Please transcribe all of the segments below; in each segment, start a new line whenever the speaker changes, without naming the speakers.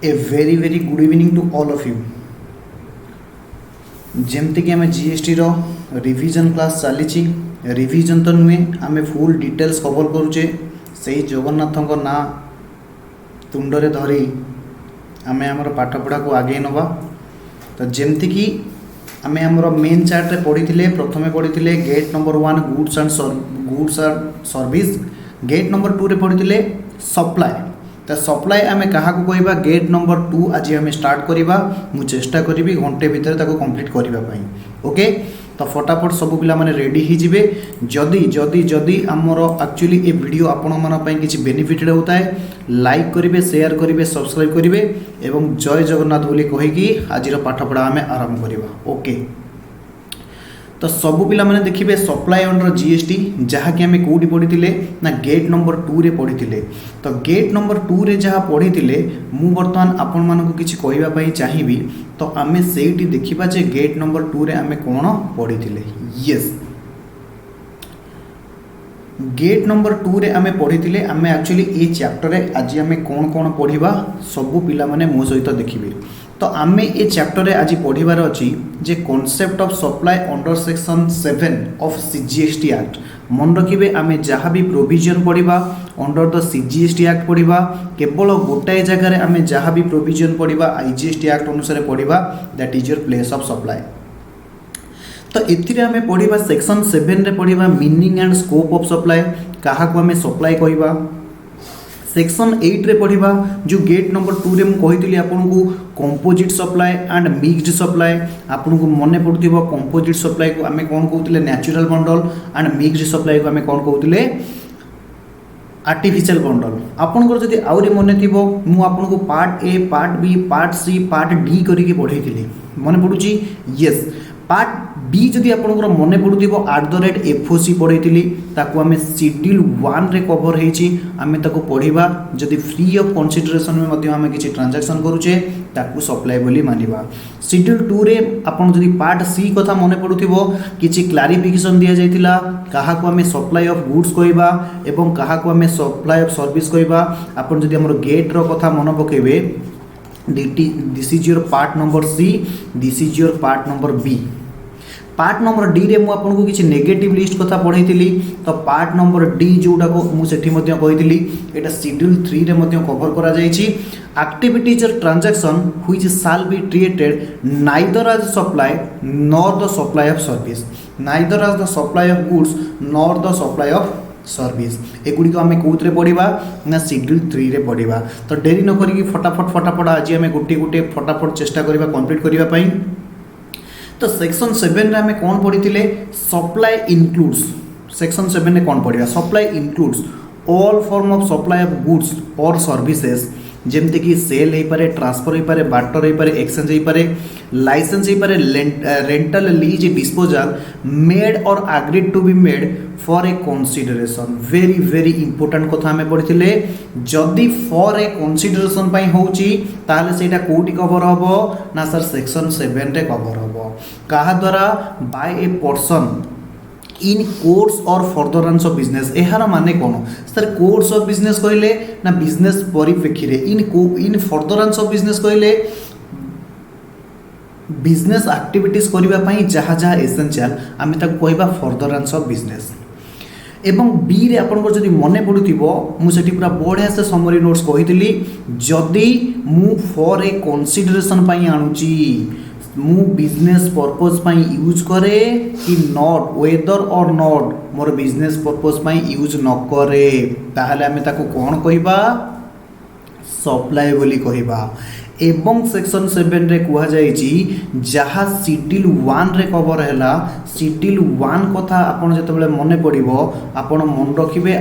A very very good evening to all of you. जमती कि आम जीएसटी रो रिवीजन क्लास चली रिवीजन तो नुहे आम फुल डिटेल्स कवर करुचे से जगन्नाथ ना तुंडरे धरी आम आमर पाठपढ़ा को आगे नवा। तो जमती कि आम आमर मेन चार्ट रे पढ़ी प्रथमे पढ़ी gate number 1 goods and service, gate number 2 रे पढ़ी सप्लाई। तो सप्लाई आम क्या कहवा गेट नंबर 2 आज आम स्टार्ट करवा। मु चेष्टा करी घंटे भितर कंप्लीट करने। ओके, तो फटाफट सब पिला माने रेडी ही जिवे। जदि जदि जदि आमर एक्चुअली ये वीडियो आपण मन किसी बेनिफिटेड होता है लाइक करेंगे, शेयर करेंगे, सब्सक्राइब करेंगे एवं जय जगन्नाथ बोली कहीकि आज पाठपढ़ा आम आरंभ करवा। ओके, तो सबू पिला माने देखिए सप्लाई अंडर जीएसटी जहाँकि आम कौटी पढ़ी ना गेट नंबर 2 रे पढ़ी। तो गेट नंबर 2 रे जहाँ पढ़ी मु बर्तमान आपण मानक किछि कहवाई चाहिए। तो आम से देखा जे गेट नंबर 2 रे आम कौन पढ़ी। यस, गेट नंबर 2 रे आम पढ़ी आम एक्चुअली ये चैप्टर रे आज आम कौन कौन पढ़ा सबू पिला माने मो सहित देखिए। तो आम ये चैप्टर रे आज पढ़ार अच्छी जे concept of supply under section 7 of CGST act. मन रखिए आम जहाँ भी प्रोविजन पढ़ा अंडर द सीजीएसटी एक्ट पढ़ा केवल गोटाए जगह आम जहाँ भी प्रोविजन पढ़ा आईजीएसटी एक्ट अनुसार पढ़ा that is your place of supply. तो एथिरे आम पढ़ा सेक्शन 7 रे पढ़ा meaning and scope of supply, क्या आम सप्लाई कहवा। सेक्शन 8 रे पढ़ा जो गेट नंबर 2 रे मुझे आपन को composite supply and mixed supply. आपन को मन पड़ुथिबो कंपोजिट सप्लाई को आम कौन कहते natural bundle and mixed supply को आम कौन कहते आर्टिफिशियल बंडल। आपनकर जदि आउरी मन थिबो मु आपन को part A, part B, part C, part D करके पढ़ाई मन पड़ुची। यस, पार्ट बी जदि आपनकर मन पड़ुथिबो @FOC पढ़ाई ताकू आम शेड्यूल 1 रे कवर होईची आम ताकू पढ़ा। जदि फ्री ऑफ कंसीडरेशन में मध्य आम किसी ट्रांजैक्शन करूचे ताकू सप्लाई बोली मानिबा। शेड्यूल 2 रे आपन जदि पार्ट सी कथा मन पड़ुथिबो किछि क्लारिफिकेशन दिया जाइतिला काहाकू आम सप्लाई ऑफ गुड्स कहबा एवं काहाकू आम सप्लाई ऑफ सर्विस कहबा। आपन जदि हमर गेट रो कथा मन पकेबे this is your part number C, this is your part number B. Part number D रे मु आपन को किछि नेगेटिव लिस्ट कथा पढ़ाई। तो पार्ट नंबर डी जोटा को मु सेठी मध्य कहितली एटा शेड्यूल 3 रे मध्य कवर करा जायछि। Activities or transaction which shall be treated neither as supply nor the supply of service, neither as the supply of goods nor the supply of service. एगुड़ी को आम कौन पढ़ा ना शेड्यूल 3 रे पढ़ा। तो डेरी न करी फटाफट आज आम गोटे गोटे फटाफट चेष्टा करवा कंप्लीट करने। तो सेक्शन 7 रे आम कौन पढ़ी सप्लाई इनक्लूड्स। सेक्शन 7 रे कौन पढ़ा supply includes all form of supply of goods or services जमती कि सेल हो पारे, ट्रांसफर हो पारे, बार्टर हो पारे, एक्सचेंज हो पारे, लाइसेंस हो पारे, rental, lease, disposal made or agreed to be made for a consideration. Very very important कथा आम पढ़ी। जदि फॉर ए कंसीडरेशन पाई होची ताले सेटा कोठी कवर हबो ना सर सेक्शन 7 रे कवर हबो। कहा द्वारा by a person in course or furtherance of business. यार माने कौन सर कोर्स ऑफ बिजनेस कहले ना बिजनेस परिप्रेक्षी रे इन फर्दरेंस ऑफ बिजनेस कहले बिजनेस एक्टिविटीज करबा पई जहाँ जहाँ एसेंशियल आम ताको कहबा फर्दरेंस ऑफ बिजनेस। एवं बी रे आपन जदि मन पड़ुथिबो मु सेठी पूरा बढ़िया से समरी नोट्स कहितली जदि मु फॉर ए कंसीडरेशन पई आनुची मु बिजनेस पर्पज पाई यूज करे कि not whether or not more business purpose pi use न करे ताहले आमे ताको कोन कहबा सप्लाई बोली कहबा। एवं सेक्शन 7 रे कुहा जायछि जहाँ शेड्यूल 1 रे कवर हैला शेड्यूल 1 कथा आपन जतबेले मने पड़िबो आपन मन रखिबे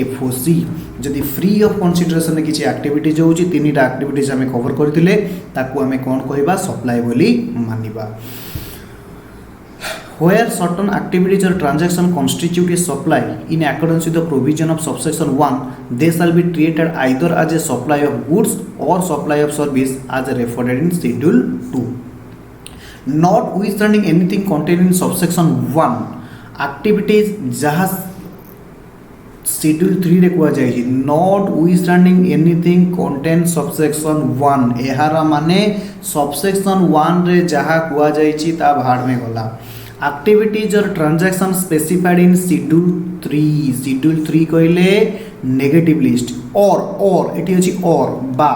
@FOC। जदि फ्री ऑफ कंसीडरेशन किसी एक्टिविटीज होची तीनटा एक्टिविटीज आमे कवर करथिले ताकू आमे कोन कहबा सप्लाई बोली मानिबा। Where certain activities or transaction constitute a supply in accordance with the provision of subsection 1, they shall be treated either as a supply of goods or supply of service as referred in Schedule 2. Notwithstanding anything contained in subsection 1, activities जहाँ schedule 3 रे कुआ जाय not withstanding anything contain subsection 1 एहार माने subsection 1 रे जहा कुआ जाय ता भाड़ में गला activities or transaction specified in schedule 3 कहले नेगेटिव लिस्ट और एटी अछि और बा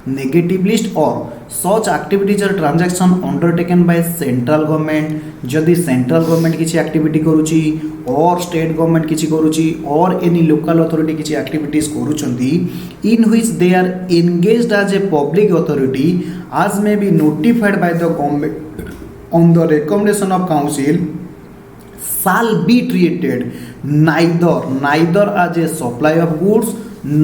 नेगेटिव लिस्ट और such activities or transaction undertaken by central government जदि सेंट्रल गवर्नमेंट किसी एक्टिविटी करूची और स्टेट गवर्नमेंट किसी करूची और एनी लोकल अथॉरिटी किसी एक्टिविटीज करूचंती in which they are engaged as a public authority as may be notified by the government on the recommendation of council shall be treated neither as a supply of goods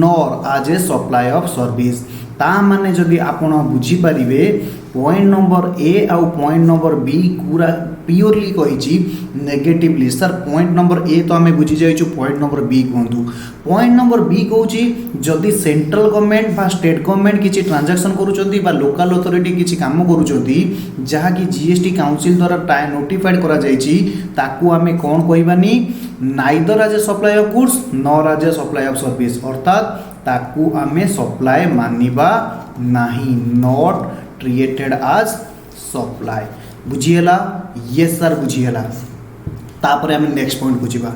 nor as a supply of service ता माने जदि आपण बुझी पारिबे point number A आउ point number B पूरा purely कही negative list sir point number A तो आम बुझी जाइछु पॉइंट नंबर बी कहतु पॉइंट नंबर बी कहूँ जदि सेंट्रल गवर्नमेंट बा स्टेट गवर्नमेंट किसी ट्रांजैक्शन करूचंती बा लोकल अथॉरिटी किसी काम करूचंती जहाँ कि जीएसटी काउंसिल द्वारा नोटिफाइड करा जाइछि ताकू आमे कोन कहबानी neither as a supply of goods nor as a supply of service अर्थात ताकू आमे सप्लाई मानिबा नाही नॉट ट्रीटेड एज सप्लाई बुझीला यस सर बुझीला तापर आमे नेक्स्ट पॉइंट बुझीबा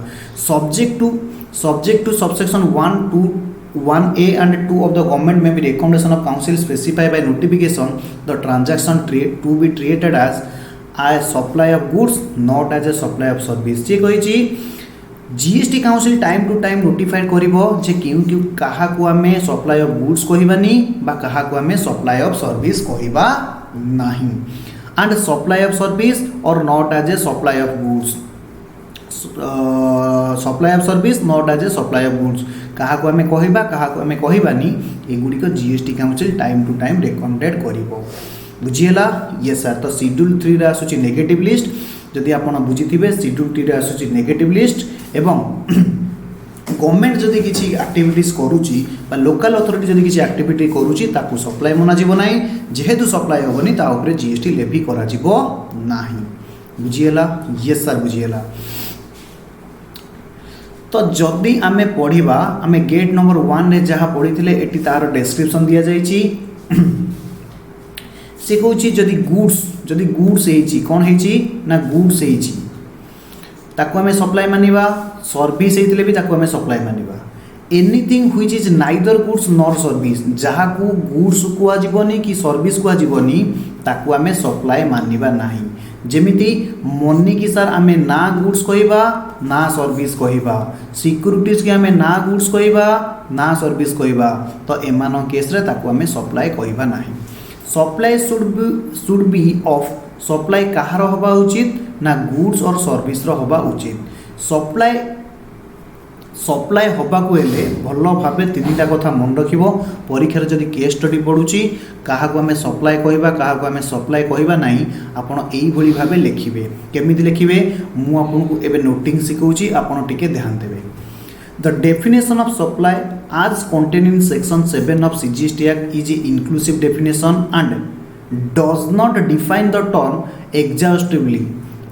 subject to subsection 1A and 2 of the government may be recommendation of council specify by notification the transaction to be treated as a supply of goods not as a supply of service जे कही GST council time to time notified करिवो जे क्यों कहा को आमे supply of goods कहिबानी बा कहा को आमे सप्लाई ऑफ सर्विस कहिबा नाही and supply of service or not as a supply of goods supply of service not as a supply of goods कहा को आमे कहिबा कहा को आमे कहिबानी एगुडी को GST council time to time recommended करिवो बुझिएला यस सर तो शेड्यूल 3 रे आसुची नेगेटिव लिस्ट जदि आपण बुझिथिबे शेड्यूल 3 रे आसुची नेगेटिव लिस्ट एवं गवर्नमेंट जदि किसी एक्टिविटीज करूची बा लोकल अथॉरिटी जदि किसी एक्टिविटी करूची ताकू सप्लाई मना जीवो नाही जेहेतु सप्लाई होबनी ता ऊपर जीएसटी लेवी करा जीवो नाही बुझिएला यस सर बुझिएला तो जदि आमे पढ़िबा आमे गेट नंबर 1 रे जहा पढ़िथिले एटी तार डिस्क्रिप्शन दिया जाईची से कहूची जदि गुड्स हेची कोन हेची ना गुड्स हेची ताकू आमे सप्लाई मानिबा सर्विस हेतिले भी ताकू आमे सप्लाई मानिबा anything which is neither goods nor service जहा को गुड्स को आजीवनी कि सर्विस को आजीवनी ताकू आमे सप्लाई मानिबा नाही जेमिति मनी की सर आमे ना गुड्स कहिबा ना सर्विस कहिबा सिक्युरिटीज के आमे ना गुड्स कहिबा ना सर्विस कहिबा तो एमानो केस रे ताकू आमे सप्लाई कहिबा नाही supply should be of supply कहार होबा उचित ना गुड्स और सर्विस रो होबा उचित सप्लाई होबा को हेले भलो भाबे तीनटा कथा मन रखिबो परीक्षा जदि केस स्टडी पडुची कहा को हमें सप्लाई कहिबा कहा को हमें सप्लाई कहिबा नाही आपण एई भली भाबे लिखिबे केमिति लिखिबे मु आपनको एबे नोटिंग सिखौची आपण टिके ध्यान देबे The definition of supply as contained in section 7 of CGST Act is an inclusive definition and does not define the term exhaustively.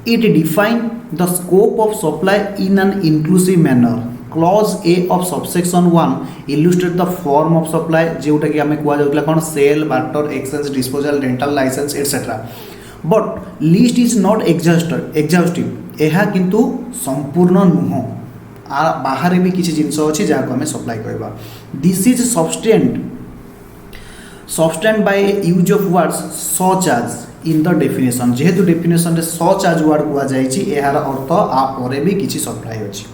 It defines the scope of supply in an inclusive manner. Clause A of subsection 1 illustrates the form of supply जोटा कि हमें कुआ जाउतला कोन sale barter exchange disposal rental licence etcetera but list is not exhaustive एहा किंतु संपूर्ण नुह बाहर भी किसी जिनस अच्छी जहाँ को हमें सप्लाई कहवा this is substantiated by use of words such as in the definition जेहेतु डेफिनेशन रे सच एज वर्ड कुआ जाइछि एहार अर्थ आ परे भी किसी सप्लाई अछि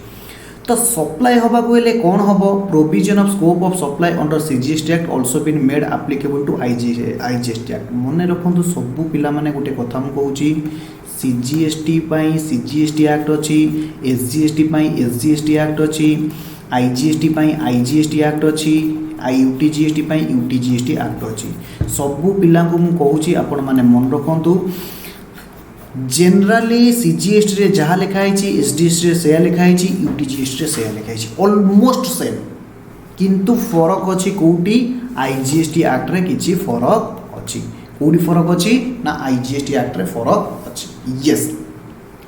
तो सप्लाई होबा को हेले कोन होबो provision of scope of supply under CGST act also been made applicable to IGST act मन रखंतु सब पिला माने गोटे कथा हम कहूची सीजीएसटी पाई सीजीएसटी एक्ट अच्छी एसजीएसटी पाई एसजीएसटी एक्ट अच्छी आईजीएसटी पाई आईजीएसटी एक्ट अच्छी यूटीजीएसटी पाई यूटीजीएसटी एक्ट अच्छी सबू पिला को मु कहूची आपण माने मन रखंतु जनरली सीजीएसटी रे जहाँ लिखाई एसडीएसटी रे सेया लिखाई यूटीजीएसटी रे सेया लिखाई ऑलमोस्ट सेम किंतु फरक अच्छी कोटी आईजीएसटी एक्ट रे किछि फरक अच्छी कोडी फरक अच्छी ना आईजीएसटी एक्ट रे फरक अच्छी यस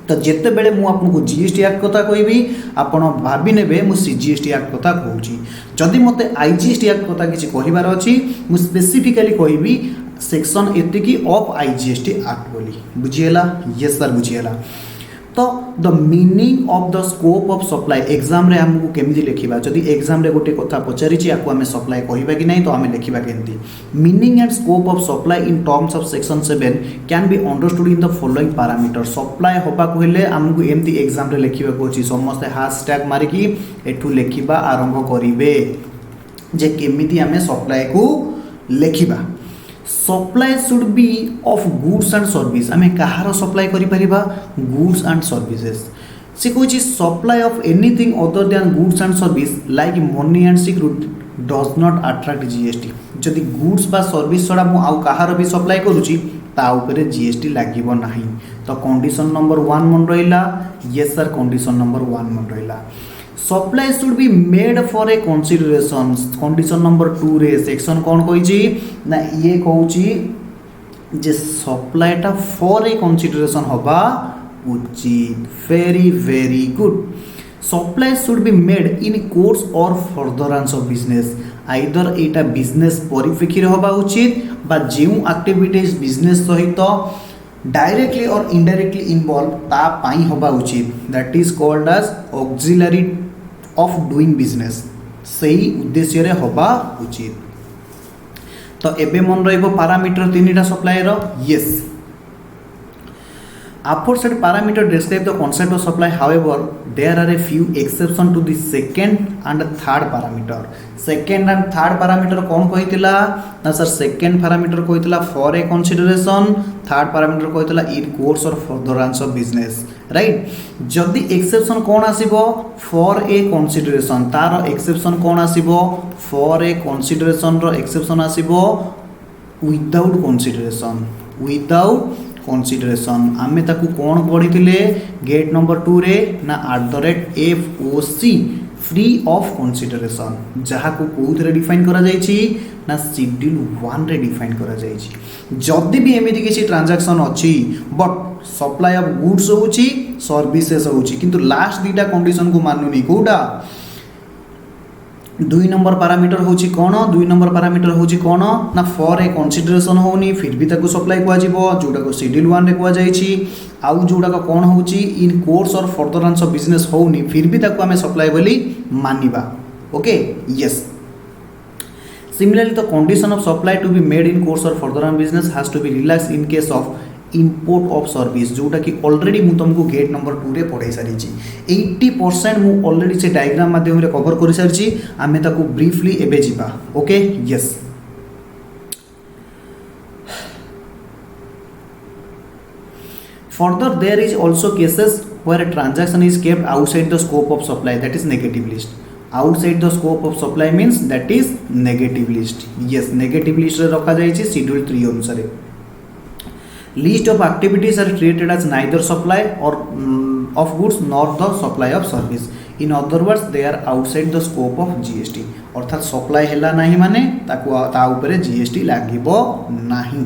तो जिते बेले मु आपको जीएसटी एक्ट कथा कहबी आपण भाभी नेबे मु सीजीएसटी एक्ट कथा कहूँ जदि मते आईजीएसटी एक्ट कथा किसी कहबार अच्छी मु स्पेसिफिकली कहबी सेक्शन एतिकी ऑफ आईजीएसटी एक्ट बोली बुझीगला यस सर बुझीगला तो the meaning of the scope of supply exam रे हमको केमिति लिखिबा जदि एग्जाम रे गोटे कथा पचारिछि आकु हमें सप्लाई कहिबा कि नहीं तो हमें लिखिबा केंती meaning and scope of supply in terms of section 7 can be understood in the following parameter supply होबा कहले हमको एमती एग्जाम रे लिखिबा को अछि समस्त हैशटैग मारि कि एठू लिखिबा आरंभ करिवे जे केमिति हमें सप्लाई को लिखिबा supply should be of goods and service आम कहार सप्लाई करिपरिबा गुड्स एंड सर्विसेस से कहूँ supply of anything other than goods and service like money and security does not attract GST जदि गुड्स बा सर्विस छड़ा मु आउ कहार भी सप्लाई करूची ता ऊपर जीएसटी लागिबो नाही तो कंडीशन नंबर 1 मन रहिला यस सर कंडीशन नंबर 1 मन रहिला supply should be made for a consideration condition number 2 रे सेक्शन कौन कही ना ये कहूँ जे सप्लाईटा फॉर ए कंसीडरेशन हवा उचित very very good supply should be made in course or furtherance of business either एटा बिजनेस परिप्रेक्षी हवा उचित बा जो एक्टिविटीज बिजनेस सहित डायरेक्टली और इनडायरेक्टली इनवॉल्व ता पाई हवा उचित that is called as auxiliary of doing business सही उद्देश्य रे हवा उचित तो एबे मन रहिबो पैरामीटर तीनटा supply row yes aforesaid parameter describe the concept of supply however there are a few exception to the second and third parameter second and third parameter कौन कहितला ना sir second parameter कहितला for a consideration third parameter कहितला in course or furtherance of business right जदि exception कौन आसीबो for a consideration तार exception कौन आसीबो for a consideration row exception आसीबो without consideration आमे ताकू कौन पढ़ी गेट नंबर 2 रे ना @FOC फ्री ऑफ कंसीडरेशन जहाँ को कौन डिफाइन करा जाइछि ना शेड्यूल 1 रे डिफाइन करा जाइछि जदि भी एमिति किसी ट्रांजैक्शन अछि बट सप्लाई ऑफ गुड्स होछि सर्विसेस होछि किंतु लास्ट दीटा कंडीशन को मानुनी कोडा 2 नंबर पैरामीटर होछि कोन 2 नंबर पैरामीटर होछि कोन ना फॉर ए कंसीडरेशन होनी फिर भी ताको सप्लाई कुआ जीवो जोटा को शेड्यूल 1 रे कुआ जाइछि आउ जोटा को कोन होछि in course or furtherance of business होनी फिर भी ताको हमें सप्लाई बोली मानिबा okay yes similarly the condition of supply to be made in course or furtherance business has to be relax in case of import of service जोटा कि already मु तुमको गेट नंबर 2 रे पढ़ाई सारी 80% मु ऑलरेडी से डायग्राम माध्यम रे कवर कर सारी आमे ताको ब्रीफली एबे जिबा okay yes further there is also cases where a transaction is kept outside the scope of supply that is negative list outside the scope of supply means that is negative list yes negative list रे रखा जाई छी schedule 3 अनुसार list of activities are treated as neither supply or of goods nor the supply of service in other words they are outside the scope of GST अर्थात supply हैला नहीं माने ताको ता ऊपर GST लागिबो नाही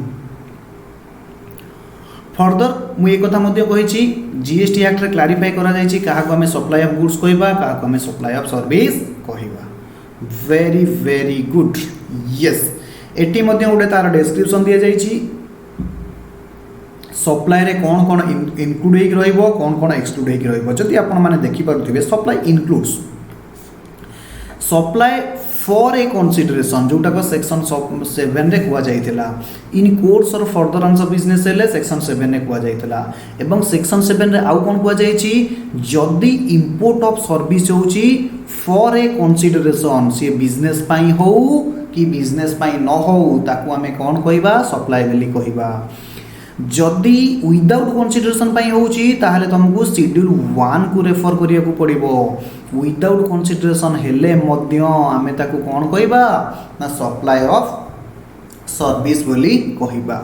फर्दर मु एक कथा मध्ये कहिछि GST एक्ट रे क्लैरिफाई करा जायछि काहा को हमें सप्लाई ऑफ गुड्स कहबा काहा को हमें सप्लाई ऑफ सर्विस कहबा very very good yes eighty मध्ये उडे तार डिस्क्रिप्शन दिया जायछि सप्लाई रे कौन कौन इनक्लूड होइक रहइबो कौन कौन एक्सक्लूड होइक रहइबो जदि आपण माने देखि पारुथिबे supply includes supply for a consideration जोटा को सेक्शन 7 रे कुआ जाइतिला in course or furtherance of business हेले सेक्शन 7 रे कुआ जाइतिला एवं सेक्शन 7 रे आउ कोन कुआ जाइछि जदि इंपोर्ट ऑफ सर्विस होछि फॉर ए कंसीडरेशन से बिजनेस पाई हो कि बिजनेस पाई न हो ताकू हमें कौन कहबा सप्लाई बेली कहबा जदि विदाउट कंसीडरेशन पाई होची ताहले तुमको शेड्यूल 1 को रेफर करिया को पड़िबो विदाउट कंसीडरेशन हेले मध्य आमे ताको कोन कहबा ना सप्लाई ऑफ सर्विस बोली कहबा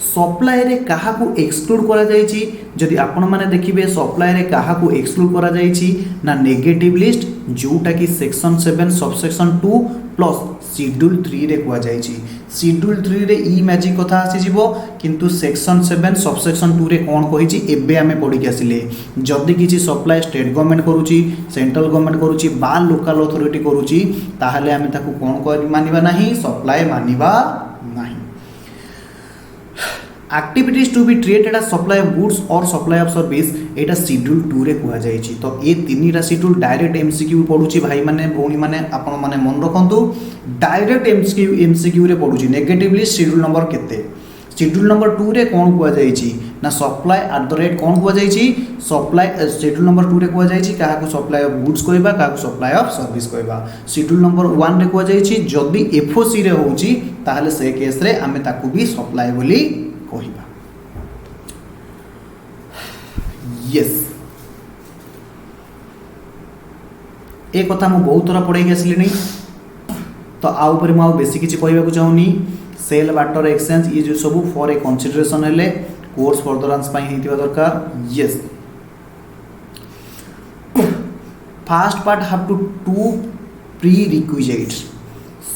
सप्लाई रे काहा को एक्सक्लूड करा जायछि जदि आपण माने देखिबे सप्लाई रे काहा को एक्सक्लूड करा जायछि ना नेगेटिव लिस्ट जोटा कि सेक्शन 7 सबसेक्शन 2 प्लस शेड्यूल 3 रे कुआ जाइछि। शेड्यूल 3 रे ई मैजिक कथा आसी जिवो किंतु सेक्शन 7 सबसेक्शन 2 रे कोन कहिछि एबे आमे पढि के आसिले जदी किछि सप्लाई स्टेट गवर्नमेंट करूछि सेंट्रल गवर्नमेंट करूछि बा लोकल अथॉरिटी करूछि ताहले आमे ताकू कोन कर मानिबा नाही सप्लाई मानिबा नाही। Activities to be treated as supply of goods or supply of service एटा शेड्यूल 2 रे कुआ जाइछि। तो ए तीनटा शेड्यूल डायरेक्ट एमसीक्यू पढुछि भाई माने भौणी माने आपण माने मन रखंतु डायरेक्ट एमसीक्यू रे पढुछि। नेगेटिवली शेड्यूल नंबर केते शेड्यूल नंबर 2 रे कोन कुआ जाइछि ना सप्लाई एट द रेट कोन कुआ जाइछि सप्लाई शेड्यूल नंबर 2 रे कुआ जाइछि काहा को सप्लाई ऑफ गुड्स कहबा काहा को सप्लाई ऑफ सर्विस कहबा। शेड्यूल नंबर 1 रे कुआ जाइछि जदी एफओसी रे होउछि ताहले से केस रे आमे ताकू भी सप्लाई बोली कहबा। यस ए कथा मु बहुत थोड़ा पढ़ाई आसली नहीं तो आउ पर मु बेसी किछि कहबा चाहूनी। सेल वाटर एक्सचेंज ये जो सब फॉर ए कंसीडरेशन हेले कोर्स फर्दरेंस पाई हेतिबा दरकार। Yes first part have to prerequisites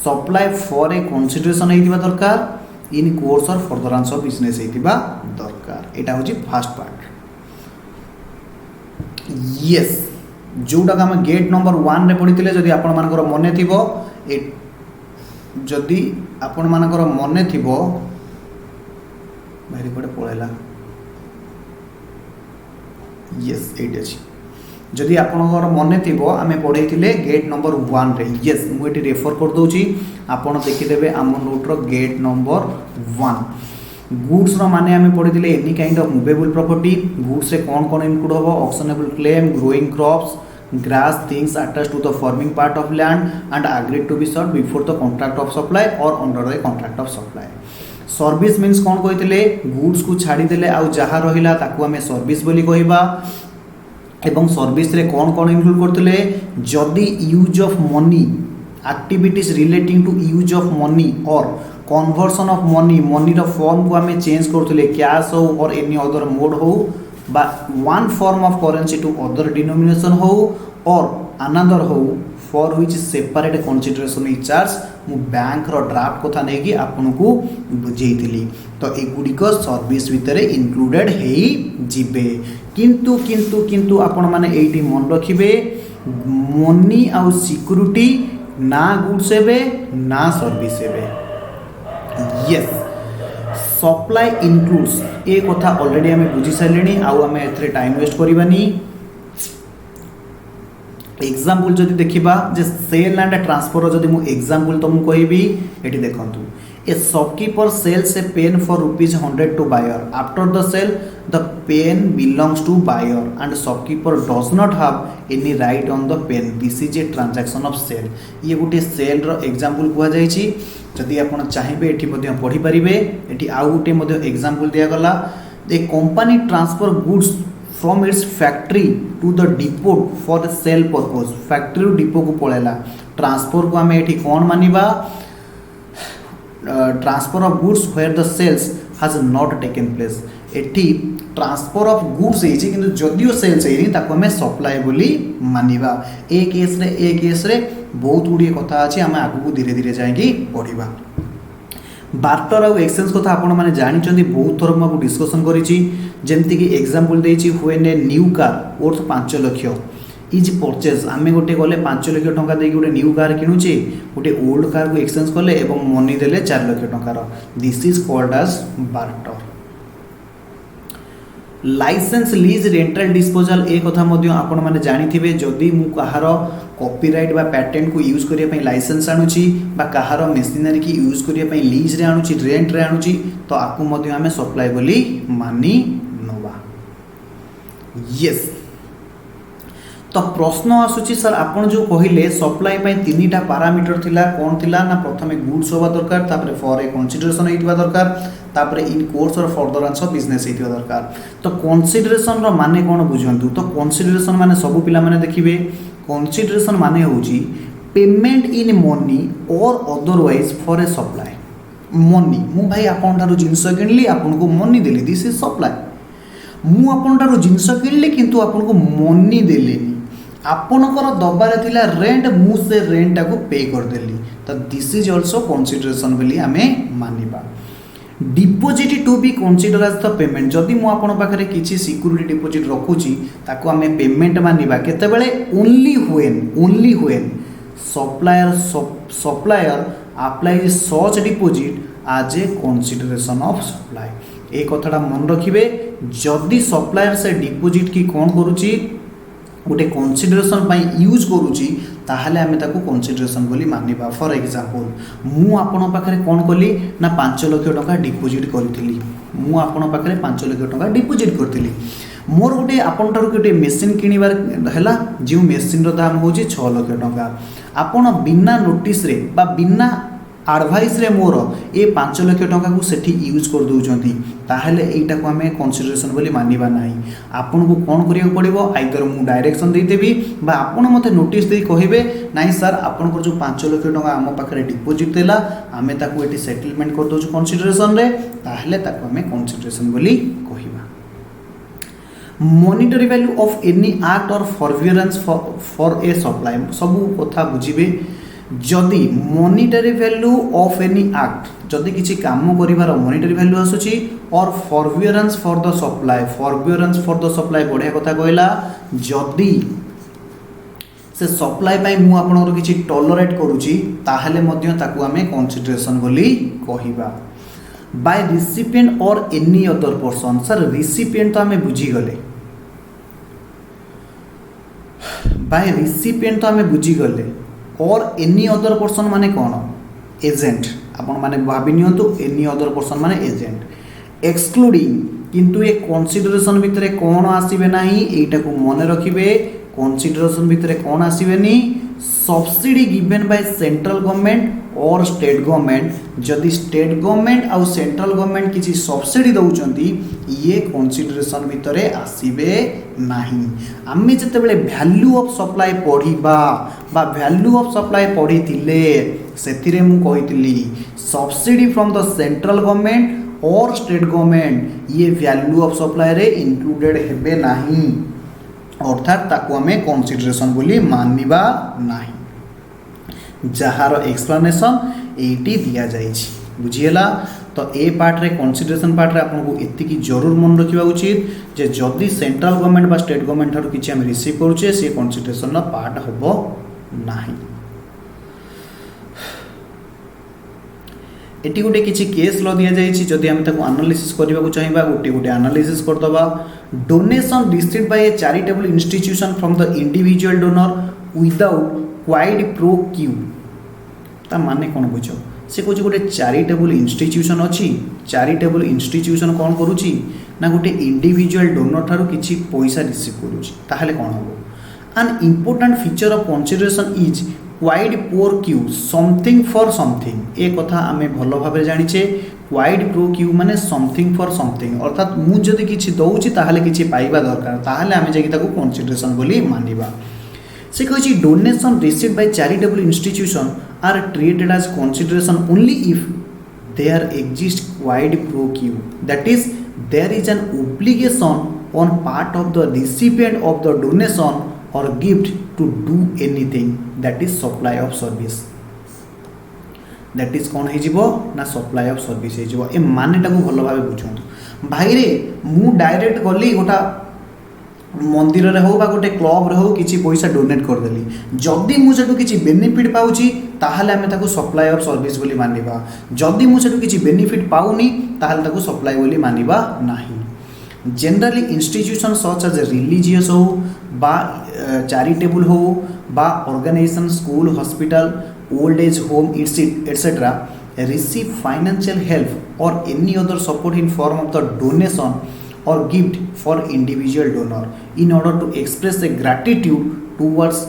supply for a consideration हेतिबा दरकार in course or furtherance of business हेतिबा दरकार। एटा होची फर्स्ट पार्ट। यस जोटा आम गेट नंबर 1 रे पढ़ी जदि आपण मानकर मने थिबो जदि आपण मानकर मने थिबो भारी पड़े पळेला। यस एटी अछि जदि आपणकर मने थिबो आमे पढ़ेइथिले गेट नंबर 1 रे। यस मु एटी रेफर कर दोची आपण देखिदेबे आम नोट रो गेट नंबर 1 गुड्स रो माने आमे पढ़िथिले any kind of movable property goods रे कोन कोन इनक्लूड होबो actionable claim growing crops grass things attached to the forming part of land and agreed to be sold before the contract of supply or under the contract of supply। Service means कोन कहिथिले goods को छाड़ी देले आ जहा रहिला ताकू आमे service बोली कहिबा एवं सर्विस रे कोन कोन इनक्लूड करथिले जदी use of money activities relating to use of money or conversion of money money रो फॉर्म को आमे चेंज करथिले कैश हो और एनी अदर मोड हो बा one form of currency to other denomination हो और अनदर हो for which separate consideration is charge मु बैंक रो ड्राफ्ट कथा नै कि आपन को बुझेइतिली। तो एगुडी को सर्विस भितरे इंक्लूडेड हेई जिबे किंतु किंतु किंतु आपण माने एटी मन रखिबे मनी आ सिक्योरिटी ना गुड्स हेबे ना सर्विस हेबे। यस सप्लाई इनक्लूड्स ए कथा ऑलरेडी हमें बुझी सारे आउ आम ए टाइम वेस्ट करवानी। एग्जांपल जदि देखिबा जे सेल एंड ट्रांसफर जदि मु एग्जांपल तुमको कहबी एटी देखंतु a shopkeeper sells a pen for ₹100 to buyer after the sale the pen belongs to buyer and shopkeeper does not have any right on the pen this is a transaction of sale. ये गोटे cell row example कुआ जायछि जदि आपण चाहिबे एठी मध्ये पढ़ी परिबे एठी आउ गोटे मध्ये एग्जांपल दिया गला a company transfer goods from its factory to the depot for sale purpose factory depot को पळेला ट्रांसफर को हमें एठी कोन मानिबा transfer of goods where the sales has not taken place एठी ट्रांसफर ऑफ गुड्स एछि किंतु जदियो सेल्स एनी ताको हमें सप्लाई बोली मानिबा। ए केस रे बहुत गुडी कथा अछि हम आगु को धीरे धीरे जायकी पढिबा। बार्टर और एक्सचेंज कथा आपण माने जानि चंदी बहुत थोर हम डिस्कशन करिछि जेमति कि एग्जांपल देछि when a new car worth 5 lakh is purchase आमे गोटे गले 5 लाख टंका देकी गोटे न्यू कार किनुचे गोटे ओल्ड कार को एक्सचेंज करले एवं मनी देले 4 लाख टंकार this is called as barter. License lease rental disposal ए कथा मध्य आपण माने जानिथिबे जदी मु कहार कॉपीराइट बा पैटेंट को यूज करिया पई लाइसेंस आनुची बा कहार मशीनरी की यूज करिया पई लीज रे आनुची रेंट रे आनुची तो आकु मध्य हमें सप्लाई बोली मानी नोवा। यस तो प्रश्न आसुची सर आपण जो कहिले सप्लाई पई तीनटा पैरामीटर थिला कोन थिला ना प्रथमे गुड्स होबा दरकार तापरे फॉर ए कंसीडरेशन हेतिबा दरकार तापरे इन course or furtherance of business हेतिबा दरकार। तो कंसीडरेशन रो माने कोन बुझंतु तो कंसीडरेशन माने सब पिला माने देखिबे कंसीडरेशन माने होची पेमेंट इन मनी और otherwise for a supply money मु भाई आपण थारो जिंस किनली आपण को money Delhi this is supply मु आपण थारो जिंस किनली किंतु आपण को मनी देलेनी आपणकर दबार थिला रेंट मु से रेंट को पे करदेली तो दिस इज ऑल्सो कंसीडरेशन बोली आमे मानिबा। Deposit to be consider as the payment जदि मु आपण पाखरे किछि सिक्यूरिटी डिपोजिट रखुची ताको आमे पेमेंट मानिबा केतेबेले only when supplier apply such deposit as a consideration of supply. ए कथाटा मन रखिबे जदि सप्लायर से डिपोजिट की कोन करूची गोटे कंसीडरेशन पाई यूज करूची ताहले आमे ताको कंसीडरेशन बोली मानिबा। फॉर एग्जांपल मु आपण पाखरे कोन कली ना 5 लाख टका डिपोजिट करथिली मु आपण पाखरे 5 लाख टका डिपोजिट करथिली मोर गोटे आपण ठार गोटे मेसीन किनिबार हैला जो मेसीन रो दाम होची 6 लाख टका आपण बिना नोटिस रे बा बिना एडवाइस रे मोर ए 5 लाख टका को सेठी यूज कर दउचंती ताहले एटा को हमें कंसीडरेशन बोली मानिबा नाही। आपन को कोन करियो पड़िबो आइदर मु डायरेक्शन दे देबी बा आपन मते नोटिस दे कहिबे नाही सर आपन को जो 5 लाख टका हम पाखरे डिपोजिट देला आमे ताको एटी सेटलमेंट कर दोछु कंसीडरेशन रे ताहले ताको हमें कंसीडरेशन बोली कहिबा। Monetary value of any act or forbearance for a supply सब कथा बुझिबे जदि monetary value of any act जदि किसी काम करिवार मॉनिटरी वैल्यू आसुची और फॉरबियरेंस फॉर द सप्लाई बढ़िया कथा कहला जदि से सप्लाई पाई मु आपनकर किछि टॉलरेट करूची ताहले मध्य ताकू हमें कंसीडरेशन बोली कहिबा। बाय रिसिपिएंट और any other person sir recipient तो हमें बुझी गले बाय रिसिपिएंट तो हमें बुझी गले और एनी अदर पर्सन माने कौन एजेंट आपण माने भाबी नियंतु एनी अदर पर्सन माने एजेंट एक्सक्लूडिंग किंतु ए कंसीडरेशन भितरे कौन आसीबे नाही एटा को मन रखिबे कंसीडरेशन भितरे कौन आसीबेनी subsidy given by central government or state government जदि स्टेट गवर्नमेंट आउ सेंट्रल गवर्नमेंट किसी सब्सिडी दउचंती ये कंसीडरेशन भितरे आसीबे नाही। आमे जतेबेले वैल्यू ऑफ सप्लाई पढ़िबा बा वैल्यू ऑफ सप्लाई पढ़ी थिले सेथिरे मु कहितली subsidy from the central government or state government ये वैल्यू ऑफ सप्लाई रे इंक्लूडेड हेबे नाही अर्थात ताको हमें कंसीडरेशन बोली मानिबा नाही। जहार एक्सप्लेनेशन एटी दिया जाइछि बुझिएला तो ए पार्ट रे कंसीडरेशन पार्ट रे आपन को एतिकी जरूर मन रखिबा उचित जे जदि सेंट्रल गवर्नमेंट बा स्टेट गवर्नमेंट थारु किछि हम रिसीव करूचे से कंसीडरेशन ना पार्ट हबो नाही। एटी गोटे किछि केस ल दिया जाइछि जदि हम ताको एनालिसिस करबा को चाहिबा गोटे एनालिसिस कर दबा। Donation received by a charitable institution from the individual donor without quid pro quo ता माने कोन बुझो से कुछ गोटे चैरिटेबल इंस्टीट्यूशन अछि चैरिटेबल इंस्टीट्यूशन कोन करूची ना गोटे इंडिविजुअल डोनर थारु किछि पैसा रिसीव करूची ताहले कोन होबो। An important feature of consideration is quid pro quo something for something ए कथा आमे भलो भाबे जानिछे क्वाइड प्रो क्यू माने समथिंग फॉर समथिंग अर्थात मु जदि किछि दउची ताहले किछि पाइबा दरकार ताहले आमे जेकी ताको कंसीडरेशन बोली मानिबा। से कहिछि donation received by charitable institution are treated as consideration only if there exist quid pro quo that is there is an obligation on part of the recipient of the donation or gift to do anything that is supply of service that is कौन हो ना supply of service हो ए मानेटा को भल भाव बुझु भाई रे मु डायरेक्ट गली गोटा मंदिर रे हो बा गोटे क्लब रे हो किछि पैसा डोनेट कर देली जदि मु सेटु किछि बेनिफिट पाउची ताहले हमें ताको सप्लाई ऑफ सर्विस बोली मानिबा जदि मु सेटु किछि बेनिफिट पाउनी ताहले ताको सप्लाई बोली मानिबा नाही। Generally institution such as religious हो बा चैरिटेबल हो बा organisation school hospital old age home etcetera receive financial help or any other support in form of the donation or gift for individual donor in order to express a gratitude towards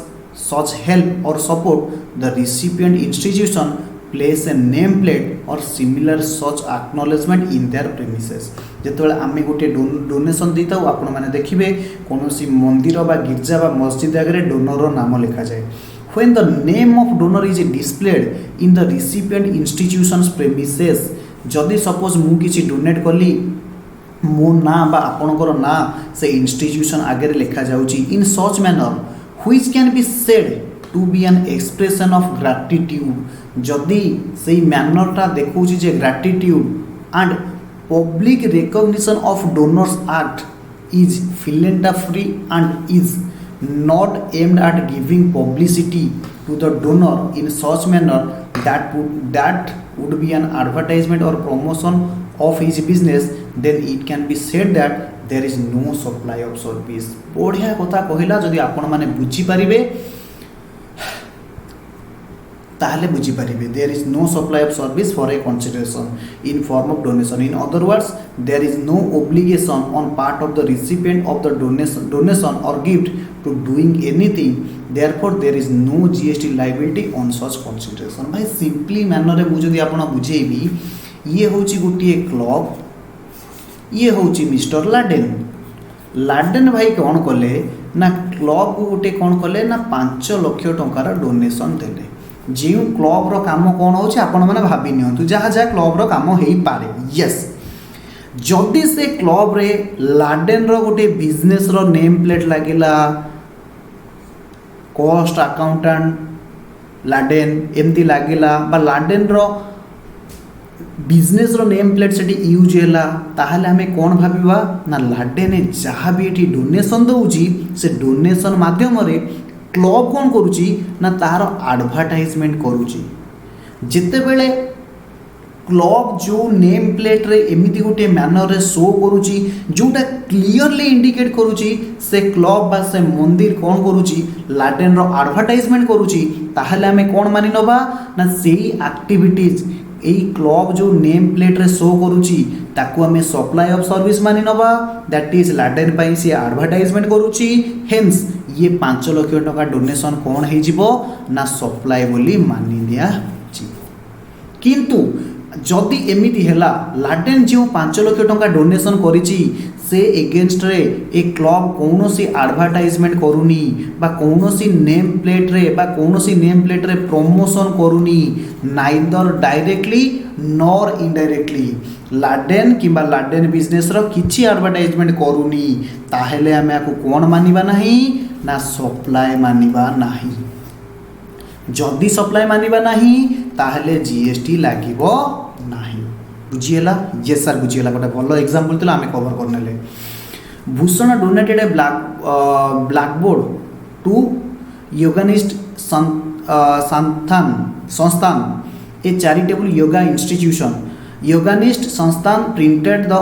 such help or support the recipient institution place a name plate or similar such acknowledgement in their premises। जेतेबेले आमे गोटे donation देता आपण माने देखिबे कोनोसी मंदिर बा गिरजा बा मस्जिद आगे डोनर रो नाम लिखा जाए when the name of donor is displayed in the recipient institution's premises जदि सपोज मु किछि डोनेट करली मो ना बा आपनकर ना से इंस्टीट्यूशन आगे लिखा जाउची in such manner which can be said to be an expression of gratitude जदि से मैनरटा देखा जे gratitude and public recognition of donors act is philanthropy and is not aimed at giving publicity to the donor in such manner that would be an advertisement or promotion of his business, then it can be said that there is no supply of service. बढ़िया कथा कहला जदि आपण माने बुझी पारिबे ताहले बुझी पारिबे there is no supply of service for a consideration in form of donation. In other words there is no obligation on part of the recipient of the donation or gift to doing anything, therefore there is no GST liability on such consideration. भाई simply manner रे मु जदि आपण बुझेबी ये होची गोटे club, ये होची मिस्टर लाडेन. लाडेन भाई कौन कले ना क्लब को गोटे कौन कले ना 5 लाख टंकार डोनेशन देले. जो क्लब रो काम कौन हो आपण मैंने भावी नियंतु जहाँ जहाँ क्लब रो काम हो पारे. यस जदि से क्लब रे लाडेन रो गोटे बिजनेस रो नेम प्लेट लगिला कॉस्ट अकाउंटेंट लाडेन एमती लगिला बा लाडेन रो बिजनेस रो नेम प्लेट से यूज है ताहले हमें कौन भाविबा ना लाडेन जहाँ भी ये डोनेशन दौची से डोनेशन माध्यम रे क्लब कौन करुची ना तार एडवर्टाइजमेंट करुची. जिते बेले क्लब जो नेम प्लेट रे एमिति गोटे मैनर रे शो करुची जोटा क्लियरली इंडिकेट करुची से क्लब बा से मंदिर कौन करुची लाडेन रो एडवर्टाइजमेंट करुची, ताहले हमें कौन मानि नबा ना सेही एक्टिविटीज एई क्लब जो नेम प्लेट रे शो करुची ताकू हमें सप्लाई ऑफ सर्विस मानि नबा. दैट इज लाडेन पाई से एडवर्टाइजमेंट करुची. हेंस ये 5 लाख टका डोनेशन कौन है जीवो ना सप्लाई बोली मानि दिया जीवो. किंतु जदि एमिति हैला लाडेन जो 5 लाख टका डोनेशन करिची से एगेंस्ट रे ए क्लब कौनसी एडवर्टाइजमेंट करूनी बा कौनसी नेम प्लेट रे प्रमोशन करूनी नाइदर डायरेक्टली नॉर इनडायरेक्टली लाडेन किंबा लाडेन बिजनेस रो किछि एडवर्टाइजमेंट करूनी, ताहेले हमें आपको कौन मानिबा नहीं ना सप्लाई मानिबा नहीं. जदि सप्लाई मानिबा नहीं ताहेले जीएसटी लागिबो नहीं. बुझीला? यस सर बुझीला. गोटे भल एग्जांपल थिला हमें कवर करनेले. Bhushan donated a blackboard to Yoganist Sansthan a charitable yoga institution. Yoganist Sansthan printed the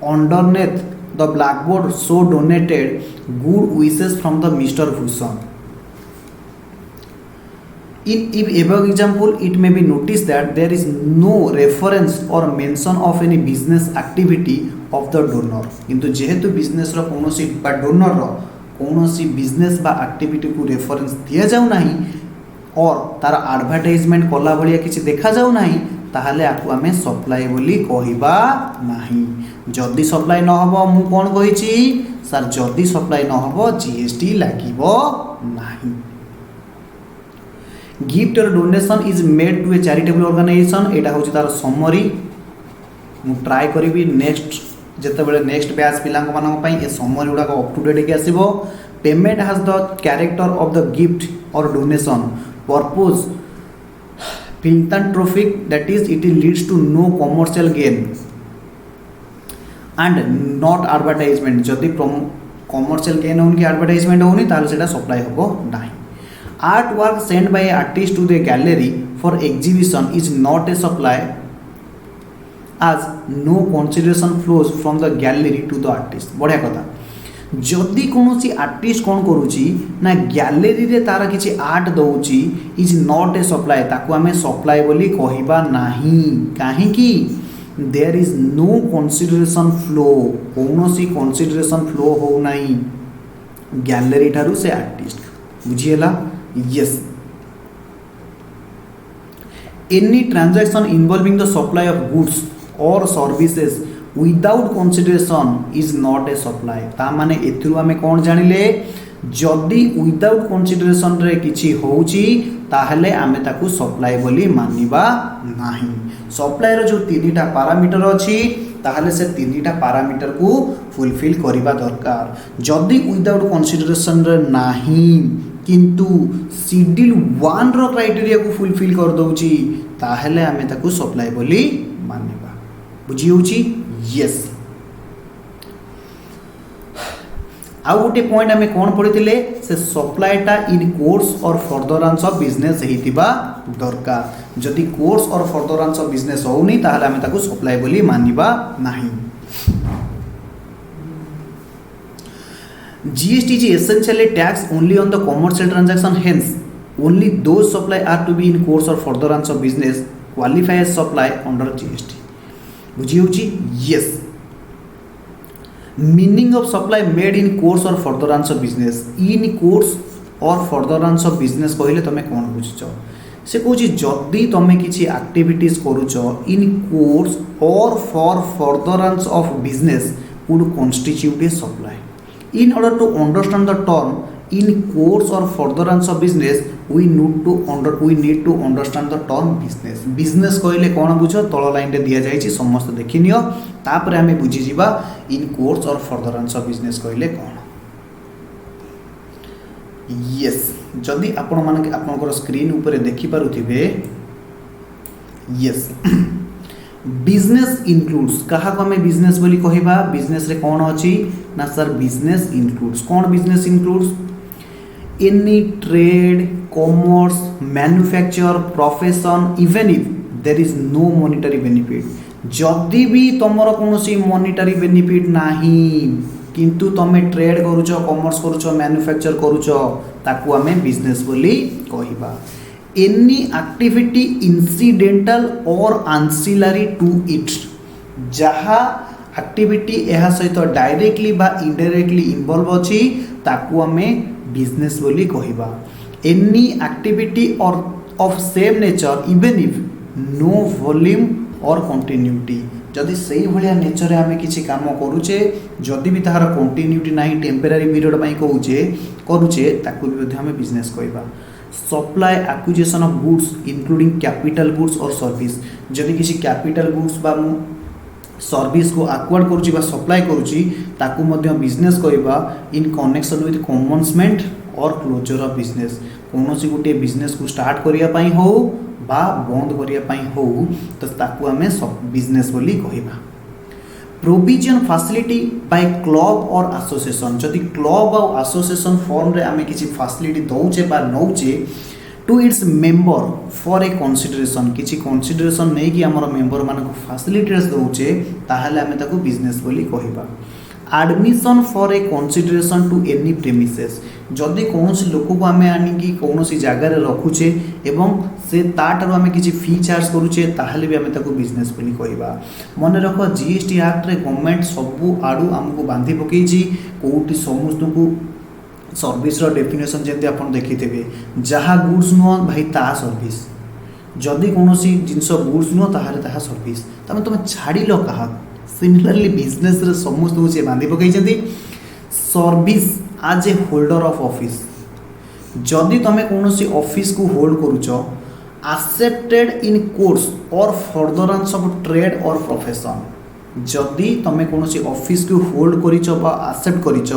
underneath the blackboard so donated good wishes from the Mr. Bhushan. In above example, it may be noticed that there is no reference or mention of any business activity of the donor. किंतु जेहेतु business रो कोनोसी बा donor रो कोनोसी business बा activity को reference दिया जाऊ नहीं और तार एडवर्टाइजमेंट कला भलिया किछि देखा जाऊ नहीं ताहले आकु आमे सप्लाई बोली कहिबा नहीं. जदि सप्लाई न हबो मु कोन कहिछि सर जदि सप्लाई न हबो जीएसटी लागिबो नहीं. Gift or donation is made to a charitable organisation. एटा होछि तार समरी. मु ट्राई करिवि नेक्स्ट जते बेले नेक्स्ट बैच पिलांक मानक पई ए समरी उडा अप टू डेट के आसीबो. Payment has the character of the gift or donation. Purpose philanthropic, that is it leads to no commercial gain and not advertisement. जदि commercial gain होनी कि advertisement होनी ताले सेटा supply होबो नहीं. Artwork sent by an artist to the gallery for exhibition is not a supply as no consideration flows from the gallery to the artist. बढ़िया कथा. जदि कौन आर्टिस्ट कौन करुच्ची ना गैलेरी रे तार किसी आर्ट दौची इज नॉट ए सप्लाई ताकू आमे सप्लाई बोली कहिबा नहीं. कहीं there is no consideration flow कौनसी कंसीडरेशन फ्लो हो नहीं गैलेरी ठारू से आर्टिस्ट. बुझीला? Yes. Any transaction involving the supply of goods or services without consideration is not a supply. ता माने एथुरु आमे कोन जानिले जदि विदाउट कंसिडरेशन रे किछि होउची ताहले आमे ताकू सप्लाई बोली मानिबा नाही. सप्लाई रो जो तीनटा पैरामीटर अछि ताहले से तीनटा पैरामीटर को फुलफिल करबा दरकार। जदि विदाउट कंसीडरेशन रे नाही किंतु शेड्यूल 1 रो क्राइटेरिया को फुलफिल कर दउची ताहले आमे ताकू सप्लाई बोली मानिबा। बुझी होची? यस। आउ गोटे पॉइंट आमे कोन पढितिले से सप्लाईटा इन course or furtherance of business हेतिबा दरकार। जदि course or furtherance of business होउनी ताहले आमे ताकू सप्लाई बोली मानिबा नाही। GST is essentially tax only on the commercial transaction, hence only those supply are to be in course or furtherance of business qualify as supply under GST। बुझी होची? yes। meaning of supply made in course or furtherance of business, in course or furtherance of business कहले तमे कोन बुझिछ? से कहूची जदि तमे किछि activities करूछ in course or for furtherance of business would constitute a supply. In order to understand the term in course or furtherance of business, we need to understand the term business। business कहले कौन बुझ तल line रे दिया जाइछि समस्त देखि neo तापर हमें बुझी जिबा in course or furtherance of business कहले कौन। yes जदि आपण माने आपनकर स्क्रीन ऊपर देखि पारुथिबे yes बिजनेस इनक्लूड्स कहा को हमें बिजनेस बोली कहिबा। बिजनेस रे कौन अछि ना सर बिजनेस इनक्लूड्स कौन business includes any trade commerce manufacture profession even if there is no monetary benefit. जदि भी तमरो कोनोसी मॉनेटरी बेनिफिट नाही किंतु तमे ट्रेड करूछ कॉमर्स करूछ मैन्युफैक्चर करूछ ताकू हमें बिजनेस बोली कहिबा। Any activity incidental or ancillary to it जहाँ एक्टिविटी यह सहित डायरेक्टली बा इनडायरेक्टली इन्वॉल्व अछि ताकू हमें बिजनेस बोली कहिबा। Any activity or of same nature even if no volume or continuity जदि सही भलिया नेचर रे हमें किछि काम करूचे जदि भी ताहार कंटिन्यूटी नाही टेम्पररी पीरियड पई कहूचे करूचे ताकू भी हमें बिजनेस कहिबा। Supply acquisition of goods including capital goods or service जदि किसी कैपिटल गुड्स बा मु सर्विस को एक्वायर्ड करूची बा सप्लाई करूची ताकू मध्य बिजनेस कहिबा in connection with commencement or closure of business. कोनोसी गुटे बिजनेस को स्टार्ट करिया पई हो बा बंद करिया पई हो तो ताकू हमें बिजनेस बोली कहिबा। Provision facility by club or association जदि क्लब और एसोसिएशन फॉर्म रे आमे किछि फैसिलिटी दउचे बा नउचे to its member for a consideration किछि कंसीडरेशन नै कि हमर मेंबर मानको फैसिलिटीज दउचे ताहाले आमे ताको बिजनेस बोली कहिबा। Admission for a consideration to any premises जदि कौनसी लोक को आमे आनी कि कौनसी जगह रे रखुचे एवं से ताटर आमे किछि फी चार्ज करूचे ताहाले भी आमे ताको बिजनेस बोली कहिबा। मन रख जीएसटी एक्ट रे गवर्नमेंट सबु आडू हमको बांधी पकेछि कोउटी समस्त को सर्विस रो डेफिनेशन जेते आपण देखिथिबे जहा गुड्स नो भाई ता सर्विस जदि कौनसी जिंस गुड्स नो ताहाले ताहा सर्विस तमे तुम छाड़ी लो कहा। सिमिलरली बिजनेस रे समस्त को से बांधी पकेछथि सर्विस आज ए होल्डर ऑफ ऑफिस जदि तमे कौनसी ऑफिस को होल्ड करूछ accepted in course or furtherance of trade or profession जदि तमे कौनसी ऑफिस को होल्ड करिछ बा एक्सेप्ट करिछ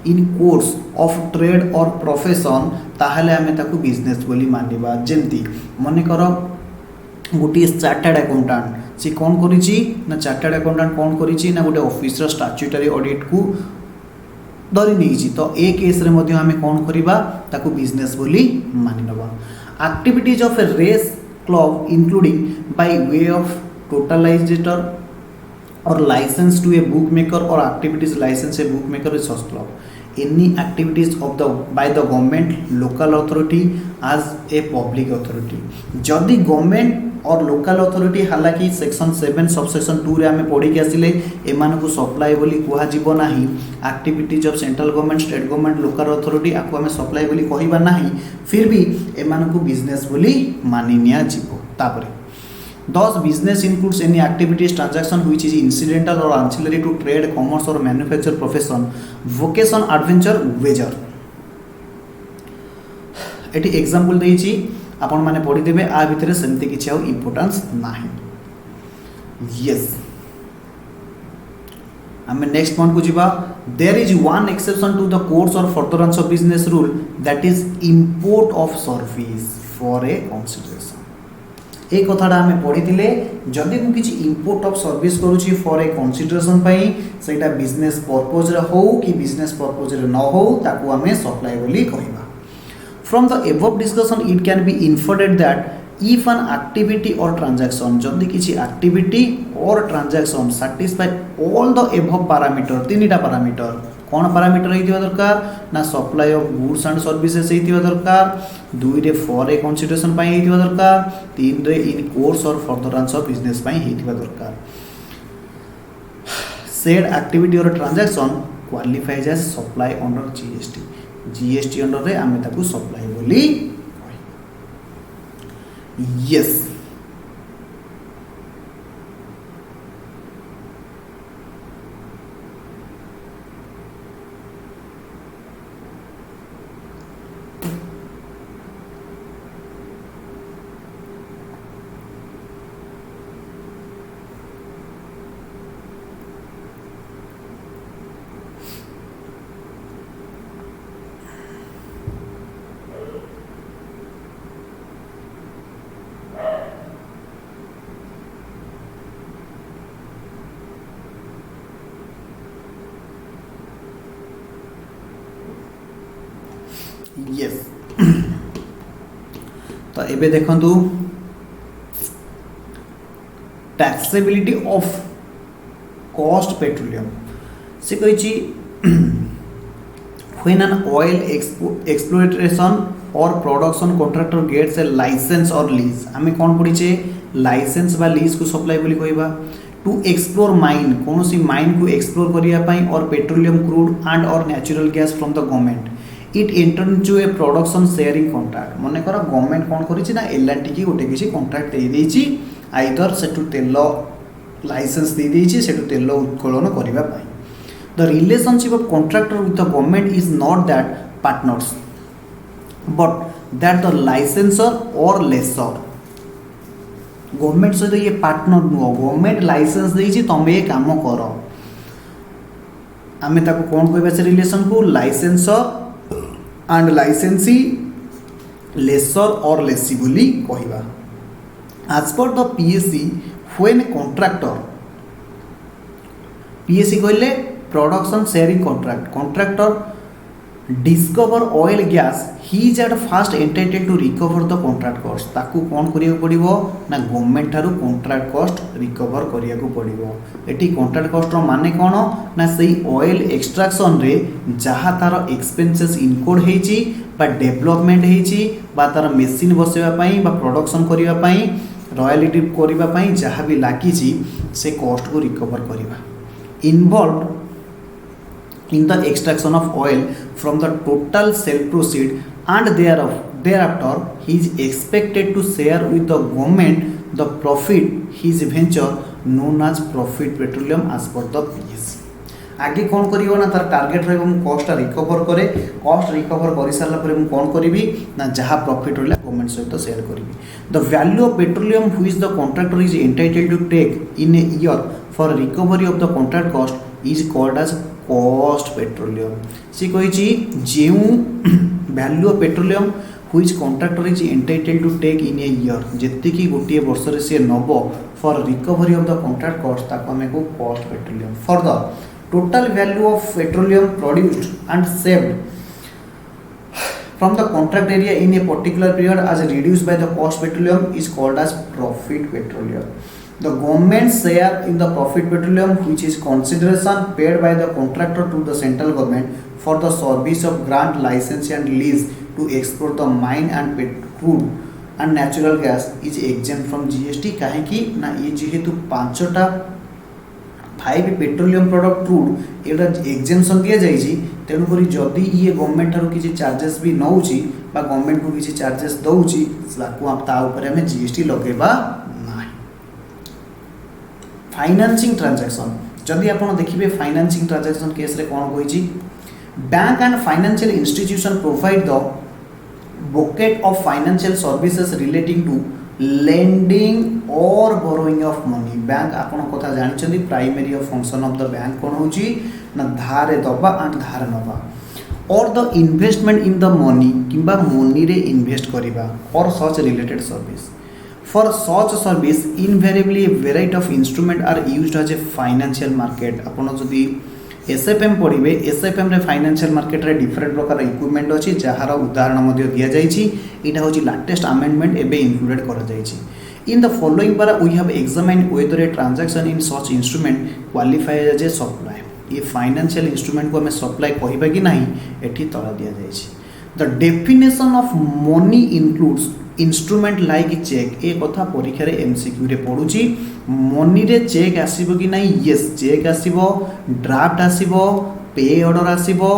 in course of trade or profession ताहले हमें ताकू बिजनेस बोली मानिबा। जेमती मने करो गोटे चार्टर्ड अकाउंटेंट सी कौन करिछि ना चार्टर्ड अकाउंटेंट कौन करिछि ना गोटे ऑफिस रो स्टैट्यूटरी ऑडिट को धरी नहीं तो ए केस रे मध्य हमें कौन करिबा ताकू बिजनेस बोली मानि नबा। Activities of a race club including by way of totalizator or license to a bookmaker or activities license a bookmaker research club any activities of the by the government local authority as a public authority जदि government or local authority हालांकि section 7 subsection 2 रे हमें पढ़ी के आसिले एमान को supply बोली कुहा जीवो नाही। Activities of central government state government local authority आपको हमें सप्लाई बोली कहिबा नाही फिर भी एमान को बिजनेस बोली मानि निया जीवो। तापरे Thus, business includes any activities, transaction which is incidental or ancillary to trade, commerce or manufacture profession, vocation, adventure, wager. एटी एग्जांपल देइछि आपण माने पढि देबे आ भितरे सेमति किछि आउ इंपोर्टेंस नाही। यस आम नेक्स्ट पॉइंट को जीवा there is one exception to the course or furtherance of business rule that is import of service for a consideration ए कथाटा आम पढ़ी जदि मुझे किसी इंपोर्ट ऑफ सर्विस करुच्ची फॉर ए कंसीडरेशन सेटा बिजनेस पर्पज हो कि बिजनेस पर्पज न हो ताकू आम सप्लाई बोली कहवा from the above discussion it can be inferred that if an activity or transaction जदि किसी activity or transaction satisfy all the above parameter तीनटा पैरामीटर कौन पैरामीटर होइतिबा दरकार ना supply of goods and services होइतिबा दरकार दुई रे फॉर ए कंसीडरेशन पई होइतिबा दरकार तीन रे in course or furtherance of business पई होइतिबा दरकार said activity or transaction qualifies as supply under GST under रे आमे ताकू सप्लाई बोली यस यस तो एबे देखंतु टैक्सेबिलिटी ऑफ कॉस्ट पेट्रोलियम से कहिछि व्हेन एन ऑयल एक्सप्लोइटेशन और प्रोडक्शन कॉन्ट्रैक्टर गेट्स ए लाइसेंस और लीज आमे कोन पडिचे लाइसेंस बा लीज को सप्लाई बोली कहबा टू एक्सप्लोर माइन कौन सी माइन को एक्सप्लोर करिया पई और पेट्रोलियम क्रूड एंड और natural gas from the government it enter into A production sharing contract मन कर गवर्नमेंट कौन करिछि ना एलएनटी की गोटे किसी कॉन्ट्रैक्ट दे देछि आइदर सेटु तेल लाइसेंस दे देछि सेटु तेल उत्खोलन करिवा पई the relationship of contractor with the government is not that partners but that the licensor और लेसर गवर्नमेंट सहित ये पार्टनर नुह गवर्नमेंट लाइसेंस देछि तमे ये काम कर आमे ताको कोन कहबा से रिलेशन को लाइसेंसर एंड लाइसेंसी लेसर और लेसी बोली कहवा as per the PSC when contractor PSC कहले production sharing contractor discover oil gas he is at first entitled to recover the contract cost ताकू कौन करिया पड़िबो ना गवर्नमेंट थारू कॉन्ट्रैक्ट कॉस्ट रिकवर करिया को पड़िबो एटी कॉन्ट्रैक्ट कॉस्ट रो माने कोन ना सही ऑयल एक्सट्रैक्शन रे जहा तार एक्सपेंसेस इनकोड हेची बा डेवलपमेंट हेची बा तार मशीन बसेबा पई बा प्रोडक्शन करिवा पई रॉयल्टी करिवा पई जहा भी लागिची से कॉस्ट को रिकवर करिवा involved in the extraction of oil from the total sale proceed and thereafter he is expected to share with the government the profit his venture known as profit petroleum as per the PS आगे कौन करियो ना तार target रहबो मु cost recover करे cost recover करि साला परे मु कोन करिवि ना जहा प्रॉफिट होला गवर्नमेंट सहित शेयर करिवि the value of petroleum which the contractor is entitled to take in a year for recovery of the contract cost is called as cost petroleum सी कहिछि जेउ value of petroleum which contractor is entitled to take in a year जेति की गोटिए वर्ष रे से नबो for recovery of the contract cost ताको हमें को cost petroleum for the total value of petroleum produced and saved from the contract area in a particular period as reduced by the cost petroleum is called as profit petroleum. The government share in the profit petroleum which is consideration paid by the contractor to the central government for the service of grant license and lease to explore the mine and crude and natural gas is exempt from GST काहे कि ना ये जेहेतु पांचटा 5 petroleum product crude एटा exemption दिया जाइछि तेनु करी जदी ये गवर्नमेंट थारो किछि चार्जेस भी नउछि बा गवर्नमेंट को किछि चार्जेस दउछि ताकू आप ता ऊपर हमें जीएसटी लगेबा नाही फाइनेंसिंग ट्रांजैक्शन जदी आपण देखिबे फाइनेंसिंग ट्रांजैक्शन केस रे कोन होइछि bank and financial institution provide the bucket of financial services relating to lending or borrowing of money bank आपण कथा जानिछन्ती primary of function of the bank कोन होची ना धार दबा एंड धार नबा or the investment in the money किंबा मनी रे इन्वेस्ट करिबा or such related service for such service invariably a variety of instrument are used as a financial market आपण जदी एसएफएम पढ़े एसएफएम रे फाइनेंशियल मार्केट रे डिफरेंट प्रकार equipment अच्छी जार उदाहरण मध्य दि जाइए यहाँ हूँ लाटेस्ट अमेंडमेंट एवं इनक्लूडेड कर in the following para we have examined whether a transaction in such instrument qualify as a supply ये फाइनेंशियल इंस्ट्रूमेंट को आम सप्लाई कहबा कि नहीं एठी तला दि जाइए the definition of money includes instrument like cheque ए कथा परीक्षा रे एमसीक्यू रे पड़ुची मनी रे चेक आसीबो कि नहीं यस चेक आसीबो ड्राफ्ट आसीबो पे ऑर्डर आसीबो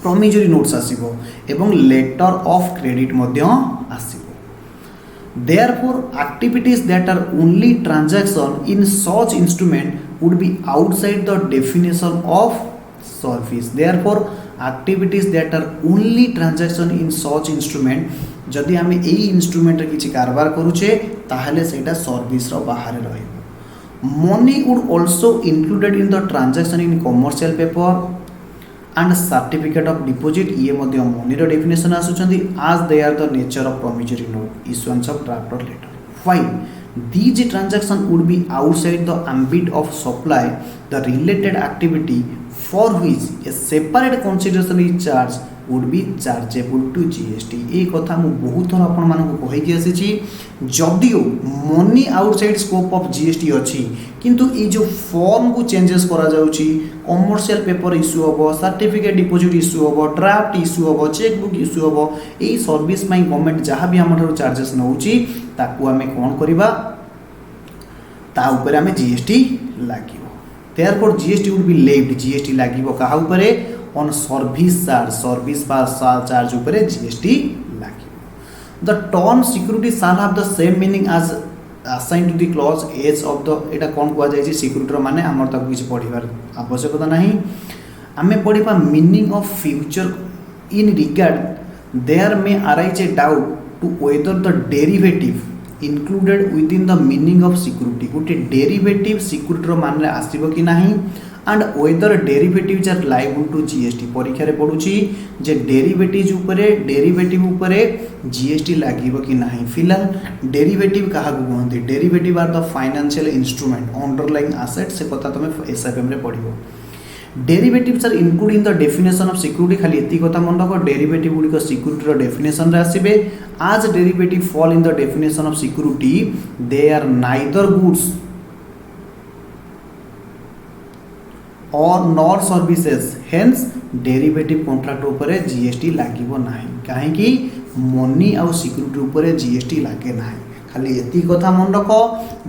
प्रॉमिसरी नोट्स आसीबो एवं लेटर ऑफ क्रेडिट मध्य आसीबो therefore activities that are only transaction in such instrument would be outside the definition of service therefore activities that are only transaction in such instrument जदि आम यही instrument किसी कारबार करुचे ताहले सेटा सर्विस रो बाहर रहिबो money would also included in the transaction in commercial paper and certificate of deposit ये मध्य मनी रो डेफिनेशन आसुचंदी as they are the nature of promissory note issuance of draft or letter while these transaction would be outside the ambit of supply the related activity for which a separate consideration is charged would be chargeable to GST ये कथा मु बहुत थर आपण मानक कहि आसी जदियो money outside scope of GST अच्छी किंतु ये जो फॉर्म को चेंजेस करा जाउची कमर्शियल पेपर इश्यू होबो सर्टिफिकेट डिपोजिट इश्यू होबो ड्राफ्ट इश्यू होबो चेकबुक इश्यू होबो एई सर्विस में गवर्नमेंट जहाँ भी हमर चार्जेस नउची ताकू आमे कोन करिबा ता ऊपर आमे GST लागिबो therefore GST would be levied GST लागिबो कहा ऊपर ऑन सर्विस चार्ज ऊपर GST लागिबो the term security shall have the same meaning as assign to the clause as of the एटा कोन कुआ जाय सिक्यूरिटी माने हमर ताकू किछ पढिबार आवश्यकता नाही आमे पढिबा meaning of future in regard there may arise a doubt to whether the derivative included with in the meaning of security गोटे डेरिवेटिव सिक्यूरिटी मान रे आसीबो कि नाही and whether derivatives are liable to GST परीक्षा रे पडुची जे डेरिवेटिव ऊपर GST लागिबो कि नाही फिलहाल डेरिवेटिव कहा कहते derivative are the financial instrument underlying asset से कथा तुम एसआईपीएम रे पढिबो derivatives are include in the definition of security खाली एती कथा मन रख डेरिवेटिव गुडी को सिक्यूरिटी रो डेफिनेशन रे आसीबे as derivative fall in the definition of security they are neither goods or nor services hence derivative contract ऊपर GST लागिबो नाही काहे कि मनी आ सिक्यूरिटी ऊपर GST लागे नाही खाली एती कथा मन रख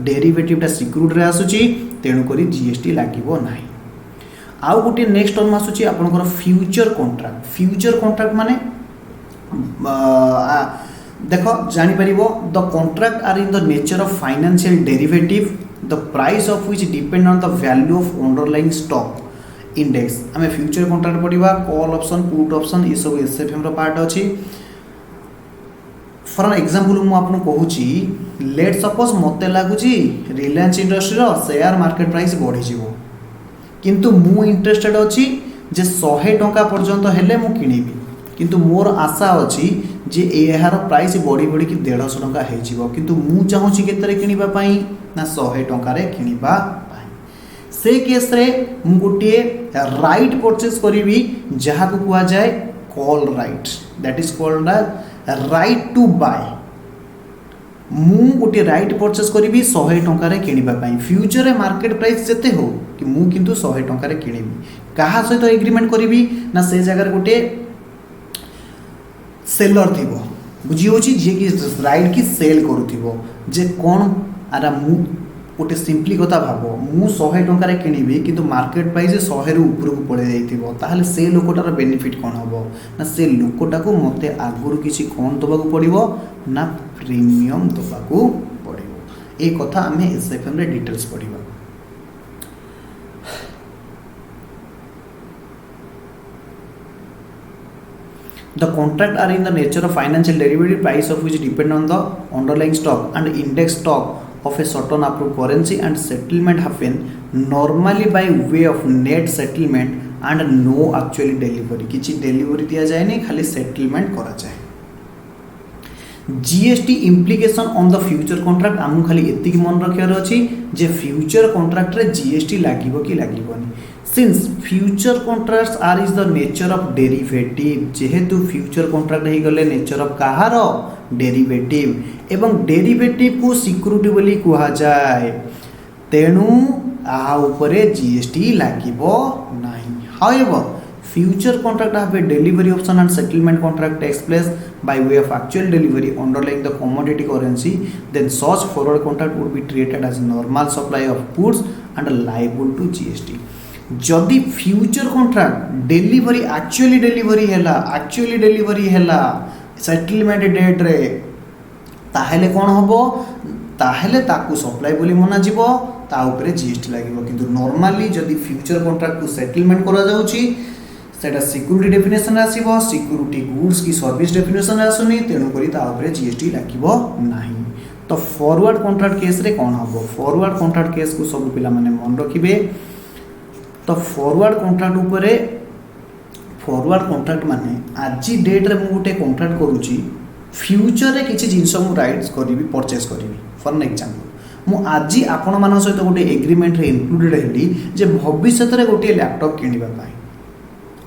डेरिवेटिवटा सिक्यूरिटी रे आसुची तेणु करी GST लागिबो नाही आउ गोटे नेक्स्ट टर्म आसुची आपनकर फ्यूचर कॉन्ट्रैक्ट माने देखो जानि परिबो the contract are in the nature of financial derivative the price of which depend on the value of underlying stock index हमें फ्यूचर कॉन्ट्रैक्ट पढ़िबा कॉल ऑप्शन पुट ऑप्शन ये सब एसएफएम रो पार्ट अछि फॉर एग्जांपल मु आपन कहूची let suppose मते लागुची रिलायंस इंडस्ट्री रो शेयर मार्केट प्राइस बढ़ी जीवो किंतु मु इंटरेस्टेड अछि जे 100 टंका पर्यंत हेले मु किनिबी किंतु मोर आशा अछि जे एहार प्राइस बढ़ी बढ़ी कि 150 टंका हे जीवो किंतु मु चाहूची केतरे किनिबा पई ना 100 टंका रे किनिबा पई से केस रे मु गोटे राइट परचेस करिवि जहा को कुआ जाय call right that is called the right to buy मु गोटे राइट परचेस करिवि 100 टंका रे किनिबा पई फ्यूचर रे मार्केट प्राइस जते हो कि मु किंतु 100 टंका रे किनिबि कहा सहित एग्रीमेंट करिवि ना से जगह गोटे सेलर थिबो बुझी होची जे कि राइट की सेल करूथिबो जे कोन आरा मु गोटे सिंपली कथा भाबो मु 100 टंका रे किनिबि किंतु मार्केट प्राइस 100 रे ऊपर को पड़े जाइथिबो ताहले से लोकटार बेनिफिट कोन हबो ना से लोकटा को मते आगुरु किछि कोन दबा को पड़िबो ना प्रीमियम दबा को पड़िबो ए कथा हमें एसएफएम रे details पढ़िबा The contract are in the nature of financial derivative price of which depend on the underlying stock and index stock of a certain approved currency and settlement happen normally by way of net settlement and no actually delivery किछि delivery दिया जाए नहीं खाली settlement करा जाए GST implication on the future contract आमु खाली एतिक मन रखियार अछि जे फ्यूचर कॉन्ट्रैक्ट रे जीएसटी लागिबो कि लागिबोनी since future contracts are is the nature of derivative जेहेतु फ्यूचर कॉन्ट्रैक्ट हे गले नेचर ऑफ कहार डेरिवेटिव एवं डेरिवेटिव को सिक्युरिटी बोली कुहा जाय तेणु आ ऊपर जीएसटी लागिबो नाही however future contract have a delivery option and settlement contract takes place by way of actual delivery underlying the commodity currency then such forward contract would be treated as normal supply of goods and liable to GST जदि future contract delivery actually delivery हैला settlement date रे ताहेले कोन हबो ताहेले ताकू supply बोली मना जीवो ता ऊपर जीएसटी लागिवो किंतु नॉर्मली जदि फ्यूचर कॉन्ट्रैक्ट को सेटलमेंट करा जाउची सेटा सिक्यूरिटी डेफिनेशन आसीबो सिक्यूरिटी गुड्स की सर्विस डेफिनेशन आसुनी तेणु करी ता ऊपर जीएसटी लागिबो नाही तो फॉरवर्ड कॉन्ट्रैक्ट केस रे कोन हबो फॉरवर्ड कॉन्ट्रैक्ट केस को सब पिला माने मन रखिबे तो फॉरवर्ड कॉन्ट्रैक्ट ऊपर फॉरवर्ड कॉन्ट्रैक्ट माने आज डेट रे मु गोटे कॉन्ट्रैक्ट करूची फ्यूचर रे किछि जिंस मु राइट्स करिवि परचेस करिवि फॉर एन एग्जांपल मु आज आपण मान सहित गोटे एग्रीमेंट रे इंक्लूडेड हेली जे भविष्य रे गोटे लैपटॉप किनिबा पाई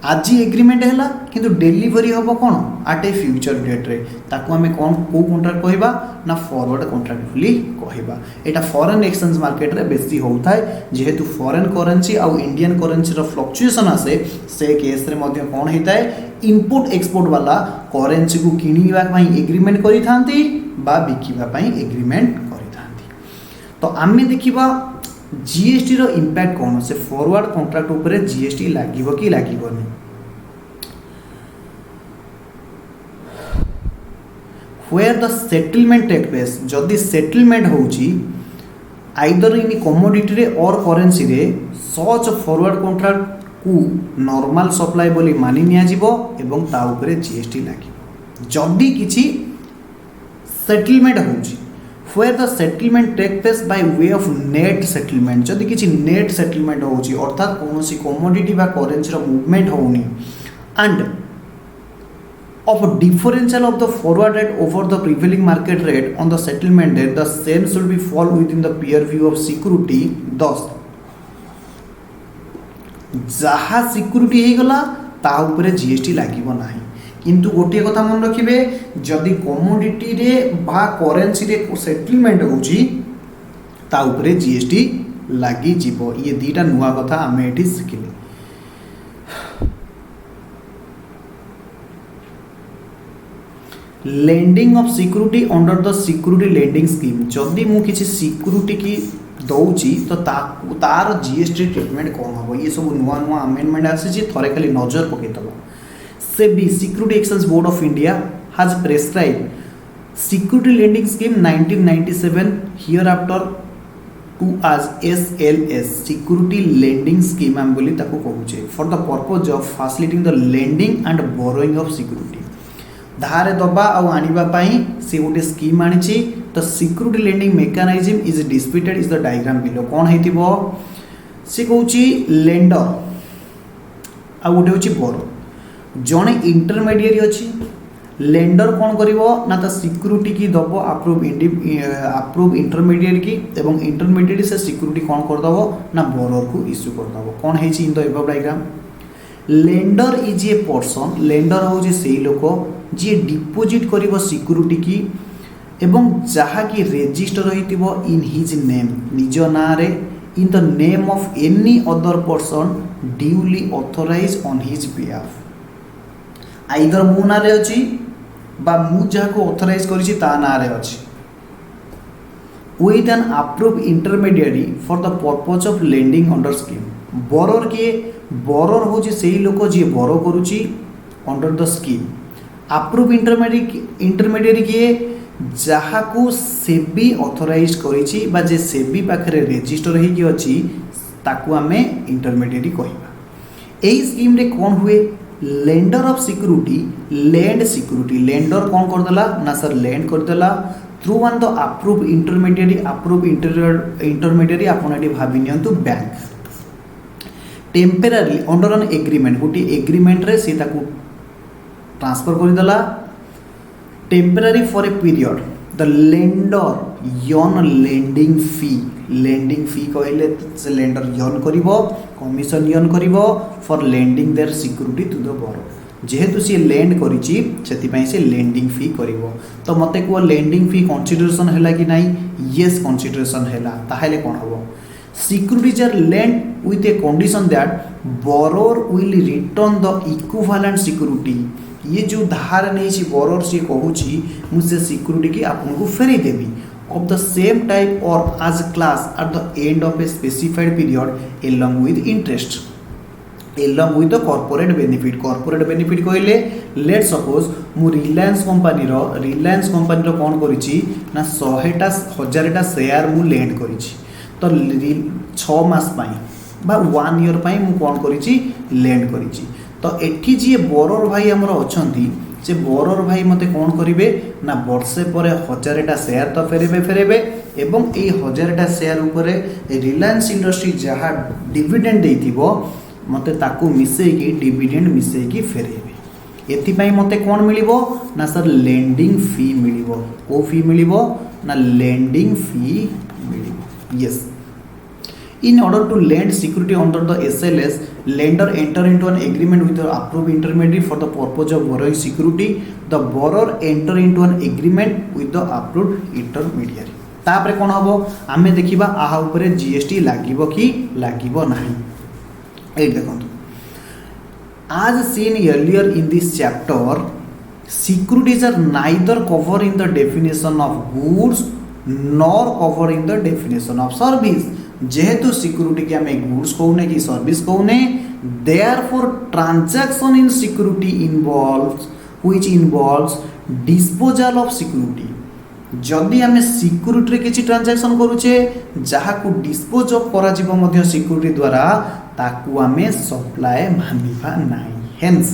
आज एग्रीमेंट है किंतु डेलीवरी हम कौन आट ए फ्यूचर डेट रे ताकू आम कौन को कॉन्ट्रैक्ट कहवा ना फॉरवर्ड कॉन्ट्रैक्ट बोली कहवा एटा फॉरेन एक्सचेंज मार्केट रे बेसी होता है जेहेतु फॉरेन करेंसी आउ इंडियन करेंसी रो फ्लक्चुएशन आसे से केस रे मध्य कौन होता है इनपुट एक्सपोर्ट वाला करेंसी को किनिबा पई एग्रीमेंट करि थांती बा बिकिबा पई एग्रीमेंट करि थांती तो आमे देखिबा जीएसटी रो इंपैक्ट कौन से फॉरवर्ड कॉन्ट्रैक्ट ऊपर जीएसटी लागिबो कि लागिबोनी where the settlement take place जदि सेटलमेंट होउची आइदर इन कमोडिटी रे और करेंसी रे सच फॉरवर्ड कॉन्ट्रैक्ट को नॉर्मल सप्लाई बोली मानि निया जिवो एवं ता ऊपर जीएसटी लागिबो जदि किछि सेटलमेंट होउची where the settlement take place by way of net settlement जदि किछि नेट सेटलमेंट होउची अर्थात कोनोसी कमोडिटी बा करेंसी रो मूवमेंट होउनी and of differential of the forward rate over the prevailing market rate on the settlement date the same should be fall within the peer view of security thus जहा security हे गला ता ऊपर GST लागिबो नाही किंतु गोटे कथा मन रखिबे जदि कमोडिटी रे बा करेंसी रे सेटलमेंट होउची ता ऊपर जीएसटी लागि जीवो ये दीटा नुवा कथा आमे एठी सिखिले lending of security under the security lending scheme जदि मु किछि सिक्यूरिटी की दउची तो तार जीएसटी ट्रीटमेंट कोन हो ये सब नुवा नुवा अमेंडमेंट आसी थरे खाली नजर पकेतबो SEBI Security Exchange Board of India has prescribed security lending scheme 1997 hereafter to as SLS security lending scheme am बोली ताको कहूचे for the purpose of facilitating the lending and borrowing of security धारे दबा आउ आनिबा पई से गोटे स्कीम आनिछि तो security lending mechanism is disputed is the diagram below कोन हेतिबो से कहूची लेंडर आ गोटे होची बोरो जने इंटरमीडिएट अछि लेंडर कौन करिवो ना तो सिक्यूरिटी की दबो अप्रूव इंटरमीडिएट की एवं इंटरमीडिएट से सिक्यूरिटी कौन कर दबो ना बोरोर को इश्यू कर दबो कौन है in the above diagram lender is a person lender हो जे सेही लोक जे डिपोजिट करिवो सिक्यूरिटी की एवं जहा की रजिस्टर होइतिबो इन हिज नेम निज ना रे in the name of any other person duly authorised on his behalf either मु ना रे अछि बा मु जहा को ऑथराइज करिछि ता ना रे अछि with an approved intermediary for the purpose of lending under scheme borrower के बोरोर हो जे सेही लोक जे बोरो करूछि under the scheme approved intermediary के जहा को सेबी ऑथराइज करिछि बा जे सेबी पाखरे रजिस्टर हेकि अछि ताकू आमे इंटरमीडिएरी कहिबा एई स्कीम रे कोन हुए lender of security lend security lender कौन कर देला ना सर लेंड कर देला through one the approve intermediate आपण ये भावी नियंतु bank temporary under an agreement गोटे एग्रीमेंट रे सी ताकू ट्रांसफर करदेला temporary for a period the lender यन लेंडिंग फी कहले से लेंडर यन करिवो कमिशन यन करिवो for lending their security to the borrower जेहेतु सी लेंड करिछि सेति से लेंडिंग फी करिवो तो मते को लेंडिंग फी कंसीडरेशन हैला कि नाही यस कंसीडरेशन हैला ताहेले कोन हबो securities are lend with a condition that borrower will return the equivalent security ये जो धार नहीं छि बोरोवर से कहूछि मु से सिक्योरिटी की आपको फेरी देबी of the same type or as class at the end of a specified period along with interest along with the corporate benefit कहले लेट सपोज मु रिलायंस कंपनी रो कोन करिछि ना 100टा शेयर मु लैंड करिछि तो 6 मास पाई बा 1 ईयर पाई मु कोन करिछि लैंड करिछि तो एठी जे बोरोर भाई हमर अछंती से बोरोर भाई मते कौन करिवे ना वर्षे पर 1000टा शेयर तो फेरेबे एवं ए 1000टा शेयर उपरे रिलायंस इंडस्ट्री जहाँ डिविडेंड देइथिबो मते ताकू मिसेकी डिविडेंड मिसेकी फेरेबे एथिपाई मते कौन मिलिबो ना सर लेंडिंग फी मिलिबो को फी मिलिबो ना लेंडिंग फी मिलिबो yes In order to lend security under the SLS, lender enter into an agreement with the approved intermediary for the purpose of borrowing security. The borrower enter into an agreement with the approved intermediary. तापरे कोन हबो आमे देखिबा आहा ऊपर GST लागिबो कि लागिबो नाही ए देखंतु as seen earlier in this chapter securities are neither covered in the definition of goods nor covered in the definition of service जेहेतु सिक्योरिटी के आम गुड्स कहूने कि सर्विस कहूने therefore transaction in security involves disposal of security जदि आम security रे किछि ट्रांजैक्शन करूचे जहा को डिस्पोज ऑफ करा जिवो मध्य सिक्योरिटी द्वारा ताकू आमे सप्लाई मानिबा नाही हेंस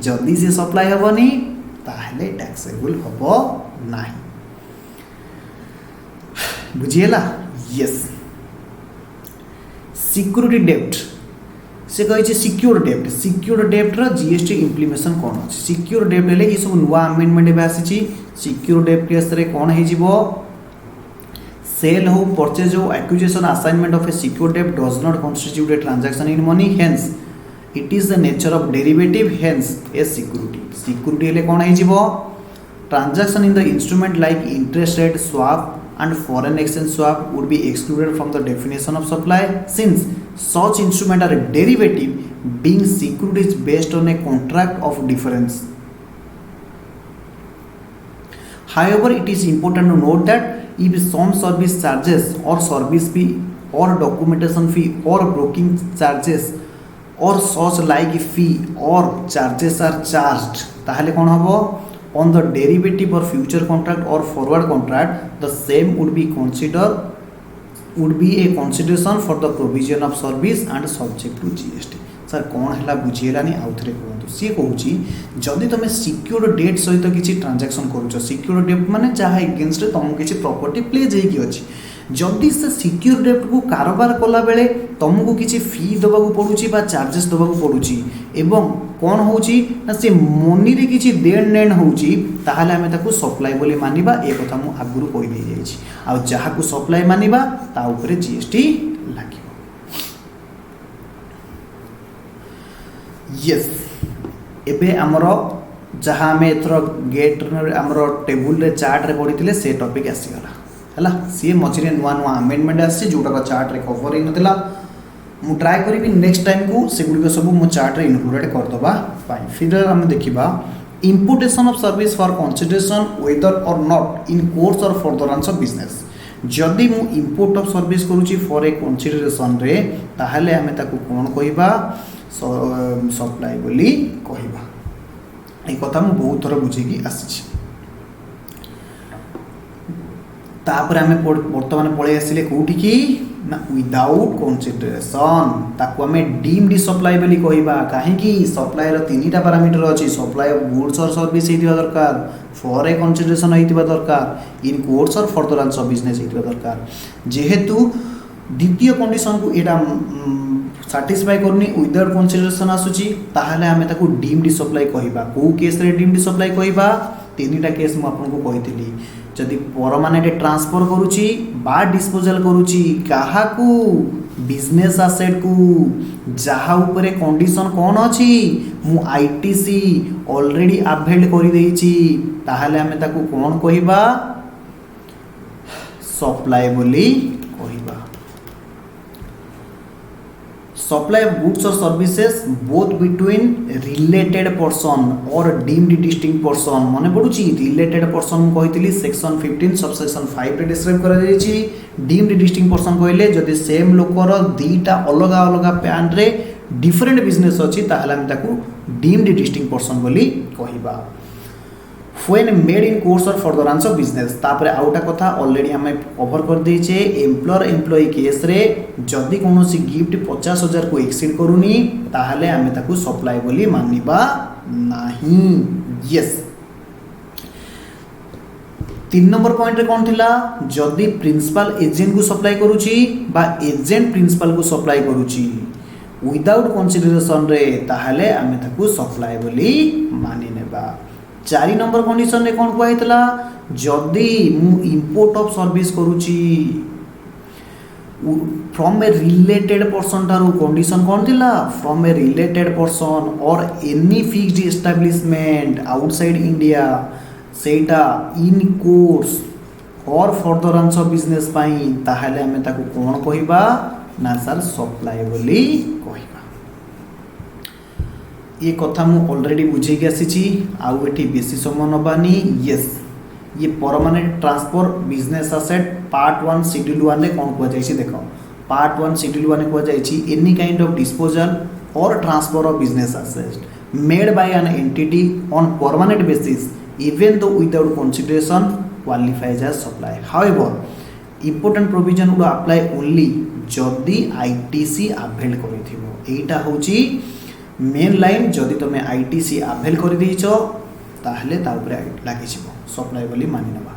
जदि से सप्लाई हबनी ताहले टैक्सेबल हबो नाही बुझिएला यस सिक्योरिटी डेप्ट से कही सिक्योर डेप्ट रो जीएसटी इम्प्लीमेशन कौन अच्छे सिक्योर डेप्ट हेले ये सब नुआ अमेंडमेंट एबे आसी सिक्योर डेप्ट केस रे कौन है जीवो सेल हो परचेज हो acquisition assignment of a secure डेप्ट does not constitute a transaction in money hence it is the nature of derivative hence a security हेले कौन है जीवो transaction in the instrument like interest rate swap and foreign exchange swap would be excluded from the definition of supply since such instruments are a derivative being securities based on a contract of difference. However, it is important to note that if some service charges or service fee or documentation fee or broking charges or such like fee or charges are charged ताहले कौन हबो on the derivative or future contract or forward contract the same would be a consideration for the provision of service and subject to GST sir कौन है बुझीगलानी आउ थे कहतु सी कहूँ जदि तुम सिक्योर्ड डेट सहित किसी ट्रांजैक्शन करुच सिक्योर्ड डेट माने जहाँ एगेन्स्ट तुमको किसी प्रॉपर्टी प्लेज होगी अच्छी जदि से सिक्योर डेट को कारोबार कला बेले तुमको किसी फी देवा पड़ुची चार्जेस देवा पड़ुची एवं कौन होची ना से मनी रे किसी देन नेन होची ताहाले आमे ताकू सप्लाई बोली मानिबा ए कथा मु आगुरु कहि दे जाइछि आ जहा को सप्लाई मानिबा ता ऊपर जीएसटी लागिबो यस एबे हमरो जहा आमे एथरो गेट हमरो टेबुल रे चार्ट रे पडिथिले से टॉपिक आसी गला हला सी मझिरे नुआ नुआ अमेंडमेंट आसी जोटा का चार्ट रे कवर हि नथिला मु ट्राई करी नेक्स्ट टाइम को सेगुड़ी सब मो चार्ट रे इनक्लूडेड करदबा पाई फिर हम देखिबा importation of service for consideration whether or not in course or furtherance of business जदि मु इंपोर्ट ऑफ सर्विस करूची फॉर ए कंसीडरेशन रे ताहले हमें ताकू कोन कहिबा सप्लाई बोली कहिबा ए कथा मु बहुत थोड़ा बुझे की आसी तापर आम बर्तमान पलि आसिले कौटी की ना विदाउट कंसिडरेशन ताकू आम डीम्ड सप्लाई बोली कहवा कहीं सप्लाई तीन टा पैरामीटर अच्छी supply of goods or service होता दरकार फॉर ए कंसिडरेशन होता दरकार in course or furtherance of business होता दरकार जेहेतु द्वितीय कंडीशन को यहाँ साटिस्फाई करनी विदाउट कंसिडरेशन आसूची ताहले आमे ताकू डीम्ड सप्लाई कहवा कौ केस रे डीम्ड सप्लाई कहवा तीन टा केस मुझे कही जदि परमानेंट ट्रांसफर करुची बा डिस्पोजल करुची काहाकू बिजनेस एसेट को जहा उपरे कंडीशन कौन अच्छी मु आईटीसी ऑलरेडी अवेल कर देइची ताहले आमे ताकू कौन कहवा सप्लाई बोली कहवा supply of goods or services both between related person और डीम्ड डिस्टिंक्ट पर्सन मन पड़ुची रिलेटेड पर्सन कही सेक्शन 15 सबसेक्शन 5 रे डिस्क्राइब करा जायछि डीम्ड डिस्टिंक्ट पर्सन कहले जदि सेम लोकर दीटा अलग अलग पैन रे डिफरेंट बिजनेस अछि ताहले हम ताकू डीम्ड डिस्टिंक्ट पर्सन बोली कहिबा when made in course or furtherance of business तापर आउटा कथा ऑलरेडी हमें कवर कर देछे एम्प्लॉयर एम्प्लॉई केस रे जदि कोनोसी गिफ्ट 50,000 को एक्सीड करूनी ताहले हमें ताकू सप्लाई बोली मानिबा नाही यस 3 नंबर पॉइंट रे कोन थिला जदि प्रिंसिपल एजेंट को सप्लाई करूची बा एजेंट प्रिंसिपल को सप्लाई करूची विदाउट कंसीडरेशन रे ताहले हमें ताकू सप्लाई बोली मानि नेबा 4 नंबर कंडीशन रे कोन कहैतला जदि मु इंपोर्ट ऑफ सर्विस करूची फ्रॉम ए रिलेटेड पर्सन तारू कंडीशन कोन थिला फ्रॉम ए रिलेटेड पर्सन और any fixed establishment outside India सेटा इन course or furtherance of business पाई ताहले हमें ताकू कोन कहबा ना सर सप्लाई बोली कहबा ये कथा मु ऑलरेडी बुझे आसी आउ एठी बेसी समय नबानी यस ये permanent transfer business asset part 1 schedule 1 रे कोन को जायछि देखो पार्ट 1 शेड्यूल 1 को जायछि any kind of disposal or transfer of business asset made by an entity on permanent basis even though without consideration qualifies as supply however important provision would apply only जदि ITC avail करिथिबो एटा होची main line जदि तुम ITC avail कर देइछ ताहले ता ऊपर लागि छिबो सप्लाई बोली मानि नबा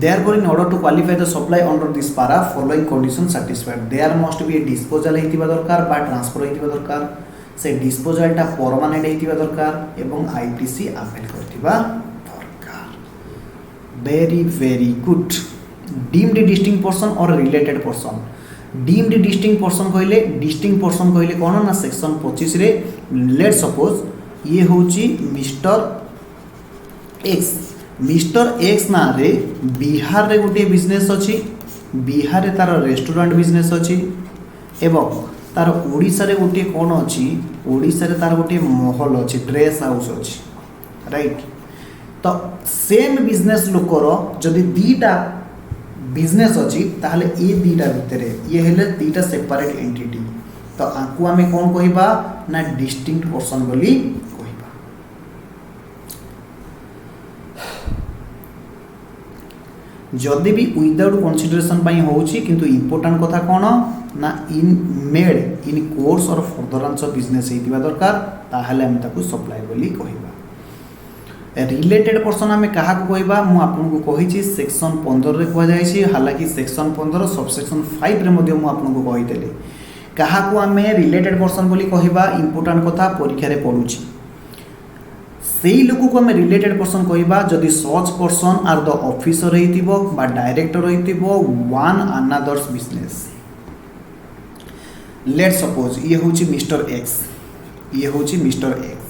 therefore in order to qualify the supply under this para following condition satisfied there must be a disposal हेतिबा दरकार बा ट्रांसफर हेतिबा दरकार से डिस्पोजल टा परमानेंट हेतिबा दरकार एवं आईटीसी अवेल करथिबा दरकार very good deemed distinct person or related person deemed distinct person कहले डिस्टिंक्ट पर्सन कहले कोन ना सेक्शन 25 रे लेट सपोज ये होची मिस्टर एक्स ना रे बिहार रे गोटे बिजनेस अछि बिहार रे तार रेस्टोरेंट बिजनेस अछि एवं तार ओडिसा रे गोटे कोन अछि ओडिसा रे तार गोटे महल अछि ड्रेस हाउस अछि राइट तो सेम बिजनेस लोकर जदि दीटा बिजनेस अच्छी ताहले ये दीटा भितर ये हेले दीटा सेपरेट एंटिटी तो आकु आमे कोन कहबा ना डिस्टिंक्ट पर्सन बोली कहबा जदि भी विदाउट कंसीडरेशन पई होउची किंतु इंपोर्टेंट कथा कोन ना in made in course or furtherance of business हेतिबा दरकार ताहले हम ताकू सप्लाई बोली कहबा रिलेटेड पर्सन आम क्या कहवा मुझे आपको कही सेक्शन 15 रे कह जाए हालांकि सेक्शन 15 सबसेक्शन 5 रे मध्य आपको कहीदेली क्या आम रिलेटेड पर्सन बोली कहवा इंपोर्टेंट कथा परीक्षा रे पड़ुची से लोक को आम रिलेटेड पर्सन कहवा जदि such person are the officer होइतिबो बा डायरेक्टर होइतिबो one another's business let suppose ये होची मिस्टर एक्स ये होची मिस्टर एक्स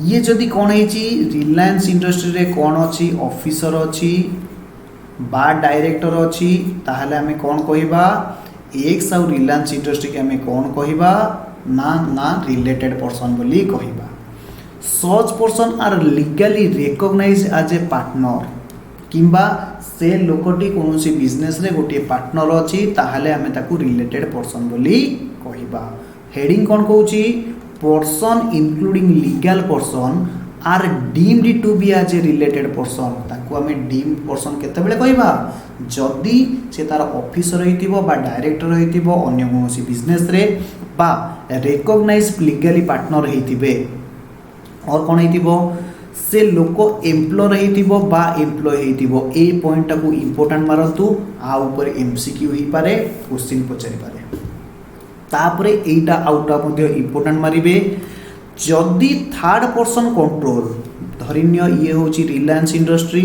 ये जदि कौन है रिलायंस इंडस्ट्री रे कौन अच्छी ऑफिसर अच्छी बा डायरेक्टर अच्छी ताहले हमें कौन कहबा एक्स आउ रिलायंस इंडस्ट्री के हमें कौन कहबा ना ना रिलेटेड पर्सन बोली कहबा such person are legally recognise as a partner किंबा से लोकटी कोनोसी बिजनेस रे गोटे पार्टनर अच्छी ताहले हमें ताकू रिलेटेड पर्सन बोली कहबा हेडिंग कौन कहूची person including legal person are deemed to be as a related person ताकू आम डीम्ड पर्सन केतेबेले कहबा जदि से तार ऑफिसर होइतिबो बा डायरेक्टर होइतिबो अन्य कोनोसी बिजनेस रे बा रिकॉग्नाइज लीगली पार्टनर होइतिबे और कोन होइतिबो से लोक एम्प्लॉयर होइतिबो बा एम्प्लॉय होइतिबो ए पॉइंट टाकू इंपोर्टेंट मारंतु आ ऊपर एमसीक्यू होई पारे क्वेश्चन पचारि पारे तापरे एटा आउटा मध्ये इंपोर्टेंट मारिबे जदि थर्ड पर्सन कंट्रोल धरिन्य ये होची रिलायंस इंडस्ट्री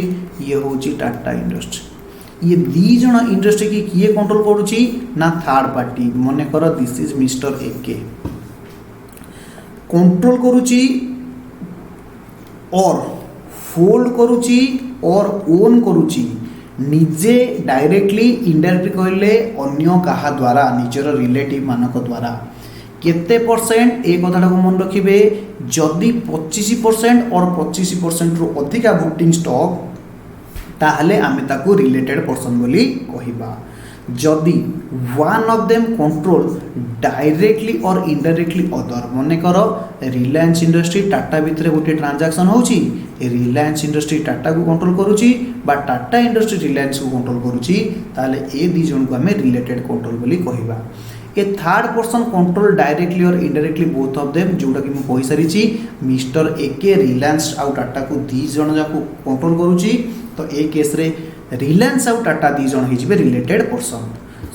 ये होची टाटा इंडस्ट्री ये दी जण इंडस्ट्री की किए कंट्रोल करूची ना थर्ड पार्टी मने कर this is mister AK control करूची और फोल्ड करूची और ओन करूची निजे डायरेक्टली इनडायरेक्टली कहले अन्य कहा द्वारा निजर रिलेटिव मानक द्वारा केते परसेंट ए कथाटा को मन रखिबे जदि 25% और 25% रु अधिका वोटिंग स्टॉक ताहले आमे ताको रिलेटेड पर्सन बोली कहिबा जदि one of them control directly or indirectly other मने कर रिलायंस इंडस्ट्री टाटा भितर गोटे ट्रांजैक्शन होची रिलायंस इंडस्ट्री टाटा को कंट्रोल करूची बा टाटा इंडस्ट्री रिलायंस को कंट्रोल करूची ताहले ए दी जन को आमे रिलेटेड कंट्रोल बोली कहिबा ए third person control directly or indirectly both of them जोटा कि कहि सारिची मिस्टर एके रिलायंस आउ टाटा को दी जन जाको कंट्रोल करूची तो ए केस रे रिलायंस आउ टाटा दी जन हिजबे related person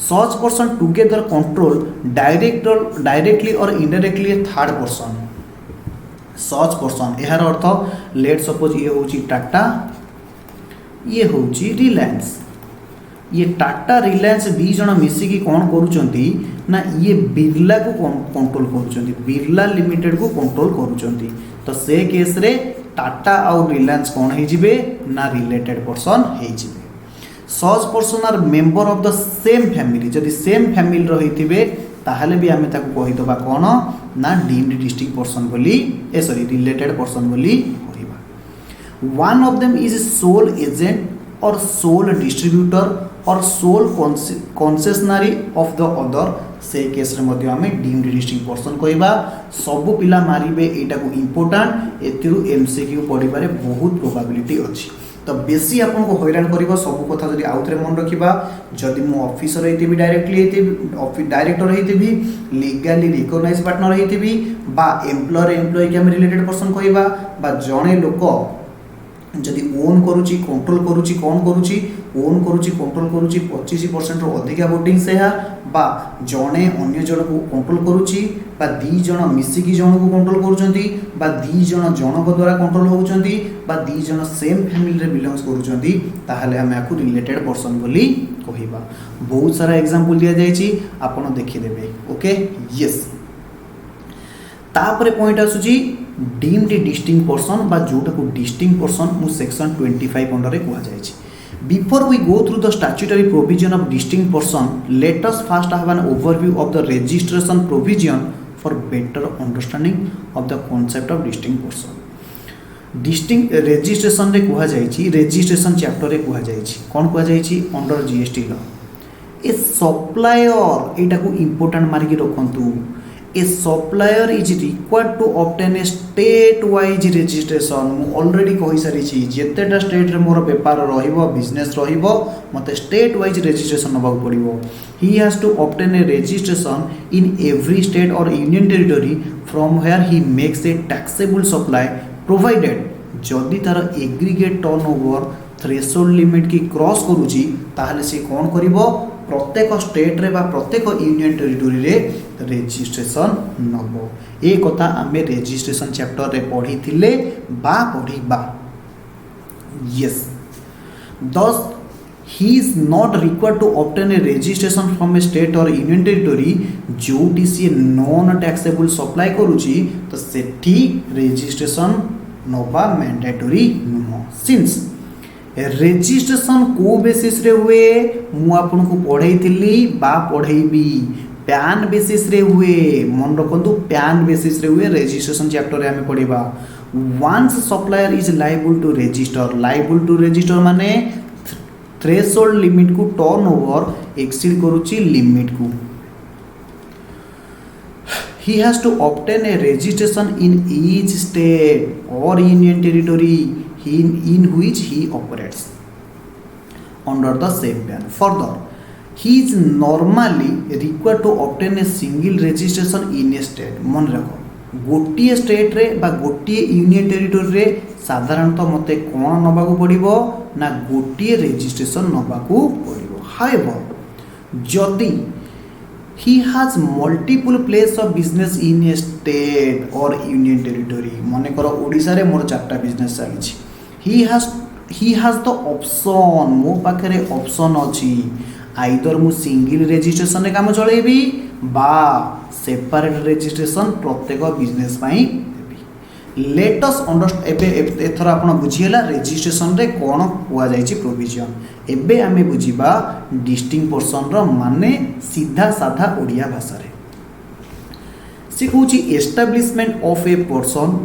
such person together control directly or indirectly third person such person यार अर्थ लेट सपोज ये होची टाटा ये होची रिलायंस ये टाटा रिलायंस दी जन मिसिकी कौन करूचंती ना ये बिरला को कंट्रोल करूचंती बिरला लिमिटेड को कंट्रोल करूचंती तो से केस रे टाटा और रिलायंस कौन है जिबे ना रिलेटेड पर्सन है जिबे such person are member of the same family जदि सेम फैमिली रहितिबे ताहले भी आमे ताको कहि दबा कोन ना डीम्ड डिस्ट्रिक्ट पर्सन बोली ए सॉरी रिलेटेड पर्सन बोली कहिबा one of them is sole agent or sole distributor or sole concessionary of the other से केस रे मध्ये आमे डीम्ड डिस्ट्रिक्ट पर्सन कहिबा सब पिला मारिबे एटा को इंपोर्टेंट एतिरु एमसीक्यू पढिबारे बहुत प्रोबेबिलिटी अछि तो बेसी आपन को हैरान करिबो सब कथा जदि आउथरे मन रखिबा जदि मो ऑफिसर हेतिबी डायरेक्टली हेतिबी डायरेक्टर हेतिबी लीगली रिकॉग्नाइज पार्टनर हेतिबी बा एम्प्लॉयर एम्प्लॉय के हम रिलेटेड पर्सन कहिबा बा जणे लोक जदि ओन करूची कंट्रोल करूची कौन करूची ओन करूची कंट्रोल करूची 25% रो अधिका वोटिंग से बा जणे अन्य जण को कंट्रोल करूची बा दी जण मिसिकी जण को कंट्रोल करूचंती बा दी जण जण को द्वारा कंट्रोल होउचंती बा दी जण सेम फैमिली रे बिलोंग्स करूचंती ताहले हम याकू रिलेटेड पर्सन बोली कहिबा बहुत सारा एग्जांपल दिया जायछि आपण देखि देबे ओके यस तापरे पॉइंट आसुची डीम्ड डिस्टिंक्ट पर्सन बा जोटा को डिस्टिंक्ट पर्सन मु सेक्शन 25 अंडर रे कुआ जायछि before we go through the statutory provision of distinct person let us first have an overview of the registration provision for better understanding of the concept of distinct person distinct registration रे कुआ जायछि registration chapter रे कुआ जायछि कोन कुआ जायछि under GST law a supplier एटा को इंपोर्टेंट मार्क रखंतु a supplier is required to obtain a state wise registration मु ऑलरेडी कहि सारी छी जेतेटा स्टेट रे मोर व्यापार रहिबो बिजनेस रहिबो मते स्टेट वाइज रजिस्ट्रेशन नबाक पड़िबो he has to obtain a registration in every state or union territory from where he makes a taxable supply provided जदि तार एग्रीगेट टर्नओवर थ्रेशोल्ड लिमिट की क्रॉस करूची ताहले से कोन करिवो प्रत्येक स्टेट रे बा प्रत्येक यूनियन टेरिटरी रे रजिस्ट्रेशन नबो ए कथा आमे रजिस्ट्रेशन चैप्टर रे पढ़ी थिले बा पढ़ीबा यस दस he is not required to obtain a registration from a state or union territory जोटी सी नॉन टैक्सेबल सप्लाई करूची तो सेठी रजिस्ट्रेशन नबा मैंडेटरी नुह सिंस रजिस्ट्रेशन को बेसिस रे हुए मु आपन को पढ़ाई थिली बा पढ़ाईबी पैन बेसिस रे हुए मन रखंतु पैन बेसिस रे हुए रजिस्ट्रेशन चैप्टर रे हमें पढ़िबा once supplier is liable to register माने थ्रेशोल्ड लिमिट को टर्नओवर एक्सीड करूची लिमिट को he has to obtain a registration in each state or union territory in which he operates under the same ban. Further, he is normally required to obtain a single registration in a state. मन रखो गोटे state रे बा गोटे union territory रे साधारणतः मते कौन नबाकू पड़िबो ना गोटे रजिस्ट्रेशन नबाकू पड़िबो. हाउएवर जदि he has multiple place of business in a state or union territory, मने करो ओडिसा रे मोर 4टा बिजनेस चली, he has the option, मो पाखरे ऑप्शन अछि आइदर मु सिंगल रजिस्ट्रेशन रे काम चलेबी बा सेपरेट रजिस्ट्रेशन प्रत्येक बिजनेस पाई देबी. लेट अस अंडरस्टैंड एबे एथर आपण बुझियला रजिस्ट्रेशन रे कोन हुआ जायछि प्रोविजन. एबे आमे बुझिबा डिस्टिंक्ट पर्सन रो माने सीधा साधा ओडिया भाषा रे से कहूछि establishment of a person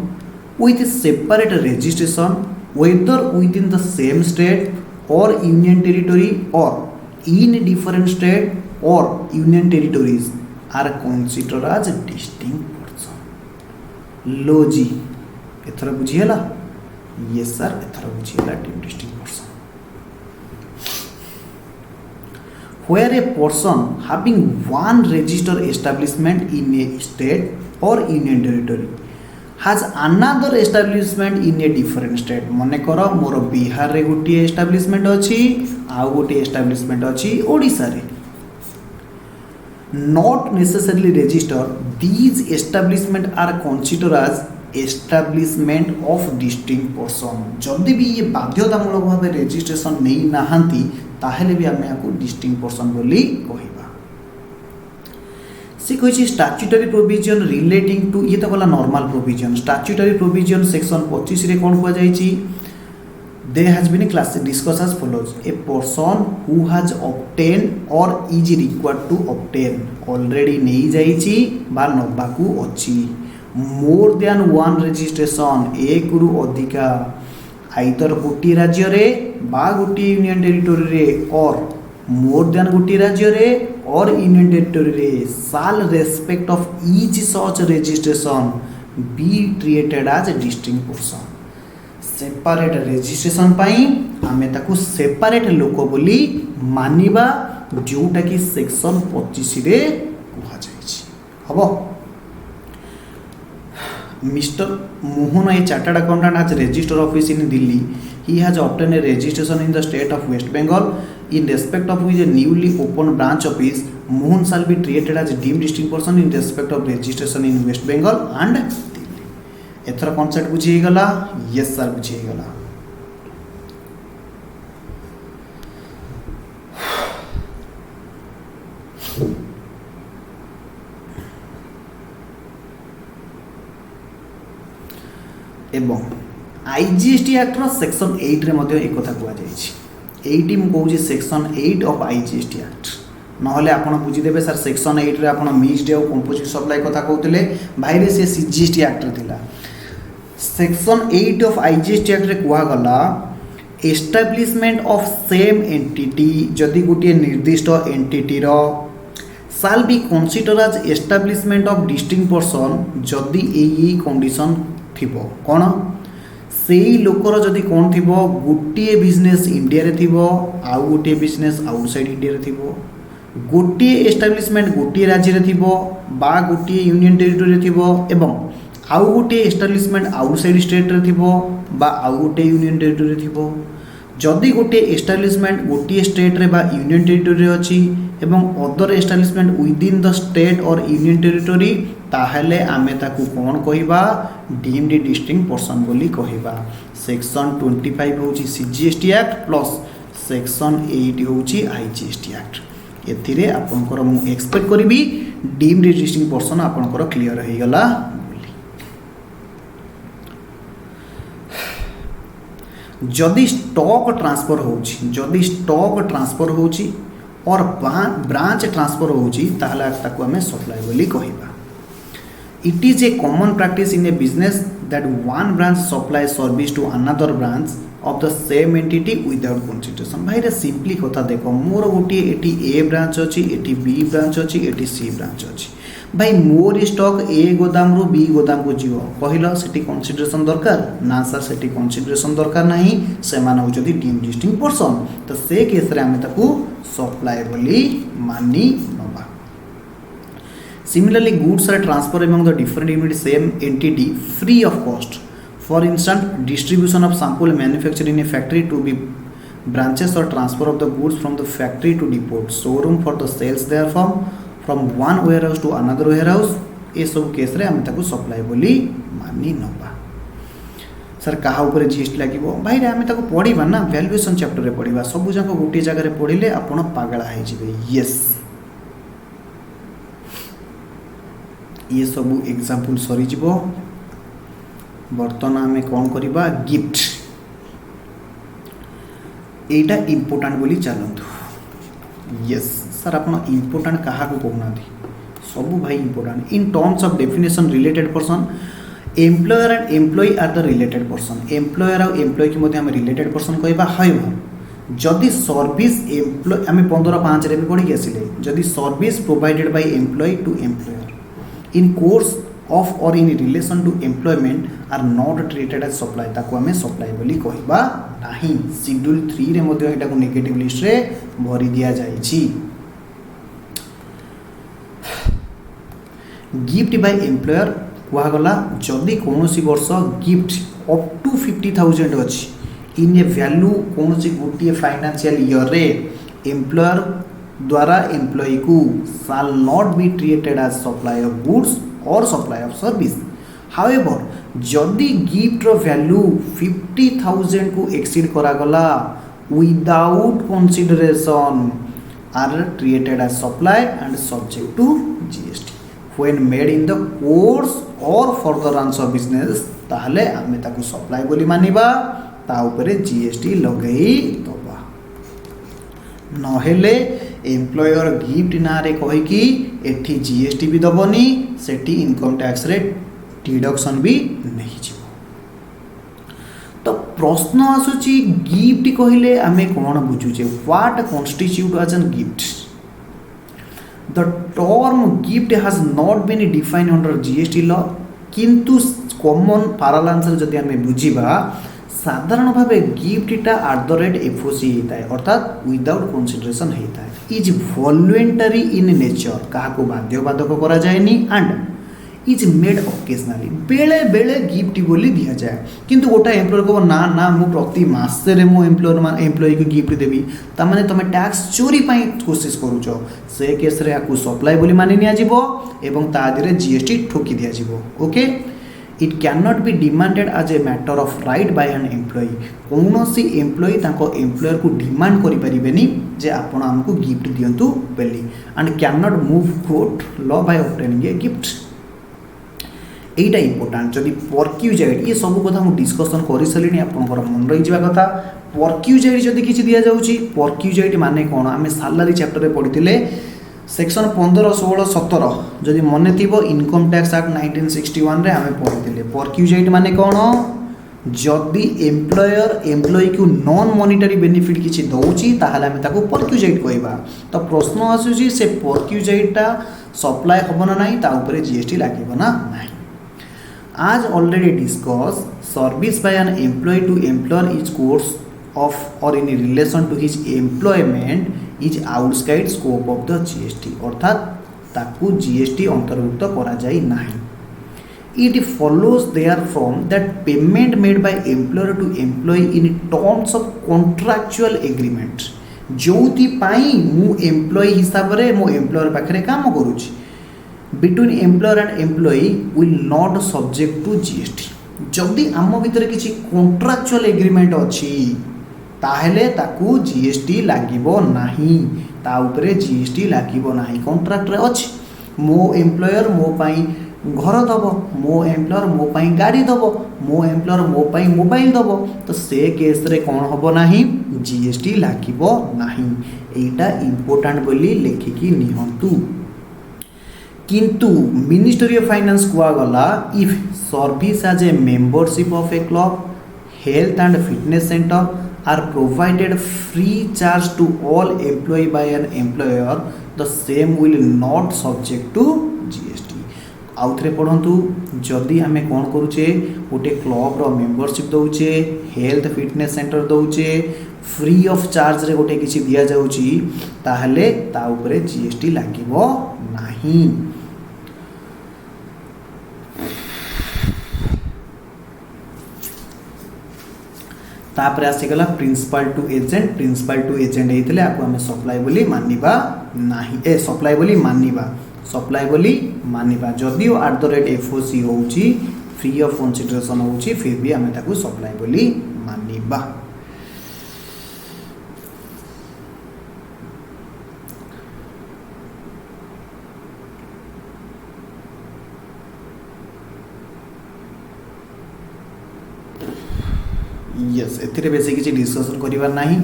with separate registration whether within the same state or union territory or in different state or union territories are considered as distinct person. लो जी एथर बुझियला. यस सर एथर बुझियला distinct person. Where a person having one registered establishment in a state or union territory has another establishment in a different state. मने करो मोर बिहार रे गोटे एस्टाब्लिशमेंट अछि आ गोटे एस्टाब्लिशमेंट अछि ओडिसा रे. Not necessarily registered, these establishment are considered as establishment of distinct person. जदि भी ये बाध्यतामूलक भाव रजिस्ट्रेशन नहीं नाहंती ताहेले भी आमे याकू डिस्टिंक्ट पर्सन बोली कहिबा. से कहिछि स्टैट्यूटरी प्रोविजन रिलेटिंग टू ये तो गला normal provision. Statutory provision section 25 रे कोन हुआ जायछि there has been a class discussed as follows. A person who has obtained or is required to obtain already नहीं जायछि बा नबाकू अछि more than one registration एक रु अधिका आइदर गोटी राज्य रे बा गोटी यूनियन टेरिटोरी रे और more than गोटी राज्य रे और यूनियन टेरिटोरी रे shall respect of each such registration be treated as a distinct person. Separate registration पाई आमे ताकू सेपरेट लोक बोली मानिबा जोटा कि सेक्शन 25 रे कुहा जायछि. हबो Mr. Mohan, a chartered accountant, has registered office in Delhi. He has obtained a registration in the state of West Bengal. In respect of which a newly opened branch office, Mohan shall be treated as a deemed distinct person in respect of registration in West Bengal and Delhi. एथर concept बुझी गला. Yes sir बुझी गला. एवं IGST act रो section 8 रे मध्ये एक कथा कुआ जायछि. 8 मु कहूछि सेक्शन 8 ऑफ आईजीएसटी एक्ट. नहले आपण बुझी देबे सर सेक्शन 8 रे आपण मिक्स्ड और कंपोजिट सप्लाई कथा कहउतले भाई रे से सीजीएसटी एक्ट रे थिला. सेक्शन 8 ऑफ आईजीएसटी एक्ट रे कुआ गला एस्टैब्लिशमेंट ऑफ सेम एंटिटी जदि गोटे निर्दिष्ट एंटिटी रो shall be consider as establishment of distinct person जदि एई कंडीशन थिबो. कोन सेई लोकर जदि कोन थिबो गोटे बिजनेस इंडिया रे थिबो आ गोटे बिजनेस आउटसाइड इंडिया रे थिबो गोटे एस्टैब्लिशमेंट गोटे राज्य रे थिबो बा गोटे यूनियन टेरिटोरी रे थिबो एवं आउ गोटे एस्टाब्लिशमेंट आउटसाइड स्टेट रे थिबो बा आउ गोटे यूनियन टेरिटोरी रे थिबो. जदि गोटे एस्टाब्लिशमेंट गोटे स्टेट रे बा यूनियन टेरिटोरी रे अछि एवं other establishment within the state or union territory ताहेले आमे ताकू कोन कहिबा डीम्ड डिस्टिंक्ट पर्सन बोली कहिबा. सेक्शन 25 होछि सीजीएसटी एक्ट प्लस सेक्शन 8 होछि आईजीएसटी एक्ट. एथिरे आपनकर मु एक्सपेक्ट करबी डीम्ड डिस्टिंक्ट पर्सन आपनकर क्लियर होई गला. जदि स्टॉक ट्रांसफर होची और ब्रांच ट्रांसफर होची ताहले ताकू हमें सप्लाई बोली कहिबा. It is a common practice in a business that one branch supply service to another branch of the same entity without consideration. भाई रे सिंपली कथा देखो मोर गोटे एटी ए ब्रांच अछि एटी बी ब्रांच अछि एटी सी ब्रांच अछि भाई मोर स्टॉक ए गोदाम रू बी गोदाम को जीव कहल से कनसिडरेशन दरकार ना सर से कनसिडरेशन दरकार नहीं से होती डीम लिस्टिंग पर्सन तो से केस रे आमे ताकू सप्लाई बोली मानी नबा। Similarly goods are transfer among the different unit same entity free of cost for instance distribution of sample manufacture in a factory to be branches or transfer of the goods from the factory to depot showroom for the sales therefrom from one warehouse to another warehouse ये सब case रे हम ताको supply बोली मानी नबा। Sir कहा ऊपर जीएसटी लागिबो भाई रे हम ताको पढिबा ना वैल्यूएशन चैप्टर रे पढिबा सब जाक गोटे जगह रे पढिले आपण पागला है जिवे। यस ये सब एग्जांपल सरी जिवो बर्तन आमे कोन करिबा गिफ्ट एटा इम्पोर्टाट बोली चलतु। यस सर आप इम्पोर्टाट क्या कहना सब भाई important in terms of definition related person employer and employee are the related person employer or employee की मध्य रिलेटेड पर्सन कहवा हाइवर जदि सर्विस एम्प्लॉय आम 15(5) रे भी पढ़ी आसिले जदि service provided by employ to employer in course of or in relation to employment are not treated as supply ताको आम सप्लाई बोली कहवा नहीं। शेड्यूल 3 रे मध्य एटा को नेगेटिव लिस्ट रे भरी दिया जाइछि। गिफ्ट बाय एम्प्लॉयर कुआ गला जदि कोनोसी वर्ष गिफ्ट अप टू 50,000 अछि इन ए वैल्यू कोनोसी गोटिए फाइनेंशियल ईयर रे एम्प्लॉयर द्वारा एम्प्लॉई को shall not be treated as supply of goods or supply of service. However जदि गिफ्ट रो वैल्यू 50,000 को एक्सीड करा गला without consideration are treated as supply and subject to GST when made in the course or furtherance of business ताहले आमे ताकू supply बोली मानिबा ता ऊपर जीएसटी लगेई दबा नहेले एम्प्लॉयर गिफ्ट ना रे कहि कि एठी जीएसटी भी दबनी सेठी इनकम टैक्स रे डिडक्शन भी नहीं जीव। तो प्रश्न आसुची गिफ्ट कहले आमे कोन बुझुचे what constitute as an gift the term gift has not been defined under GST law किंतु कॉमन पारालांस रे जदि आमे बुझिबा साधारण भाव गिफ्टा एट द रेट एफओसी होता है अर्थात विदाउट कंसीडरेशन होता है इज वॉलंटरी इन नेचर क्या बाध्य बाधक करा जाएनी एंड इज मेड ओकेजनली बेले बेले गिफ्ट बोली दि जाए किंतु गोटा एम्प्लॉयर कह ना ना मु प्रति मासे मो एम्प्लॉय को गिफ्ट देवी ताने तुम टैक्स चोरी कोशिश करुच से केस रे आपको सप्लाई बोली मानि निया जिवो एवं ता दिरे जीएसटी ठोकी दिया जिवो। Okay it can not be demanded as a matter of right by an employ कौन सी एम्प्लॉय ताको एम्प्लॉयर को डिमांड करि परिबेनी जे आपण हमको गिफ्ट दियंतु बेली and can not move court law by obtaining a gift एटा इंपोर्टेंट जदि परक्यूजाइट ये सब कथा हम डिस्कशन करि सलिनी आपनकर मन रहि जिबा कथा परक्यूजाइट जदि किछि दिया जाउची परक्यूजाइट माने कोन हमें सैलरी चैप्टर रे पढितिले सेक्शन 15, 16, 17 जदि मन थी इनकम टैक्स एक्ट 1961 रे आमे पढ़ी परक्यूजाइट माने कौन जदि एम्प्लॉयर एम्प्लॉय को नॉन मॉनिटरी बेनिफिट किछि दउची ताहाले आमे ताको परक्यूजाइट कहबा। तो प्रश्न आसुची से परक्यूजाइटा सप्लाई हबो ना नाही ता ऊपर जीएसटी लागिबो ना नाही। As already discuss service by an employ to employer is course of or in relation to his employment is outside scope of the GST अर्थात ताकू जीएसटी अंतर्भुक्त करा जाई नाही। It follows there from that payment made by employer to employ in terms of contractual agreement जोथि पाई मु employ हिसाब रे मो एम्प्लॉयर पाखरे काम करूची between employer and employ will not subject to GST जदि आम भितर किछि कॉन्ट्रैक्चुअल एग्रीमेंट अछि ताहेले ताकू जीएसटी लागिबो नाही ता ऊपर जीएसटी लागिबो नाही कॉन्ट्रैक्ट रे अछि मो एम्प्लॉयर मो पाई घर दबो मो एम्प्लॉयर मो पाई गाड़ी दबो मो एम्प्लॉयर मो पाई मोबाइल दबो तो से केस रे कोन हबो नाही जीएसटी लागिबो नाही एटा इंपोर्टेंट बोली लेखिकी निहंतु। किंतु मिनिस्ट्री ऑफ फाइनेंस कुआ गला if service as a membership of a club health and fitness centre are provided free charge to all employee by an employer the same will not subject to GST. आउ थे पढ़ंतु जदि आमे कौन करुचे गोटे क्लब रो मेंबरशिप दौचे हेल्थ फिटनेस सेंटर दौचे फ्री ऑफ चार्ज रे गोटे किसी दिया जाउची ताहले ता ऊपर जीएसटी लागिबो नाही। तापर आसीगला प्रिंसिपल टू एजेंट होते आपको आम सप्लाई बोली मानिबा नाही ए सप्लाई बोली मानिबा जदिओ @FOC होउची फ्री ऑफ कंसीडरेशन होउची फिर भी आम ताकू सप्लाई बोली मानिबा। यस एथिरे बेसी किसी डिस्कशन करिवार नाही।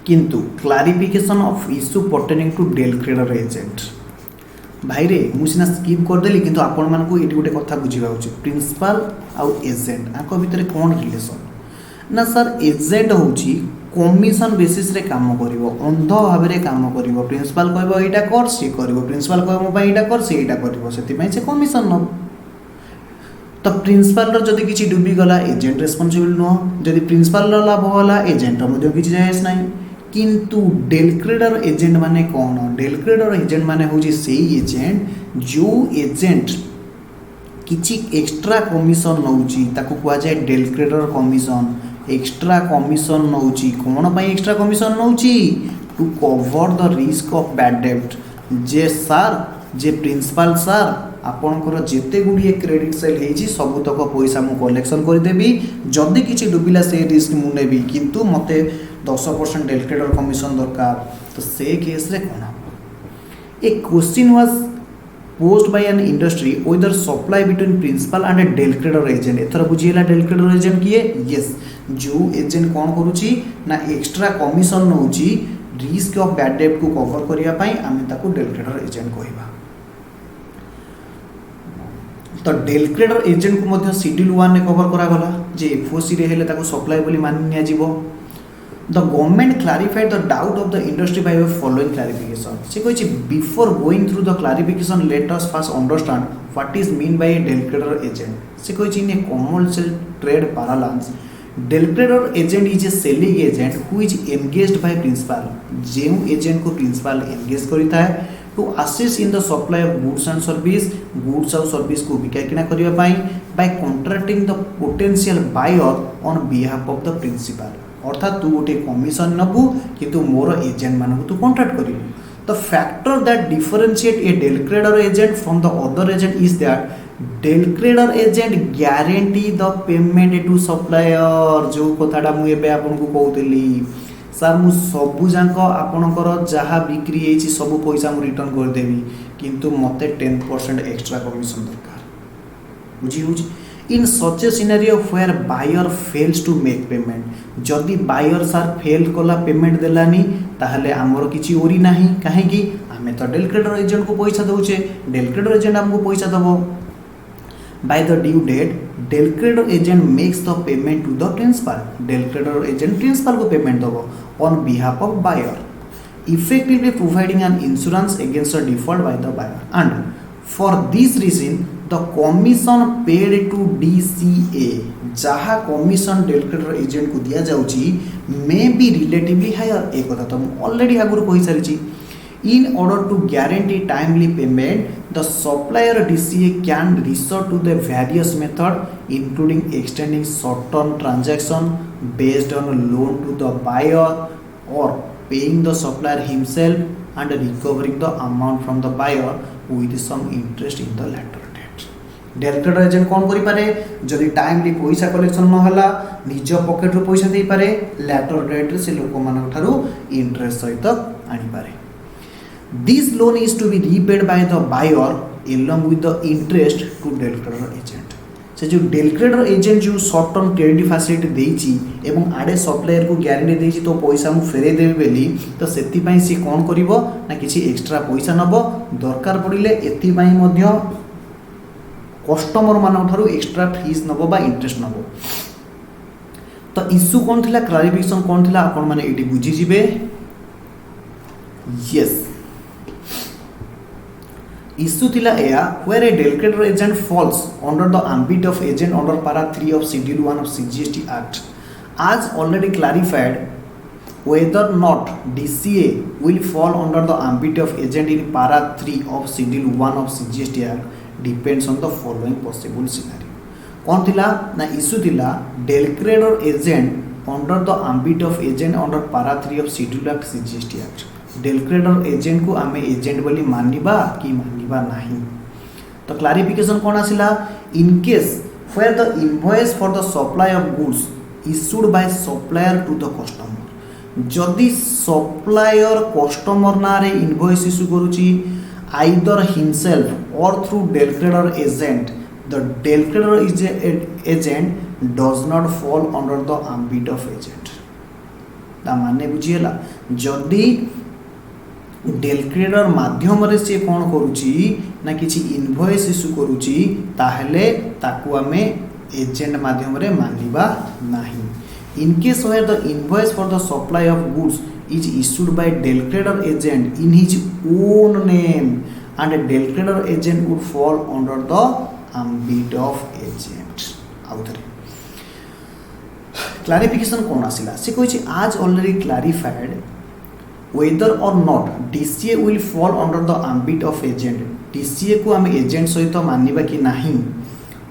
किंतु clarification of issue pertaining to del credere agent भाई रे मुझे स्किप करदेली किंतु आपण मानकु एटी गोटे कथा बुझीबा उचित प्रिंसिपल आउ एजेंट आको भितर कोन रिलेशन ना सर एजेंट होची कमिशन बेसिस रे काम करिवो अंध भाव रे काम करिवो प्रिंसिपल कहबो एटा कर से करिवो प्रिंसिपल कहबो मो पई एटा कर से एटा करिवो सेति पई से कमिशन न तो प्रिंसिपल रो जदी किछि डुबी गला एजेंट रिस्पांसिबल नो जदी प्रिंसिपल रो लाभ होला एजेंट रो मध्ये किछि जायस नाही। किंतु डेल क्रेडर एजेंट माने कोन डेल क्रेडर एजेंट माने होची सेही एजेंट जो एजेंट किछि एक्स्ट्रा कमिशन नउची ताकू कुआ जाय del credere commission extra commission नउची कोन पई एक्स्ट्रा कमिशन नउची to cover the risk of bad डेब्ट जे सर जे प्रिंसिपल सर आपणकर जेते गुड़िए क्रेडिट सेल हेजी सबु तक पैसा मु कलेक्शन कर देबी जदी किछि डुबिला से रिस्क मु नेबी किंतु मते 10% डेल क्रेडर कमिशन दरकार तो से केस रे कोन ए question was posed by an industry whether supply between principal and a del credere agent एथर बुझिएला डेल क्रेडर एजेंट किए यस जो एजेंट कोन करूची ना एक्स्ट्रा कमिशन नउची रिस्क ऑफ बैड डेब्ट को कवर करिया पई आमे ताको डेल क्रेडर एजेंट कहबा। तो डेल क्रेडर एजेंट को मध्य शेड्यूल 1 ने कवर करा गला जे एफओसी रे हेले ताको सप्लाई बोली मानि निया जीवो। The government clarified the doubt of the industry by the following clarification. से कोई चीज before going through the clarification, let us first understand what is mean by a del credere agent. से कोई चीज ने commercial trade parlance. Del credere agent is a selling agent who is engaged by principal. जेउ agent को principal engage करता है to assist in the supply of goods and service को बिका किना करिया पाई by contracting the potential buyer on behalf of the principal. अर्थात तू गोटे कमिशन नबू किंतु मोर एजेंट मानक तू कॉन्ट्रैक्ट करिवु। The factor that differentiate a del credere agent from the other agent is that del credere agent guarantee the payment to supplier. जो कथाटा मु एबे आपन को कहउतली सर मु सबु जांक आपनकर जहा बिक्री हेची सब पैसा मु रिटर्न कर देबी किंतु मते 10% एक्स्ट्रा कमिशन दरकार बुझी होची। In such a scenario where buyer fails to make payment जदि buyer सर फेल कला पेमेंट देलानी ताहले हमरो किछि ओरी नाही काहे कि हमें तो डेल क्रेडर एजेंट को पैसा दउचे डेल क्रेडर एजेंट हमको पैसा दबो by the due date del credere agent makes the payment to the principal del credere agent principal को पेमेंट दबो on behalf of buyer effectively providing an insurance against a default by the buyer and for this reason the commission paid to DCA जहा commission del credere agent को दिया जाउची may be relatively higher एक कथा तो already आगुर कहि सारिची। In order to guarantee timely payment, the supplier DCA can resort to the various method including extending short-term transaction based on a loan to the buyer or paying the supplier himself and recovering the amount from the buyer with some interest in the latter date. Del credere agent कौन करि पारे जदि timely पैसा collection न होला निज pocket रो पैसा दे पारे लैटर डेट रे से लोक मानक थारु इंटरेस्ट सहित आनी पारे। This loan is to be repaid by the buyer along with the interest to del credere agent. से जो डेल क्रेडर एजेंट जो शॉर्ट टर्म क्रेडिट फैसिलिटी देइची एवं आडे सप्लायर को गारंटी देइची तो पैसा मु फेरे देबे बेली तो सेति पई से कोन करिवो ना किछि एक्स्ट्रा पैसा नबो दरकार पड़िले एति पई मध्य कस्टमर मान एक्स्ट्रा फीस नब बा इंटरेस्ट नब। तो इश्यू कौन थिला क्लारिफिकेशन कौन थिला आपण माने एटी बुझी जिवे यस इश्यू थिला एया where a delegated agent falls under the ambit of agent under para 3 of schedule 1 of CGST act as already clarified whether not DCA will fall under the ambit of agent in para 3 of schedule 1 of CGST act depends on the following possible scenario कौन थिला ना issue थिला delegated agent under the ambit of agent under para 3 of schedule act CGST act del credere agent को आमे agent बोली मानिबा कि मानिबा नहीं तो क्लारिफिकेशन कौन आसिला in case where the invoice for the supply of goods issued by supplier to the customer जदि सप्लायर कस्टमर ना रे इनवॉइस इश्यू करूची either himself or through del credere agent the del credere agent does not fall under the ambit of agent ता माने बुझिएला जदि डेलक्रेडर माध्यम रे से कौन करुची ना किसी इनवॉइस इश्यू करुची ताहले ताकू आमे एजेंट माध्यम रे मानिबा नाही in case where the invoice for the supply of goods is issued by del credere agent in his own name and del credere agent would fall under the ambit of agent आउथरे clarification कौन आसिला से कोइछि आज already clarified whether or not DCA will fall under the ambit of agent DCA को आम agent सहित मानिबा कि नाही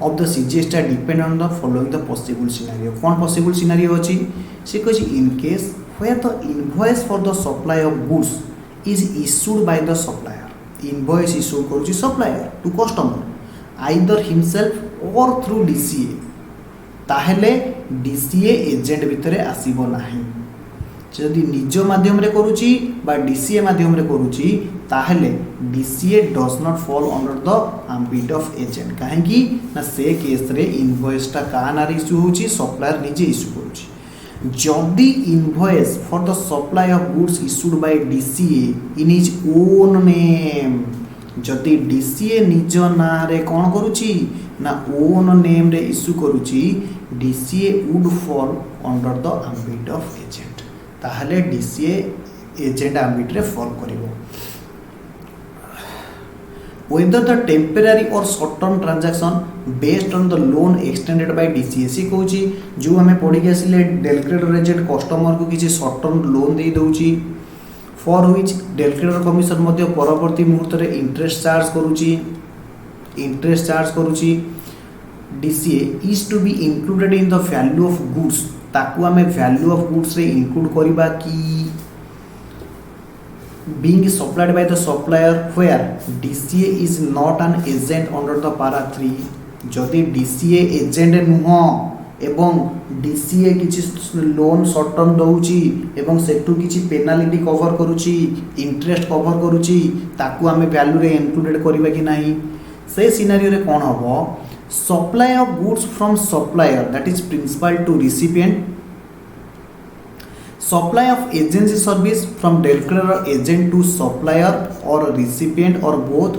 of the CGST depend on the following the possible scenario कौन possible scenario अछि से कहछि in case where the invoice for the supply of goods is issued by the supplier invoice issue करूछि supplier to customer either himself or through DCA ताहेले DCA agent भितरे आसीबो नाही जदि निज माध्यम रे करूची बा DCA माध्यम रे करूची ताहेले DCA does not fall under the ambit of agent काहे कि ना से केस रे इनवॉइस टा का नार इश्यू होची सप्लायर निजे इश्यू करूची जदि invoice for the supply of goods issued by DCA in his own name जदि DCA निज ना रे कोन करूची ना ओन नेम रे इश्यू करूची DCA would fall under the ambit of agent ताहले DCA एजेंट आम्बिट रे फॉल करिवो whether the temporary or short term transaction based on the loan extended by DCA से कहूची जो हमें पढ़ी के आसिले डेलक्रेडर एजेंट कस्टमर को किसी शॉर्ट टर्म लोन दे दउची फॉर व्हिच डेलक्रेडर कमिशन मध्ये परवर्ती मुहूर्त रे इंटरेस्ट चार्ज करूची DCA is to be included in the value of goods ताकू आमे वैल्यू ऑफ गुड्स रे इंक्लूड करिबा कि being supplied by the supplier where DCA is not an agent under the para 3 जदि DCA एजेंट नुह एवं DCA किछि loan short term दउची एवं सेटू किछि पेनाल्टी कवर करूची इंटरेस्ट कवर करूची ताकू आमे वैल्यू रे इंक्लूडेड करिबा कि नाही से सिनेरियो रे कोन हबो supply of goods from supplier that is principal to recipient supply of agency service from declarer agent to supplier or recipient or both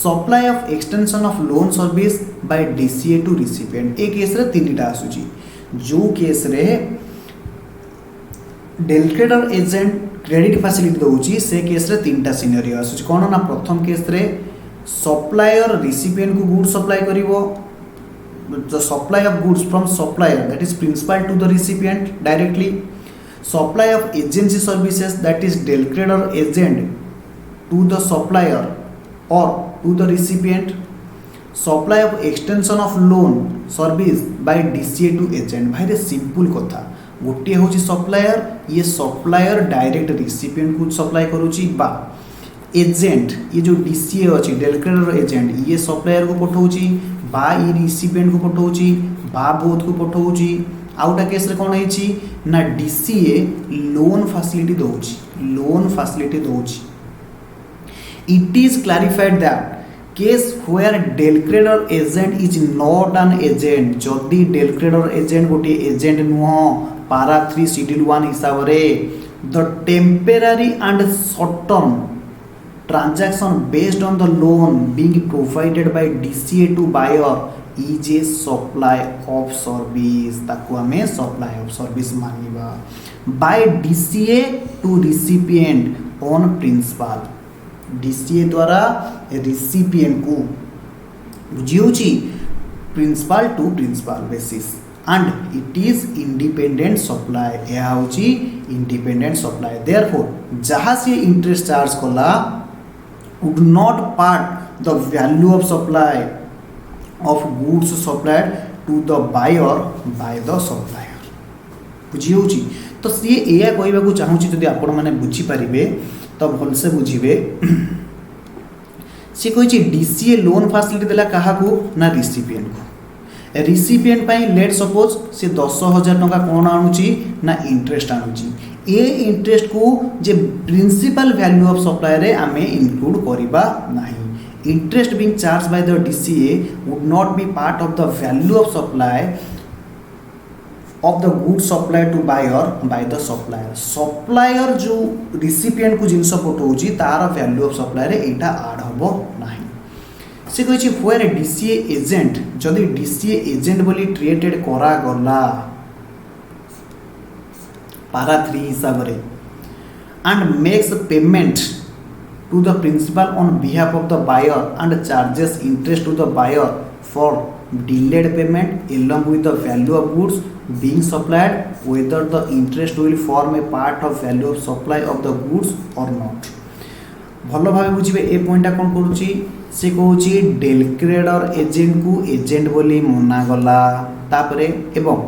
supply of extension of loan service by DCA to recipient A case रे तीनटा आसुची जो case रे डेलक्रेडर agent credit facility दउची से case रे तीनटा scenario आसुची कोन ना प्रथम केस रे सप्लायर रिसिपिएंट को गुड सप्लाई करिवो the supply of goods from supplier that is principal to the recipient directly supply of agency services that is declarer agent to the supplier or to the recipient supply of extension of loan service by DCA to agent भाई रे simple कथा गोटे होची supplier ये supplier direct recipient को supply करूची बा agent ये जो DCA अछि डेलक्रेडर एजेंट ये सप्लायर को पठौची बा ये रिसिपिएंट को पठौची बा बोथ को पठौची आउटा केस रे कोन हेची ना DCA लोन फैसिलिटी दउची it is clarified that case where declarer agent is not an agent जदि declarer agent गोटे एजेंट नुह para 3 schedule 1 हिसाब रे the temporary and short term transaction based on the loan being provided by DCA to buyer is a supply of service ताकू आमे supply of service मानिबा by DCA to recipient on principal DCA द्वारा recipient को बुझियोची principal to principal basis and it is independent supply यह होची independent supply therefore जहाँ से इंटरेस्ट चार्ज कला would not part the value of supply of goods supplied to the buyer by the supplier बुझी होची तो सी एया कहबा को चाहूची जदि आपण माने बुझी परिबे तो भल से बुझीबे सी कहची डीसीए लोन फैसिलिटी देला काहा को ना रिसिपिएंट को रिसिपिएंट पई लेट सपोज से 10000 टका कोन आनुची ना इंटरेस्ट आनुची ए इंटरेस्ट को जे प्रिंसिपल वैल्यू ऑफ सप्लाई रे आमे इंक्लूड करिबा नाही interest being charged by the DCA would not be part of the value of supply of the goods supplied to buyer by the supplier supplier जो recipient को जिनस पठौची तार value of supply रे एटा add हबो नाही से कहछि where a DCA agent जदि DCA agent बोली treated करा गला पारा 3 हिसाब रे and makes payment to the principal on behalf of the buyer and charges interest to the buyer for delayed payment along with the value of goods being supplied whether the interest will form a part of value of supply of the goods or not भलो भाबे बुझिबे ए पॉइंटटा कोन करूची से कहूची del credere agent को agent बोली मना गला तापरे एवं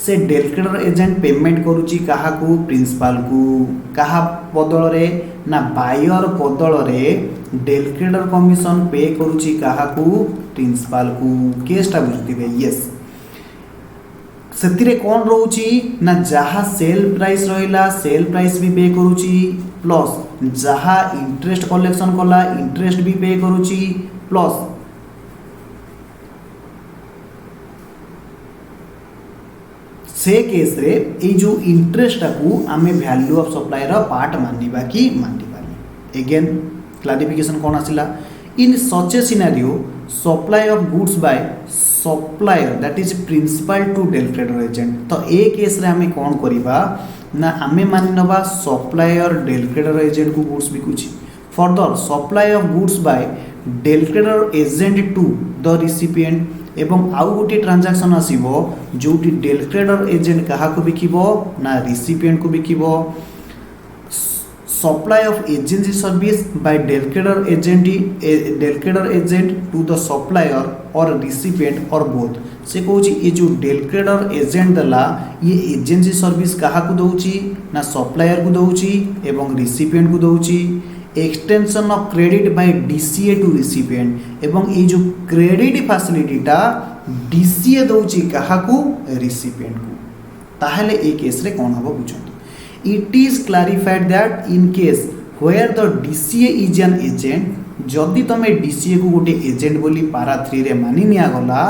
से डेल क्रेडर एजेंट पेमेंट करूची काहा को प्रिंसिपल को काहा बदल रे ना बायर बदल रे डेल क्रेडर कमिशन पे करूची काहा को प्रिंसिपल को केसटा बुझिबे यस सेतिरे कोन रहउची ना जहा सेल प्राइस रहिला सेल प्राइस भी पे करूची प्लस जहा इंटरेस्ट कलेक्शन कला इंटरेस्ट भी पे करूची प्लस से केस रे ए जो इंटरेस्ट को आमे वैल्यू ऑफ सप्लाई रा पार्ट मानिबा कि मानिबानी अगेन क्लैरिफिकेशन कोन आसिला in such a scenario supply of goods by supplier that is principal to del credere agent तो ए केस रे आमे कोन करिबा ना आमे मानिनबा सप्लायर डेल क्रेडर एजेंट को गुड्स बिकुची further supply of goods by del credere agent to the recipient एवं आउ गोटे ट्रांजैक्शन आसीबो जोटी डेल क्रेडर एजेंट कहा को बिकिबो ना रिसिपिएंट को बिकिबो supply of agency service by del credere agent to the supplier or recipient or both से कहूची ये जो डेल क्रेडर एजेंट दला ये एजेंसी सर्विस कहा को दउची ना सप्लायर को दउची एवं रिसिपिएंट को दउची extension of credit by DCA to recipient एवं ये जो क्रेडिट फैसिलिटीटा डीसीए दउची काहा को रिसिपिएंट को ताहले ए केस रे कोन हबो बुझंतु it is clarified that in case where the DCA is an agent जदि तमे डीसीए को गोटे एजेंट बोली पारा 3 रे मानि निया गला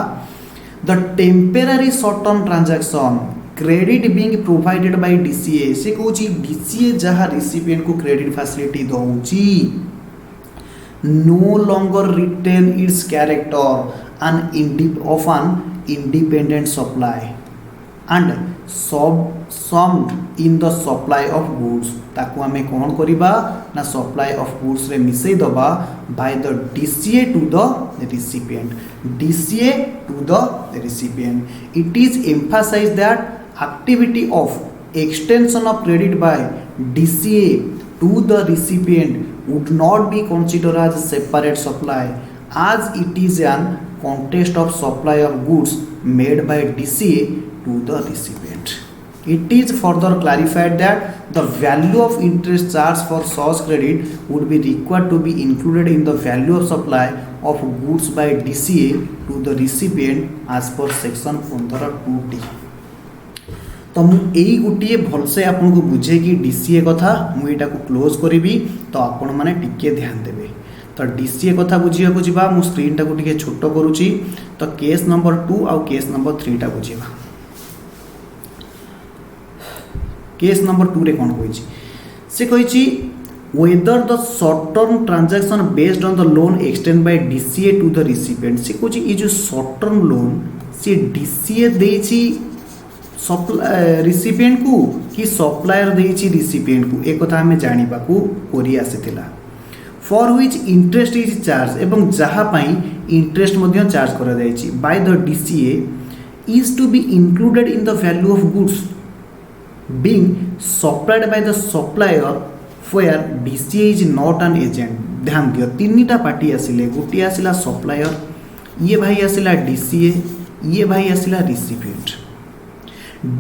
the temporary short term transaction credit being provided by DCA से कहूची डीसीए जहाँ रिसिपिएंट को क्रेडिट फैसिलिटी दउची no longer retain its character of an independent supply and summed in the supply of goods ताकू आमे कोन करिबा ना सप्लाई ऑफ गुड्स रे मिसई दबा by the DCA to the recipient DCA to the recipient it is emphasise that activity of extension of credit by DCA to the recipient would not be considered as a separate supply as it is an context of supply of goods made by DCA to the recipient. It is further clarified that the value of interest charged for such credit would be required to be included in the value of supply of goods by DCA to the recipient as per section 15(2)(d). तो मुझे गोटे भलसे आपन को बुझे कि DCA कथा मुझे close करी तो आपण मैंने टिके ध्यान देवे तो डीसीए कथा बुझा को जीवा मु स्क्रीन टाको टिके छोट करुच्ची तो केस नंबर 2 आउ केस नंबर 3 टा बुझा केस नंबर 2 रे कौन कही से कही whether the short term transaction based on the loan extend by DCA to the recipient से कुछ ये जो short term loan से DCA देइछि रिसिपिएंट को कि सप्लायर देइछि रिसिपिएंट को एक कथा हमें जानिबा को कोरी आसीथिला for which interest is charge एवं जहा पाई इंटरेस्ट मध्य चार्ज करा जाइछि by the DCA is to be included in the value of goods being supplied by the supplier where DCA is not an agent। ध्यान दियो तीनटा पार्टी आसिले गोटे आसिला सप्लायर ये भाई आसिला DCA ये भाई आसिला रिसिपिएंट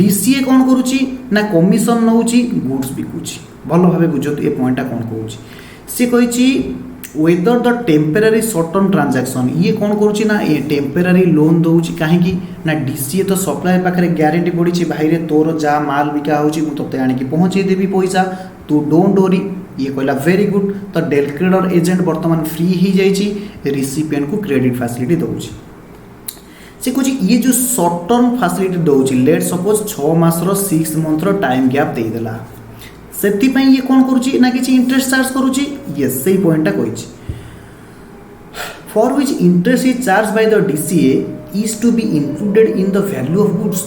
DCA कौन करूची ना कमिशन नउची गुड्स बिकुची भलो भाबे बुझत ए पॉइंटटा कोन कहूची से कहिची whether the temporary short term transaction ये कौन करूची ना ए टेम्पररी लोन दउची काहे की ना DCA तो सप्लायर पाखरे ग्यारंटी पड़ीची भाई रे तोर जा माल बिका होची मु तते आनी की पहुंचे देबी पैसा तू डोंट वरी ये कहला वेरी गुड तो डेल क्रेडर एजेंट वर्तमान फ्री ही जाइची रिसिपिएंट को क्रेडिट फैसिलिटी दउची से कुछ ये जो शॉर्ट टर्म फैसिलिटी दउची लेट सपोज 6 मास रो 6 मंथ रो टाइम गैप दे देला सेति पई ये कोन करूची ना किछि इंटरेस्ट चार्ज करूची यस सही पॉइंटटा कहिछि for which interest is charge by the DCA is to be included in the value of goods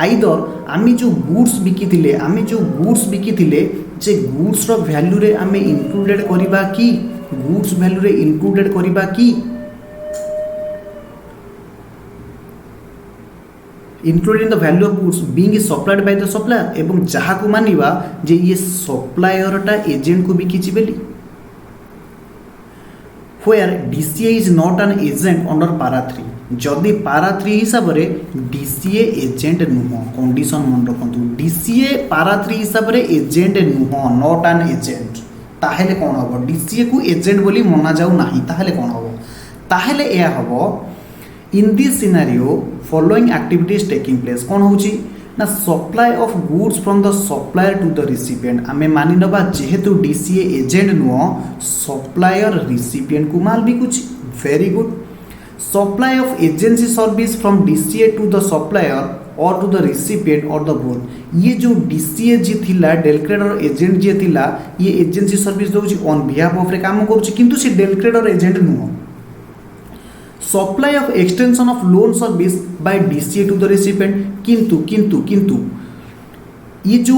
either आमी जो गुड्स बिकिथिले जे गुड्स रो वैल्यू रे आमे इंक्लूडेड करिबा की गुड्स वैल्यू रे इंक्लूडेड करिबा की including the value of goods being supplied by the supplier एवं जहा को मानिबा जे ये सप्लायर टा एजेंट को बिकिछि बेली where DCA is not an agent under para 3 जदि para 3 हिसाब रे DCA एजेंट नुह कंडीशन मन रखंतु DCA para 3 हिसाब रे एजेंट नुह नॉट एन एजेंट ताहेले कोन हबो DCA को एजेंट बोली मना जाऊ नाही ताहेले कोन हबो ताहेले एया हबो in this scenario following activities taking place कोन होची ना supply of goods from the supplier to the recipient आमे मानि नबा जेहेतु DCA एजेंट नुह सप्लायर रिसिपिएंट को माल भी कुछ very good supply of agency service from DCA to the supplier or to the recipient or the both ये जो DCA जी थिला डेल क्रेडर एजेंट जे थिला ये एजेंसी सर्विस दोची ऑन बिहाफ ऑफ रे काम करूची किंतु से डेल क्रेडर एजेंट नुह supply of extension of loan service by DCA to the recipient किंतु ये जो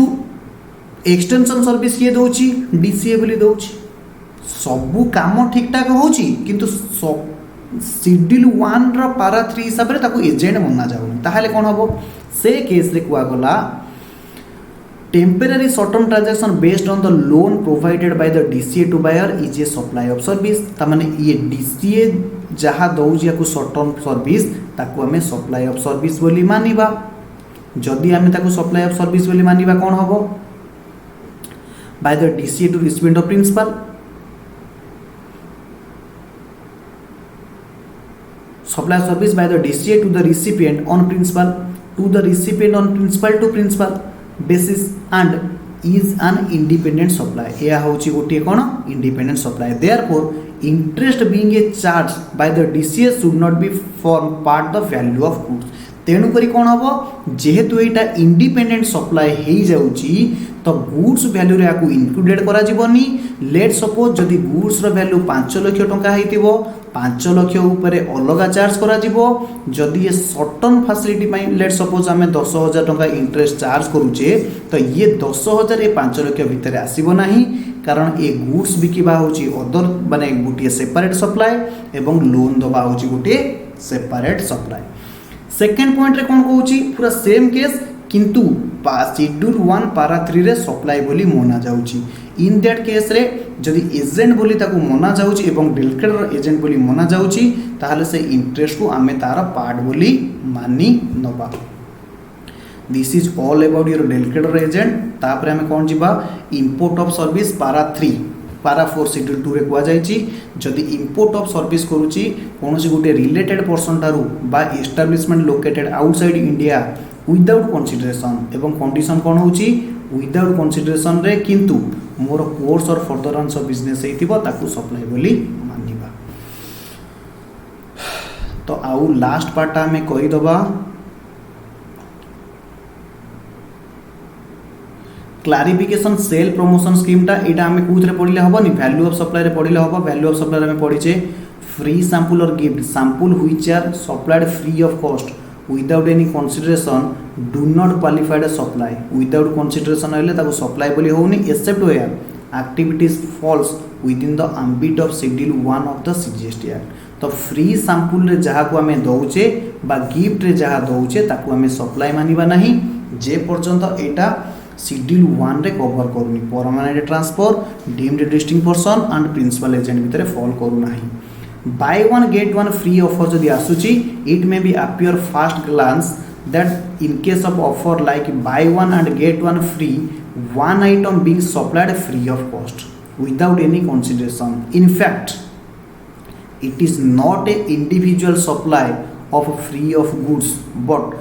एक्सटेंशन सर्विस ये दोची DCA बोली दोची सबु काम ठीक ठाक होची किंतु शेड्यूल 1 रो पारा 3 हिसाब रे ताको एजेंट मना जाउनी ताहाले कोन हबो से केस रे कुआ गला temporary short term transaction based on the loan provided by the DCA to buyer is a supply of service ता माने ये DCA जहा दउजिया को शॉर्ट टर्म सर्विस ताको हमें सप्लाई ऑफ सर्विस बोली मानिबा जदि हमें ताको सप्लाई ऑफ सर्विस बोली मानिबा कोन हबो by the DCA to recipient of principal supply service by the DCA to the recipient on principal to the recipient on principal basis and is an independent supply या होची गोटे कोन independent supply therefore interest being a charge by the DCA should not be form part the value of goods तेणु करी कोन हबो जेहेतु एटा independent supply हेई जाउची तो goods value रे आकु इंक्लूडेड करा जिवनी लेट सपोज जदि गुड्स रो वैल्यू 5 लाख टका हेतिबो 5 लाख ऊपर अलग चार्ज करा जिवो जदि ये शॉर्ट टर्म फैसिलिटी पई लेट सपोज हमें 10,000 टका इंटरेस्ट चार्ज करूचे तो ये 10,000 ए 5 लाख भीतर आसीबो नाही कारण ए गुड्स बिकिबा होची अदर माने गुटिए सेपरेट सप्लाई एवं लोन दबा होची गुटिए सेपरेट सप्लाई सेकेंड पॉइंट रे कोन कहूची पूरा सेम केस किंतु शेड्यूल 1 पारा 3 रे सप्लाई बोली मना जाउची इन दैट केस रे जदि एजेंट बोली ताको मना जाउची एवं डेल क्रेडर एजेंट बोली मना जाउची ताहले से इंटरेस्ट को आमे तार पार्ट बोली मानी नबा this is all about your del credere agent तापरे हमें कोन जिबा इंपोर्ट ऑफ सर्विस पारा 3 पारा 4 शेड्यूल 2 रे कुआ जायची जदि इंपोर्ट ऑफ सर्विस करूची कोनोसी गुटे रिलेटेड पर्सन तारु बा establishment located outside India without consideration एवं कंडीशन कोन होची विदाउट कंसीडरेशन रे किंतु more course or furtherance of business हेतिबो ताकू सप्लाई बोली मानिबा तो आउ लास्ट पार्ट में कहि दबा क्लारिफिकेशन सेल प्रमोशन स्कीमटा यहाँ आम कौन पढ़ले हेनी वैल्यू ऑफ सप्लाई पढ़ले हम वैल्यू ऑफ सप्लाई आम पढ़ीचे free sample or gift sample which are supplied free of cost without any consideration do not qualified supply without consideration है सप्लाई बोली होनी except where activities falls with in the ambit of schedule 1 of the CGST act तो free sample रे जहाँ को आम दौचे बा gift रे जहाँ दौचे ताकू आम सप्लाई मानिबा नहीं जे पर्यंत एटा शेड्यूल 1 रे कवर करूनी permanent transfer deemed district person and principal agent भितर फॉल करू नहीं buy one get one free offer जदि आसुची it may be appear fast glance that in case of offer like buy one and get one free one item being supplied free of cost without any consideration in fact it is not a individual supply of free of goods but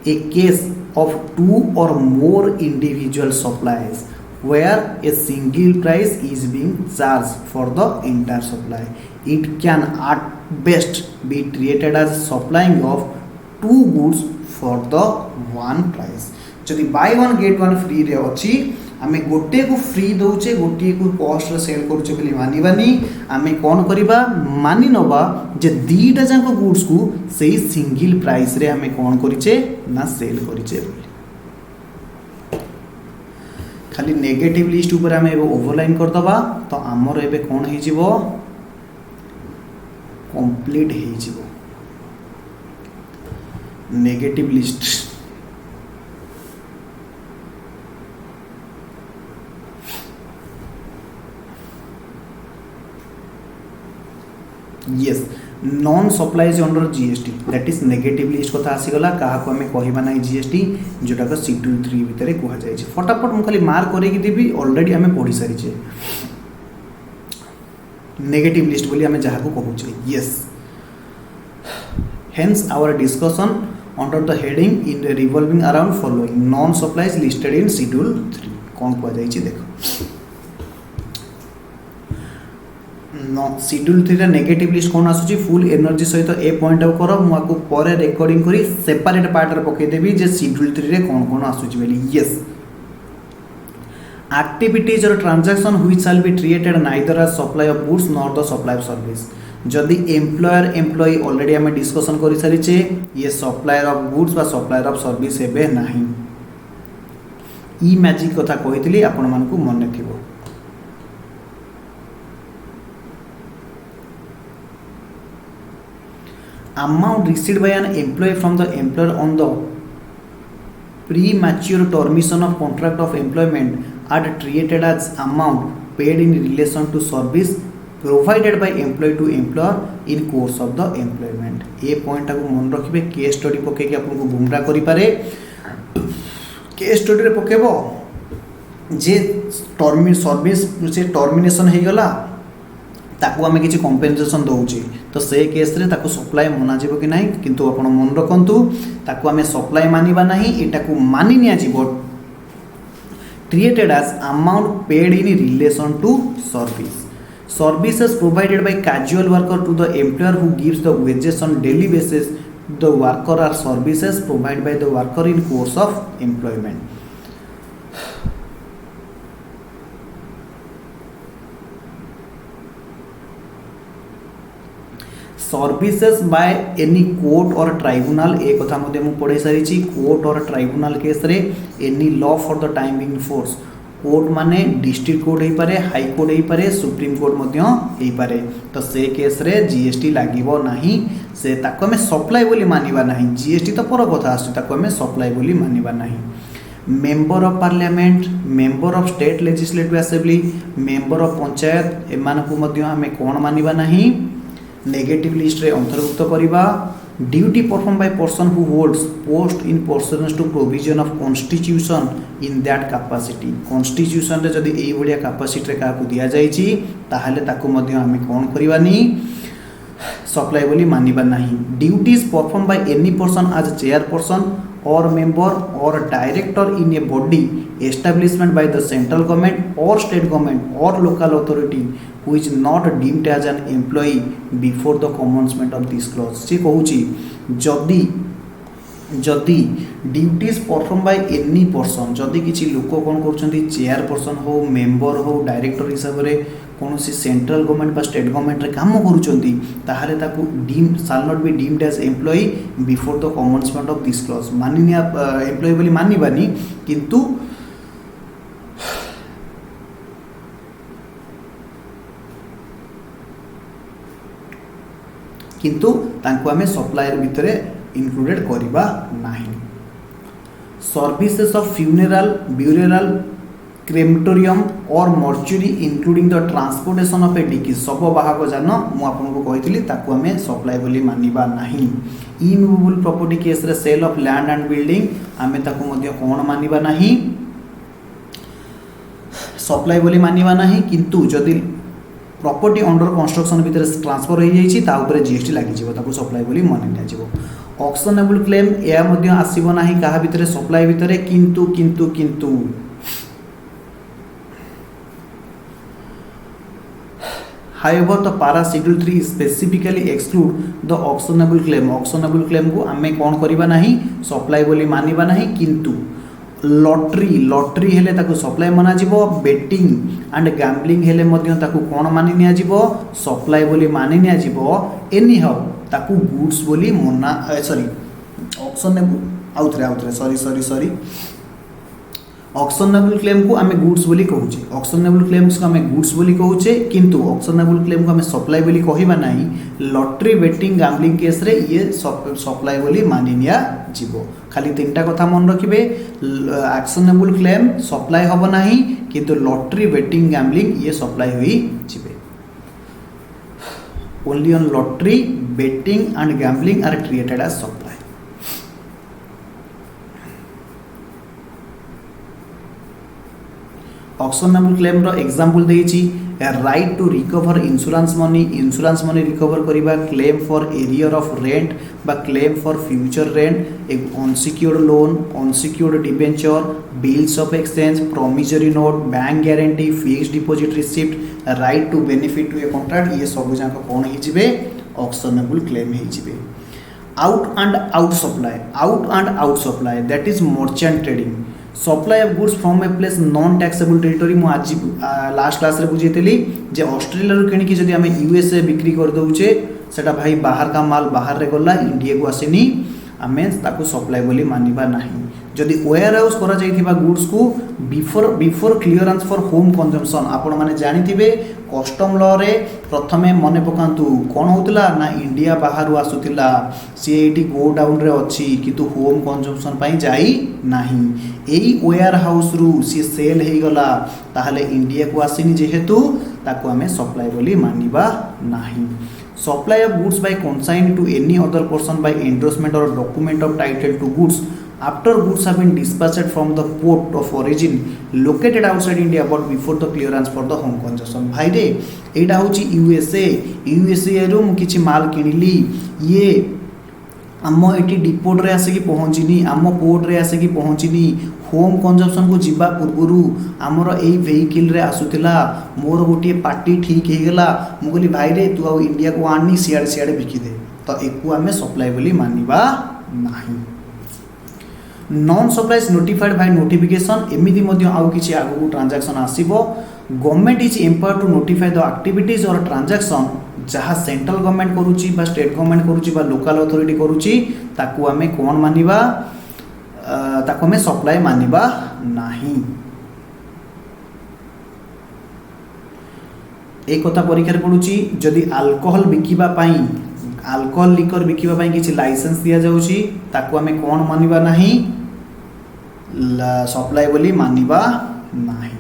a case of two or more individual supplies where a single price is being charged for the entire supply it can at best be treated as supplying of two goods for the one price जदि bye one get one free रे अच्छी आम गोटे को free दौचे गोटे को cost cell करुचे बोली मानिबानी आम कौन करवा मानि नवा जे दीटा जाक गुड्स को सही सिंगल प्राइस रे आम कौन करिचे ना सेल करिचे खाली नेगेटिव लिस्ट ऊपर आम ओवरलाइन करदबा तो आमर एबे कौन हो जिवो कंप्लीट हो जिवो negative list yes non supplies under GST that is negative list कथा आसीगला क्या आम कहवा ना जीएसटी जोटा शेड्यूल 3 भितर कहुई फटाफट मुझे खाली मार्क करके देवी ऑलरेडी आम पढ़ी सारी नेगेटिव लिस्ट बोली आम जहाँ को कहूचे yes hence our discussion under the heading in revolving around following non supplies listed in schedule 3 कौन कहुई देख शेड्यूल 3 रे नेगेटिव लिस्ट कौन आसुची फुल एनर्जी सहित ए पॉइंट आउट कर मुझे पर रेकर्डिंग करी सेपरेट पार्ट रे पकेदेवी जे शेड्यूल 3 रे कौन कौन आसुची बोली yes activities or transaction which shall be treated neither as supply of goods nor the supply of service जदि एम्प्लॉयर एम्प्लॉई ऑलरेडी आम डिस्कशन कर सारी ये सप्लायर ऑफ गुड्स बा सप्लायर ऑफ सर्विस एबे नाही ई मैजिक कथा कही आपण मानकु मन थिबो amount received by an employee from the employer on the premature termination of contract of employment are treated as amount paid in relation to service provided by employee to employer in course of the employment A point को मन रखिबे case study पके के आपन को गुमरा करि पारे case study रे पकेबो जे service से टर्मिनेशन हे गला ताकू आम किसी कंपेनसेशन दौचे तो से केस रे ताकू सप्लाई मना जीवो कि नहीं किंतु आपण मन रखंतु ताकू आम सप्लाई मानिबा नहीं एटा को मानि निया जीवो treated as amount paid in relation to service services provided by casual worker to the employer who gives the wages on daily basis the worker or services provided by the worker in course of employment services by any court or tribunal एक कथा मध्य मु पढ़े सारी court or tribunal case रे any law for the time in force court माने district court हो पारे हाई कोर्ट हो पारे सुप्रीम कोर्ट मध्य हो पारे तो से केस रे जीएसटी लागिबो नाही से ताको हमें सप्लाई बोली मानिबा नाही जीएसटी तो पर कथा आसु ताको हमें सप्लाई बोली मानिबा नाही member of parliament member of state legislative assembly member of panchayat एमानकु मध्य हमें कोन मानिबा नाही नेगेटिव लिस्ट रे अंतर्भुक्त करिबा duty perform by person who holds post in persons to provision of constitution in that capacity constitution रे जदी एई बढिया कैपेसिटी रे काकू दिया जाईची ताहाले ताकू मध्य हमें कोन करिबानी सप्लाई बोली मानिबा नाही duties perform by any person as chairperson or member or director in a body establishment by the central government or state government or local authority who is not deemed as an employee before the commencement of this clause से कहूची जदि जदि duties perform by any person जदि किसी लोक कौन कर chairperson हो मेंबर हो डायरेक्टर हिसाब से कौन सेंट्रल गवर्नमेंट बा स्टेट गवर्नमेंट रे काम करूँ deem shall not be deemed as employee before the commencement of this clause मानिनी एम्प्लॉई बोली मानिबानी किंतु किंतु तांको आमे सप्लायर भितरे इंक्लूडेड करिबा नाही। Services of funeral burial crematorium or mortuary including the transportation of a डिकीज सब बाहक जान मु आपको कही ताकू आमे सप्लाई बोली मानिबा नाही। इमूवेबल प्रॉपर्टी केस रे sale of land and building आमे ताकू मध्य कोन मानिबा नाही सप्लाई बोली मानिबा नाही किंतु जदि प्रॉपर्टी अंडर कंस्ट्रक्शन भितर ट्रांसफर हो जाइए ता ऊपर जीएसटी लगी ताकू सप्लाई बोली मानि नियाजिवो। ऑक्शनेबल क्लेम या मध्य आसीबो नाही काहा भितर सप्लाई भितर किंतु किंतु किंतु However, the para schedule 3 specifically exclude the auctionable claim. Auctionable claim को आमे कौन करिबा नाही सप्लाई बोली मानिबा नाही किंतु लॉटरी हेले ताकू सप्लाई माना जिवो बेटिंग एंड गैम्बलिंग हेले मध्य ताकू कौन मानि निया जिवो सप्लाई बोली मानि निया जिवो एनी हाउ ताकू गुड्स बोली मना सॉरी ऑक्शनेबल आउथरे सॉरी ऑक्शनेबल क्लेम को आमे गुड्स बोली कहूचे ऑक्शनेबल क्लेम्स को आमे गुड्स बोली कहूचे किंतु ऑक्शनेबल क्लेम को आमे सप्लाई बोली कहिबा नाही लॉटरी बेटिंग गैम्बलिंग केस रे ये सप्लाई बोली मानि निया जिवो। खाली तीनटा कथा मन रखिबे एक्शनेबल क्लेम सप्लाई हबो नाही किंतु लॉटरी बेटिंग गैम्बलिंग ये सप्लाई होई जिवे। Only on lottery betting and gambling are treated as supply. Actionable claim रो एग्जांपल देइछि right to recover insurance money recover करिबा claim for arrear of rent बा क्लेम फॉर फ्यूचर रेंट एक unsecured loan unsecured debenture bills of exchange promissory note bank guarantee fixed deposit receipt right to benefit to a contract ये सब जाक कोन हि जिवे ऑक्शनेबल claim हि जिवे। Out and out supply that is merchant trading supply of goods from a place non taxable territory मु आज last class रे बुझेतली जे ऑस्ट्रेलिया रो किणी कि जदी हमें यूएसए बिक्री कर दउचे सेटा भाई बाहर का माल बाहर रे गला इंडिया को आसेनी आमे ताकू सप्लाई बोली मानिबा नाही। जदि वेयर हाउस करा जाइथिबा गुड्स को before clearance for home consumption आपण माने जानिथिबे कस्टम लॉ रे प्रथमे मने पकांतु कोन होतला ना इंडिया बाहर आसुतिला सी एटी गो डाउन रे अछि किंतु होम कंजम्पशन पई जाई नाही एई वेयर हाउस रु सी सेल हे गला ताहले इंडिया को आसीनी जेहेतु ताकू हमें सप्लाई बोली मानिबा नाही। Supply of goods by consign to any other person by endorsement or document of title to goods after goods have been dispatched from the port of origin located outside India but before the clearance for the home consumption। भाई रे एटा होची USA रो किछि माल किनिली ये आम eighty depot रे आसे कि पहुँचनी आम पोर्ट रे आसे कि पहुँचनी होम कंजम्पशन को जीवा पूर्वरु आमर एई वेहिकल रे आसुतिला मोर गोटे पार्टी ठीक हे गेला मु कहली भाई रे तू आ इंडिया को आनी सियाड़े बिकी दे तो एकु आमे सप्लाई बोली मानिबा नाही। Non supplies notified by notification एमिति मध्य आउ किछि आगु ट्रांजैक्शन आसीबो government is empowered to notify the activities or transaction जहाँ सेंट्रल गवर्नमेंट करूची बा स्टेट गवर्नमेंट करूची बा लोकल अथॉरिटी करूची ताकू आमे कोन मानिबा ताकू आमे सप्लाई मानिबा नाही। एक कथा परीक्षा रे पडुची जदि अल्कोहल बिकिबा पई अल्कोहल लिकर बिकिबा पई किछि लाइसेंस दिया जाउची ताकू आमे कोन मानिबा नाही सप्लाई बोली मानिबा नाही।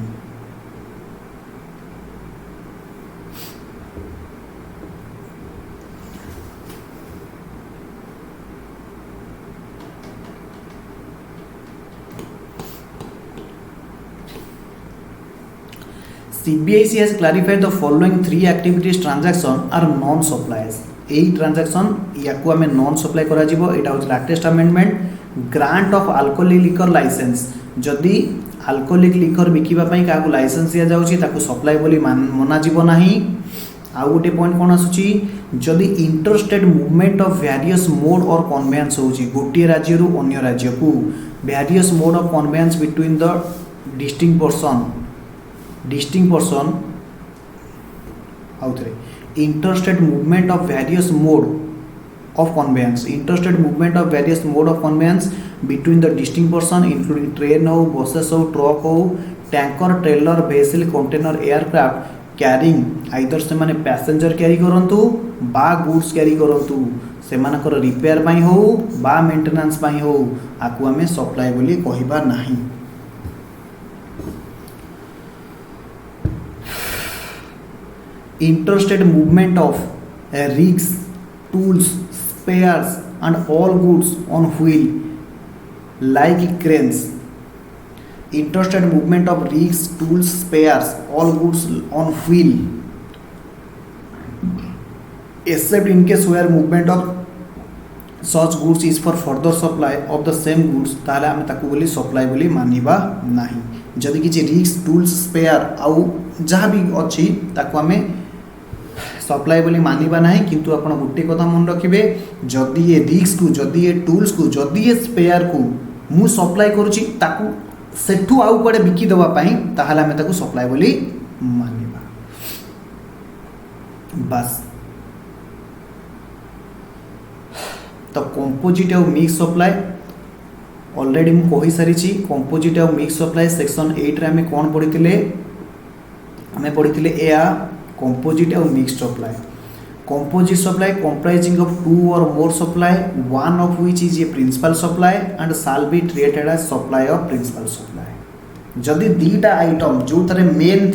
CBIC has clarified the following three activities transaction are non supplies। एई ट्रांजैक्शन याकू आमे नॉन सप्लाई करा जिवो एटा होच latest amendment grant of alcoholic liquor licence जदि अल्कोहलिक लिकर बिकिबा पई काकू लाइसेंस दिया जाउची ताकू सप्लाई बोली मना जिवो नाही। आउ गोटे पॉइंट कौन आसुची जदि interstate movement of various mode or conveyance होची गोटे राज्य रु अन्य राज्य को various mode of conveyance between the distinct person आउथरे interstate movement of various mode of conveyance interstate movement of various mode of conveyance between the distinct person including train हो buses हो truck हो tanker trailer vessel container aircraft carrying either से माने passenger carry करंतु बा goods carry करंतु से मानकर रिपेयर पाई हो बा मेंटेनेंस पाई हो आकु हमें सप्लाई बोली कहिबा नाही। interstate movement of rigs tools spares and all goods on wheel like cranes interstate movement of rigs tools spares all goods on wheel except in case where movement of such goods is for further supply of the same goods ताले आमे ताकू बोली supply बोली मानिबा नाही। जदि किछि rigs tools spare आउ जहाँ भी अच्छी ताकू आमे सप्लाई बोली मानिबा नाही किंतु आपण गुटे कथा मन रखिबे जदि ये रिग्स को जदि ये टूल्स को जदि ये स्पेयर को मु सप्लाई करूची ताकू सेठू आउ पड़े बिकी दवा पाई ताहाले हमें ताकू सप्लाई बोली मानिबा बस। तो कंपोजिट और मिक्स सप्लाई ऑलरेडी मु कहि सारी छी कंपोजिट और मिक्स सप्लाई सेक्शन 8 रे हमें कोन पढितिले हमें पढितिले एया composite और mixed supply composite supply comprising of two or more supply one of which is a principal supply and shall be treated as supply of principal supply जदि दीटा item जो थरे main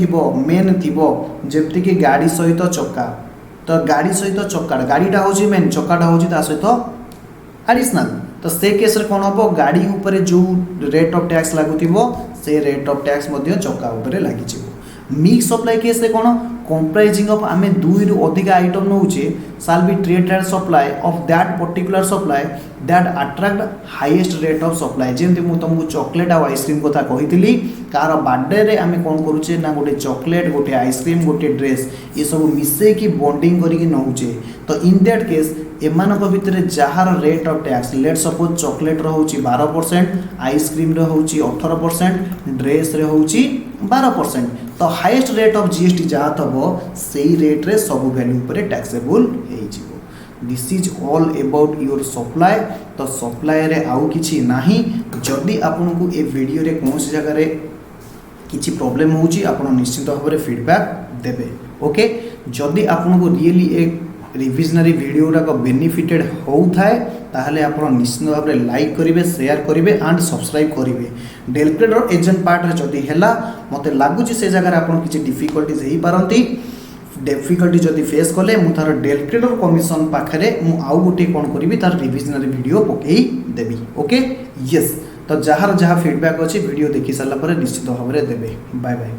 थिबो जेमति कि गाड़ी सहित चक्का तो गाड़ी सहित चक्का गाड़ीटा होची मेन चक्काटा होची ता सहित एडिशनल तो से केस रे कोन हबो गाड़ी ऊपर जो रेट ऑफ टैक्स लागुथिबो से रेट ऑफ टैक्स मध्ये चक्का ऊपर लागि छिबो। मिक्स सप्लाई केस रे कोन comprising of आमे दुई रु अधिक item नउचे shall be treated as supply of that particular supply that attract highest rate of supply जेमति मु तुमको चॉकलेट और आइसक्रीम कथा कहितली कार बर्थडे रे आमे कोन करूचे ना गोटे चॉकलेट गोटे आइसक्रीम गोटे ड्रेस ये सब मिसे की बॉन्डिंग करिक नउचे तो इन दैट केस एमानक भितर जहार rate of tax let suppose chocolate रहउची 12% आइसक्रीम रहउची 18% ड्रेस रहउची 12% तो हाईएस्ट रेट ऑफ जीएसटी जहाँ थबो सेही रेट रे सब वैल्यू पर टैक्सेबल हे जिवो। This is all about your supply. तो सप्लाई रे आउ किछि नाही जदि आपन को ए वीडियो रे कोन से जगह रे किछि प्रॉब्लम होउची आपन निश्चित भाव रे फीडबैक देबे ओके। जदि आपन को रियली एक रिविजनरी वीडियोटा को बेनिफिटेड होउथाय ताहले आपण निश्चित भाव रे लाइक करिवे शेयर करिवे एंड सब्सक्राइब करिवे। डेलक्रेडर एजेंट पार्ट रे जदि हेला मते लागुची से जगह आपण किछि डिफिकल्टीज हेई पारंती डिफिकल्टी जदि फेस कले मु तार डेलक्रेडर कमिशन पाखरे मु आउ गोटे कोन करिवि तार रिविजनरी वीडियो पकेई देबी ओके यस। तो जहार जहा फीडबैक अछि वीडियो देखि साला पर निश्चित भाव रे देबे। Bye bye.